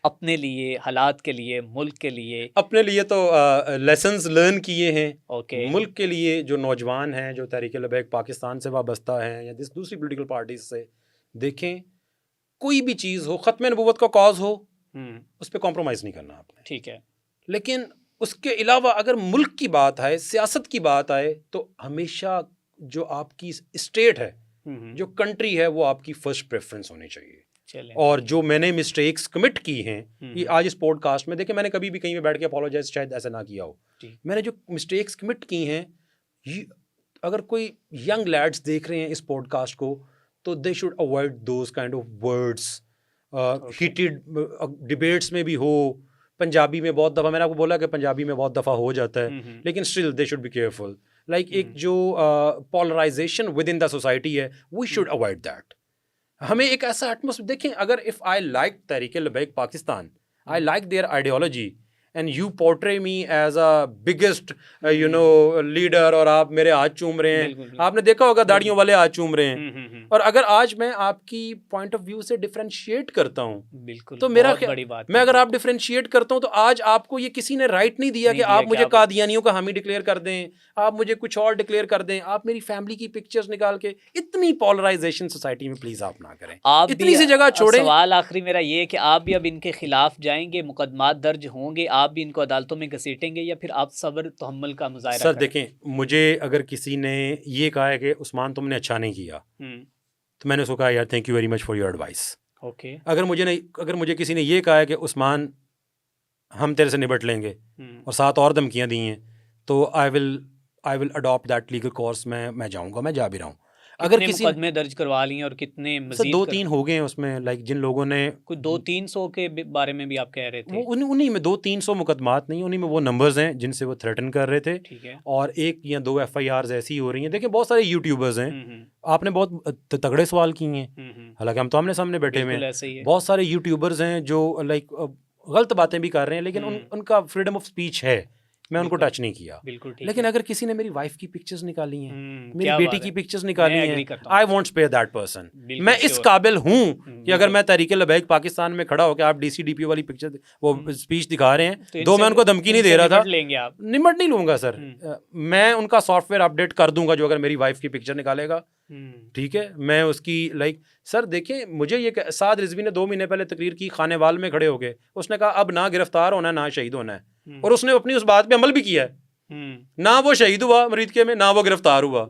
S1: अपने लिए, हालात के लिए, मुल्क के लिए?
S2: अपने लिए तो लेसन्स लर्न किए हैं।
S1: ओके।
S2: मुल्क के लिए जो नौजवान हैं, जो तहरीक लबैक पाकिस्तान से वाबस्ता हैं या दूसरी पॉलिटिकल पार्टीज से, देखें कोई भी चीज़ हो, ख़त्म नबूवत का कॉज हो, उस पर कॉम्प्रोमाइज़ नहीं करना आपने।
S1: ठीक है।
S2: लेकिन उसके अलावा अगर मुल्क की बात आए, सियासत की बात आए, तो हमेशा जो आपकी स्टेट है, जो कंट्री है, वो आपकी फर्स्ट प्रेफरेंस होनी चाहिए। और जो मैंने मिस्टेक्स कमिट की हैं, ये आज इस पॉडकास्ट में देखें, मैंने कभी भी कहीं पे बैठ के अपोलोजाइज शायद ऐसा ना किया हो। मैंने जो मिस्टेक्स कमिट की हैं, अगर कोई यंग लैड्स देख रहे हैं इस पॉडकास्ट को, तो they should avoid those kind of words. Heated debates में भी हो, पंजाबी में बहुत दफ़ा, मैंने आपको बोला कि पंजाबी में बहुत दफ़ा हो जाता है, लेकिन still they should be careful. Like एक जो polarisation within the society है, वी शुड अवॉइड दैट। हमें एक ऐसा एटमोसफियर, देखें, अगर if I like Tehreek Labbaik Pakistan, I like their ideology, and you portray me as a biggest leader, और आप मेरे हाथ चूम रहे हैं, आपने देखा होगा दाढ़ियों वाले हाथ चूम रहे हैं, और अगर आज मैं आपकी पॉइंट ऑफ व्यू से डिफरेंशिएट करता हूँ,
S1: बिल्कुल,
S2: तो मेरा
S1: बड़ी बात
S2: मैं अगर आप डिफरेंशिएट करता हूँ, तो आज आपको ये किसी ने राइट नहीं दिया कि आप मुझे कादियानियों का हामी डिक्लेयर कर दें, आप मुझे कुछ और डिक्लेयर कर दें, आप मेरी फैमिली की पिक्चर्स निकाल के। इतनी पोलराइजेशन सोसाइटी में प्लीज आप ना करें,
S1: आप
S2: इतनी सी जगह छोड़ें।
S1: सवाल आखिरी मेरा ये है कि आप भी अब इनके खिलाफ जाएंगे, मुकदमात दर्ज होंगे, आप भी इनको अदालतों में घसीटेंगे, या फिर आप सब्र तहम्मुल का मुजाहिरा
S2: सर देखें, मुझे अगर किसी ने ये कहा है कि उस्मान तुमने अच्छा नहीं किया, तो मैंने उसको कहा यार thank you very much for your advice.
S1: Okay.
S2: अगर मुझे किसी ने ये कहा है कि उस्मान हम तेरे से निपट लेंगे, और 7 और धमकियाँ दी हैं, तो I will adopt that legal course. मैं जाऊँगा, मैं जा भी रहा हूँ।
S1: अगर किसी मुकदमे दर्ज करवा लिए और कितने मजीद
S2: 2-3 हो गए हैं उसमें, लाइक जिन लोगों ने
S1: कुछ 200-300 के बारे में भी आप कह रहे थे,
S2: उन्हीं में 200-300 मुकदमात नहीं, उन्हीं में वो नंबर्स हैं जिनसे वो थ्रेटन कर रहे थे।
S1: ठीक है।
S2: और 1 या 2 FIRs ऐसी हो रही हैं। देखिए बहुत सारे यूट्यूबर्स हैं, आपने बहुत तगड़े सवाल किए हैं, हालांकि हम तो आमने सामने बैठे हुए हैं। बहुत सारे यूट्यूबर्स हैं जो लाइक गलत बातें भी कर रहे हैं, लेकिन उनका फ्रीडम ऑफ स्पीच है, मैं उनको टच नहीं किया। लेकिन अगर किसी ने मेरी वाइफ की पिक्चर्स निकाली हैं, मेरी बेटी की पिक्चर्स निकाली हैं, I want spare that person. मैं इस काबिल हूँ कि अगर मैं तहरीक लबैक पाकिस्तान में खड़ा होकर, आप DCDP वाली पिक्चर वो स्पीच दिखा रहे हैं, मैं उनको धमकी नहीं दे रहा था, निमट नहीं लूंगा सर। मैं उनका सॉफ्टवेयर अपडेट कर दूंगा जो अगर मेरी वाइफ की पिक्चर निकालेगा। ठीक है, मैं उसकी लाइक सर देखें, मुझे ये साद रिजवी ने 2 महीने पहले तकरीर की खानेवाल में खड़े हो गए, उसने कहा अब ना गिरफ्तार होना है ना शहीद होना है, और उसने अपनी उस बात पे अमल भी किया है। ना वो शहीद हुआ मरीदके में, ना वो गिरफ्तार हुआ।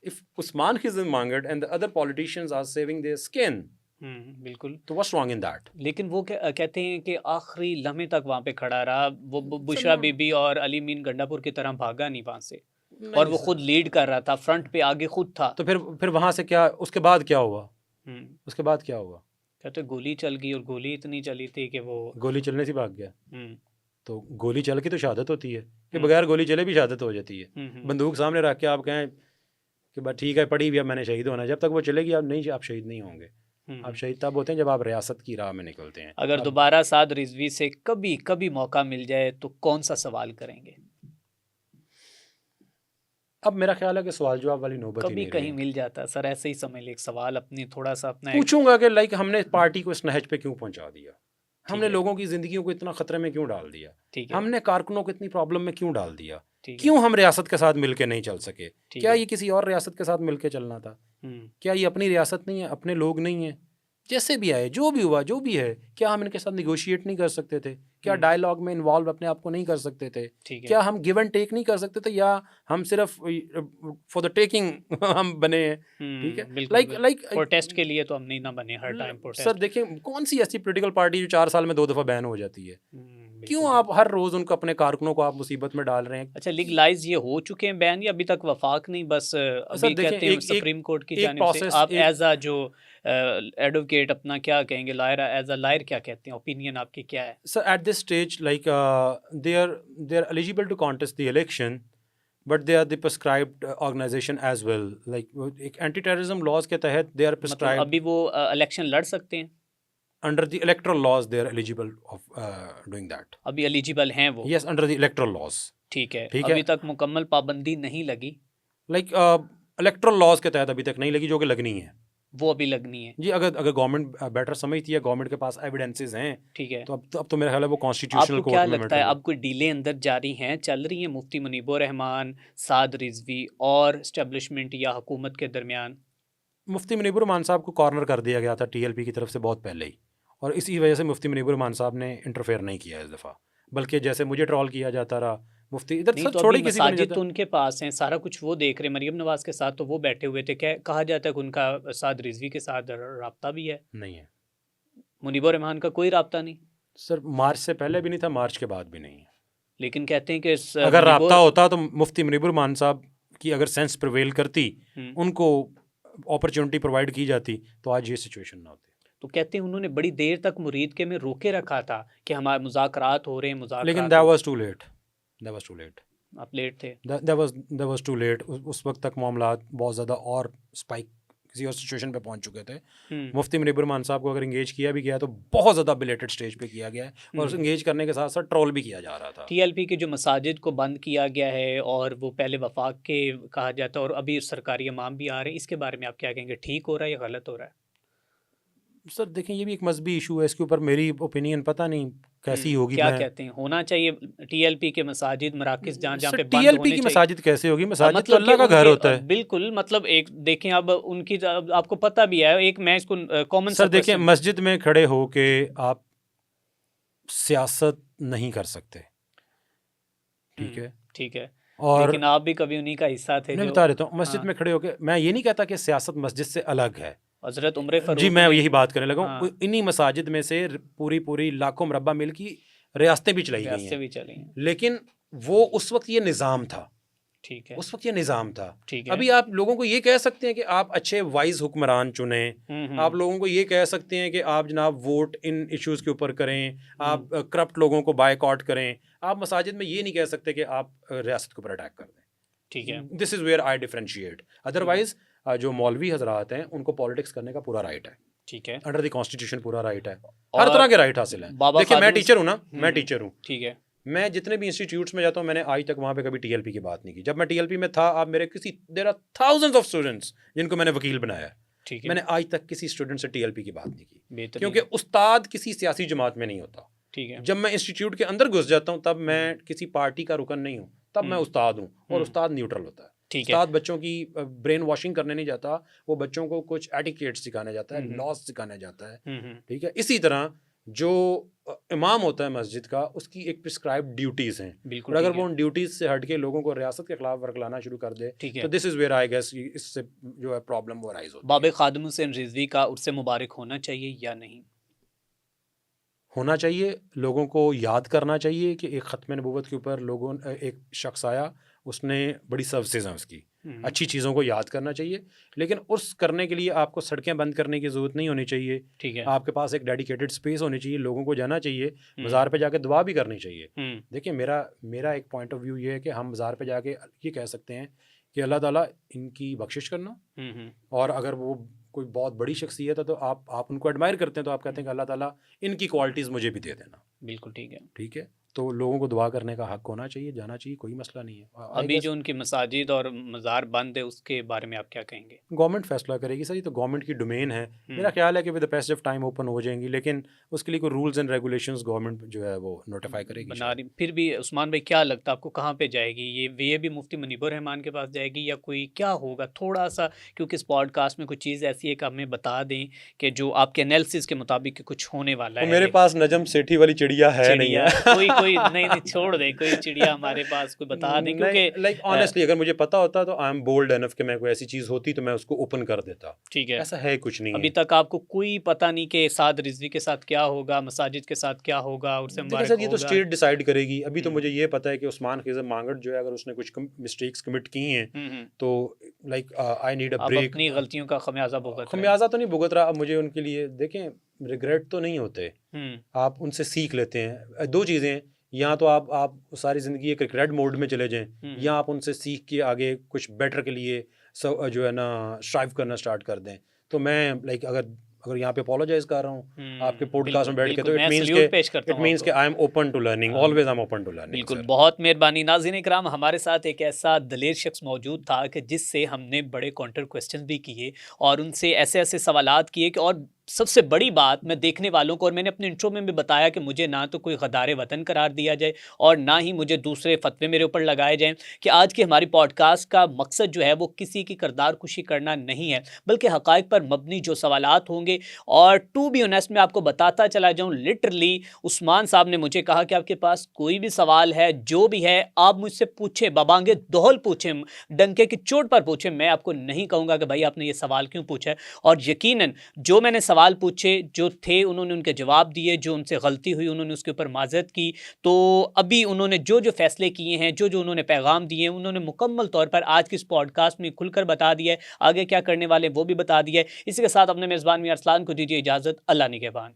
S2: If Usman Khizam Mangat and the other politicians are saving their skin,
S1: बिल्कुल,
S2: तो व्हाट्स रॉन्ग इन दैट?
S1: लेकिन वो कहते हैं कि आखिरी लम्हे तक वहाँ पे खड़ा रहा, वो बुशरा बीबी और अली मीन गंडापुर की तरह भागा नहीं वहाँ से, और वो खुद लीड कर रहा था, फ्रंट पे आगे खुद था।
S2: तो फिर वहाँ से क्या, उसके बाद क्या हुआ? उसके बाद क्या हुआ?
S1: कहते गोली चल गई, और गोली इतनी चली थी कि वो
S2: गोली चलने से भाग गया। तो गोली चल के तो शहादत होती है, कि बगैर गोली चले भी शहादत हो जाती है। बंदूक सामने रख के आप कहें कि बस ठीक है पड़ी भी, अब मैंने शहीद होना, जब तक वो चलेगी आप शहीद नहीं होंगे। आप शहीद तब होते हैं जब आप रियासत की राह में निकलते हैं।
S1: अगर दोबारा साद रिजवी से कभी मौका मिल जाए, तो कौन सा सवाल करेंगे?
S2: अब मेरा ख्याल है कि सवाल जवाब वाली नौबत ही
S1: कभी कहीं मिल जाता है सर, ऐसे ही समझ ले, एक सवाल अपनी थोड़ा सा अपना
S2: पूछूंगा कि लाइक हमने पार्टी को इस नहज पे क्यों पहुंचा दिया, हमने लोगों की जिंदगियों को इतना खतरे में क्यों डाल दिया, हमने कारकुनों को इतनी प्रॉब्लम में क्यों डाल दिया, क्यों हम रियासत के साथ मिलके नहीं चल सके? क्या ये किसी और रियासत के साथ मिलके चलना था? क्या ये अपनी रियासत नहीं है, अपने लोग नहीं है? जैसे भी आए, जो भी हुआ, जो भी है, क्या हम इनके साथ निगोशिएट नहीं कर सकते थे? क्या डायलॉग में इन्वॉल्व अपने आप को नहीं कर सकते थे? क्या हम गिव एंड टेक नहीं कर सकते थे, या हम सिर्फ फॉर द टेकिंग हम बने हैं? ठीक है, लाइक
S1: प्रोटेस्ट के लिए तो हम नहीं ना बने हर टाइम प्रोटेस्ट।
S2: सर देखिए, कौन सी ऐसी पॉलिटिकल पार्टी जो 4 साल में 2 दफा बैन हो जाती है? क्यों आप हर रोज उनको, अपने कारकुनों को आप मुसीबत में डाल रहे हैं?
S1: अच्छा, लीगलाइज ये हो चुके हैं बैन, या अभी तक वफाक नहीं, बस अभी कहते हैं सुप्रीम कोर्ट की जानिब से? आप एज अ जो एडवोकेट अपना क्या कहेंगे, लायर, एज अ लायर क्या कहते हैं, ओपिनियन आपकी क्या है?
S2: Sir at this stage like they are eligible to contest the election, but they are the prescribed organisation as well. Like एक एंटी टेररिज्म लॉज के तहत दे आर
S1: मतलब
S2: प्रिस्क्राइब्ड,
S1: अभी वो इलेक्शन लड़ सकते हैं?
S2: under the electoral laws they are eligible of doing that.
S1: अभी एलिजिबल हैं वो?
S2: Yes, under the electoral laws.
S1: ठीक है,
S2: ठीक
S1: अभी
S2: है,
S1: तक मुकम्मल पाबंदी नहीं लगी?
S2: like electoral laws के तहत अभी तक नहीं लगी, जो कि लगनी है।
S1: वो अभी लगनी है
S2: जी, अगर गवर्नमेंट बेटर समझती है, गवर्नमेंट के पास एविडेंसेस हैं,
S1: ठीक है,
S2: तो अब तो मेरा ख्याल है वो कॉन्स्टिट्यूशनल
S1: आपको क्या
S2: कोर्ट में
S1: लगता है अब कोई डीले अंदर जारी हैं, चल रही हैं मुफ्ती मुनीबुर रहमान, साद रिजवी और एस्टेब्लिशमेंट या हुकूमत के दरमियान?
S2: मुफ्ती मुनीबुर रहमान साहब को कॉर्नर कर दिया गया था टीएलपी की तरफ से बहुत पहले ही, और इसी वजह से मुफ्ती मुनीबुर रहमान साहब ने इंटरफेयर नहीं किया इस दफ़ा, बल्कि जैसे मुझे ट्रॉल किया जाता रहा, मुफ्ती इधर
S1: नहीं,
S2: सब
S1: तो
S2: छोड़ी
S1: अभी
S2: किसी को नहीं
S1: मसाजिद
S2: जाता।
S1: तो उनके पास हैं, सारा कुछ वो देख रहे हैं, मरियम नवाज के साथ तो वो बैठे हुए थे, क्या कहा जाता है कि उनका साद रिजवी के साथ राब्ता भी है?
S2: नहीं है
S1: मुनीबुर रहमान का कोई राब्ता नहीं?
S2: सर, मार्च से पहले भी नहीं था, मार्च के बाद भी नहीं है।
S1: लेकिन कहते हैं कि
S2: अगर राब्ता होता तो मुफ्ती मुनीबुर रहमान साहब की अगर सेंस प्रिवेल करती, उनको अपॉर्चुनिटी प्रोवाइड की जाती, तो आज ये सिचुएशन ना होती।
S1: तो कहते हैं उन्होंने बड़ी देर तक मुरीद के में रोके रखा था कि हमारे मुज़ाकरात हो रहे हैं,
S2: लेकिन
S1: मुज़ाकरात
S2: that was too late, that was too late,
S1: आप लेट थे।
S2: that was too late। उस वक्त तक मामलात बहुत ज़्यादा और स्पाइक किसी और सिचुएशन पे पहुंच चुके थे। मुफ्ती मुनीबुर रहमान साहब को अगर इंगेज किया भी गया तो बहुत ज़्यादा बिलेटेड स्टेज पे किया गया है, और इंगेज करने के साथ साथ ट्रोल भी किया जा रहा था।
S1: टीएलपी के जो मसाजिद को बंद किया गया है, और वो पहले वफाक के कहा जाता है और अभी सरकारी इमाम भी आ रहे हैं, इसके बारे में आप क्या कहेंगे, ठीक हो रहा है या गलत हो रहा है?
S2: सर देखें, ये भी एक मजहबी इशू है, इसके ऊपर मेरी ओपिनियन पता नहीं कैसी होगी।
S1: क्या कहते हैं, होना चाहिए टीएलपी के मसाजिद, मराकिज़ जहाँ जहाँ पे बंद
S2: टीएलपी
S1: होने
S2: की
S1: चाहिए?
S2: मसाजिद कैसे होगी? मसाजिद
S1: मतलब
S2: तो अल्लाह का घर होता है।
S1: बिल्कुल, मतलब एक देखें, अब उनकी आपको पता भी है, एक मैं इसको कॉमन
S2: सर देखें, मस्जिद में खड़े होके आप सियासत नहीं कर सकते, ठीक है,
S1: ठीक है,
S2: और
S1: लेकिन आप भी कभी उन्हीं का हिस्सा थे।
S2: मैं बता रहा हूँ, मस्जिद में खड़े होके, मैं ये नहीं कहता कि सियासत मस्जिद से अलग है।
S1: हजरत उम्र फारूक
S2: जी, मैं यही बात करने लगा हूँ।
S1: हाँ।
S2: इन्हीं मसाजिद में से पूरी लाखों मुरब्बा मील की रियासतें भी चलाई गई हैं,
S1: भी चली हैं,
S2: लेकिन वो उस वक्त ये निज़ाम था,
S1: ठीक है,
S2: उस वक्त ये निज़ाम था।
S1: ठीक है।
S2: अभी आप लोगों को ये कह सकते हैं कि आप अच्छे वाइज हुक्मरान चुने, आप लोगों को ये कह सकते हैं कि आप जनाब वोट इन इश्यूज़ के ऊपर करें, आप करप्ट लोगों को बायकॉट करें। आप मसाजिद में ये नहीं कह सकते कि आप रियासत के ऊपर अटैक कर दें,
S1: ठीक है।
S2: This is where I differentiate. Otherwise जो मौलवी हजरात हैं उनको पॉलिटिक्स करने का पूरा राइट है,
S1: ठीक है,
S2: अंडर द कॉन्स्टिट्यूशन पूरा राइट है, हर तरह के राइट हासिल है। देखिए, मैं टीचर हूँ ना, मैं टीचर हूँ,
S1: ठीक है,
S2: मैं जितने भी इंस्टीट्यूट्स में जाता हूँ, मैंने आज तक वहाँ पे कभी टीएलपी की बात नहीं की। जब मैं टीएलपी में था, आप मेरे there are thousands of students जिनको मैंने वकील बनाया,
S1: ठीक है,
S2: मैंने आज तक किसी स्टूडेंट से टीएलपी की बात नहीं की,
S1: बेहतरीन,
S2: क्योंकि उस्ताद किसी सियासी जमात में नहीं होता।
S1: ठीक है,
S2: जब मैं इंस्टीट्यूट के अंदर घुस जाता हूँ, तब मैं किसी पार्टी का रुकन नहीं हूँ, तब मैं उस्ताद हूँ, और उस्ताद न्यूट्रल होता है।
S1: ठीक है,
S2: उस्ताद बच्चों की ब्रेन वॉशिंग करने नहीं जाता, वो बच्चों को कुछ एटिकेट सिखाने जाता है, लॉज सिखाने जाता है, ठीक है। इसी तरह जो इमाम होता है मस्जिद का, उसकी एक प्रिस्क्राइब्ड ड्यूटीज़ हैं, और अगर वो उन ड्यूटीज़ से हट के लोगों को रियासत के खिलाफ वर्क शुरू कर दे, तो this is where I guess इससे जो है प्रॉब्लम वो राइज होती है।
S1: बाब खादिम हुसैन रिजवी का उर्से मुबारक होना चाहिए या नहीं
S2: होना चाहिए? लोगों को याद करना चाहिए कि एक ख़त्म नबूवत के ऊपर एक शख्स आया, उसने बड़ी सर्विसेज हैं उसकी, अच्छी चीज़ों को याद करना चाहिए, लेकिन उस करने के लिए आपको सड़कें बंद करने की ज़रूरत नहीं होनी चाहिए,
S1: ठीक है,
S2: आपके पास एक डेडिकेटेड स्पेस होनी चाहिए, लोगों को जाना चाहिए, मज़ार पे जाके दुआ भी करनी चाहिए। देखिए, मेरा एक पॉइंट ऑफ व्यू ये है कि हम मज़ार पे जाके ये कह सकते हैं कि अल्लाह ताला इनकी बख्शिश करना, और अगर वो कोई बहुत बड़ी शख्सियत है तो आप उनको एडमायर करते हैं, तो आप कहते हैं कि अल्लाह ताला इनकी क्वालिटीज़ मुझे भी दे देना।
S1: बिल्कुल ठीक है,
S2: ठीक है, तो लोगों को दुआ करने का हक होना चाहिए, जाना चाहिए, कोई मसला नहीं है।
S1: अभी जो उनकी मसाजिद और मज़ार बंद है उसके बारे में आप क्या कहेंगे?
S2: गवर्नमेंट फैसला करेगी सर, ये तो गवर्नमेंट की डोमेन है। मेरा ख्याल है कि with the passage of time open हो जाएंगी, लेकिन उसके लिए कोई रूल्स एंड रेगुलेशंस गवर्नमेंट जो है वो नोटिफाई करेगी
S1: बना रही। फिर भी उस्मान भाई क्या लगता है आपको कहाँ पे जाएगी ये भी मुफ्ती मुनीबर रहमान के पास जाएगी या कोई क्या होगा थोड़ा सा, क्योंकि इस पॉडकास्ट में कुछ चीज़ ऐसी है कि हमें बता दें कि जो आपके एनालिसिस के मुताबिक कुछ होने वाला है।
S2: मेरे पास नजम सेठी वाली चिड़िया है नहीं है
S1: कोई नहीं छोड़ दे, कोई चिड़िया हमारे पास कोई बता दें, क्योंकि
S2: लाइक ऑनेस्टली अगर मुझे पता होता तो आई एम बोल्ड एनफ कि मैं कोई ऐसी चीज़ होती तो मैं उसको ओपन कर देता।
S1: ठीक है,
S2: ऐसा है कुछ नहीं
S1: अभी
S2: है।
S1: तक आपको कोई पता नहीं कि साद रिजवी के साथ क्या होगा, मसाजिद के साथ क्या होगा, उससे
S2: देखिए सर, ये तो स्टेट डिसाइड करेगी। अभी तो मुझे ये पता है कि उस्मान खिज़र मांगट जो है अगर उसने कुछ मिस्टेक्स कमिट की हैं तो like I need a break.
S1: अपनी गलतियों का
S2: खमियाजा तो नहीं भुगत रहा। अब मुझे उनके लिए देखें रिग्रेट तो नहीं होते, आप उनसे सीख लेते हैं। दो चीज़ें हैं, या तो आप सारी ज़िंदगी एक रिग्रेट मोड में चले जाएं, या आप उनसे सीख के आगे कुछ बेटर के लिए सब जो है ना स्ट्राइव करना स्टार्ट कर दें। तो मैं लाइक अगर यहाँ पे अपोलोजाइज कर रहा हूँ आपके पॉडकास्ट में बैठ के, तो इट मींस कि I am open to learning, always I am open to learning.
S1: बिल्कुल, बहुत मेहरबानी। नाज़रीन इकराम, हमारे साथ एक ऐसा दलेर शख्स मौजूद था कि जिससे हमने बड़े काउंटर क्वेश्चन भी किए और उनसे ऐसे ऐसे सवालात किए कि, और सबसे बड़ी बात मैं देखने वालों को, और मैंने अपने इंट्रो में भी बताया कि मुझे ना तो कोई गदार वतन करार दिया जाए और ना ही मुझे दूसरे फतवे मेरे ऊपर लगाए जाएं, कि आज की हमारी पॉडकास्ट का मकसद जो है वो किसी की किरदार कुशी करना नहीं है, बल्कि हक़ाइक़ पर मबनी जो सवालात होंगे। और टू बी ऑनेस्ट मैं आपको बताता चला जाऊँ, लिटरली उस्मान साहब ने मुझे कहा कि आपके पास कोई भी सवाल है, जो भी है आप मुझसे पूछें, बबांगे दोहल पूछें, डंके की चोट पर पूछें, मैं आपको नहीं कहूँगा कि भाई आपने ये सवाल क्यों पूछा है। और यकीनन जो मैंने सवाल पूछे जो थे उन्होंने उनके जवाब दिए, जो उनसे गलती हुई उन्होंने उसके ऊपर माजरत की। तो अभी उन्होंने जो जो फैसले किए हैं, जो जो उन्होंने पैगाम दिए हैं, उन्होंने मुकम्मल तौर पर आज की इस पॉडकास्ट में खुलकर बता दिया है। आगे क्या करने वाले वो भी बता दिया है। इसी के साथ अपने मेज़बान मियां अरसलान को दीजिए इजाज़त। अल्लाह निगहबान।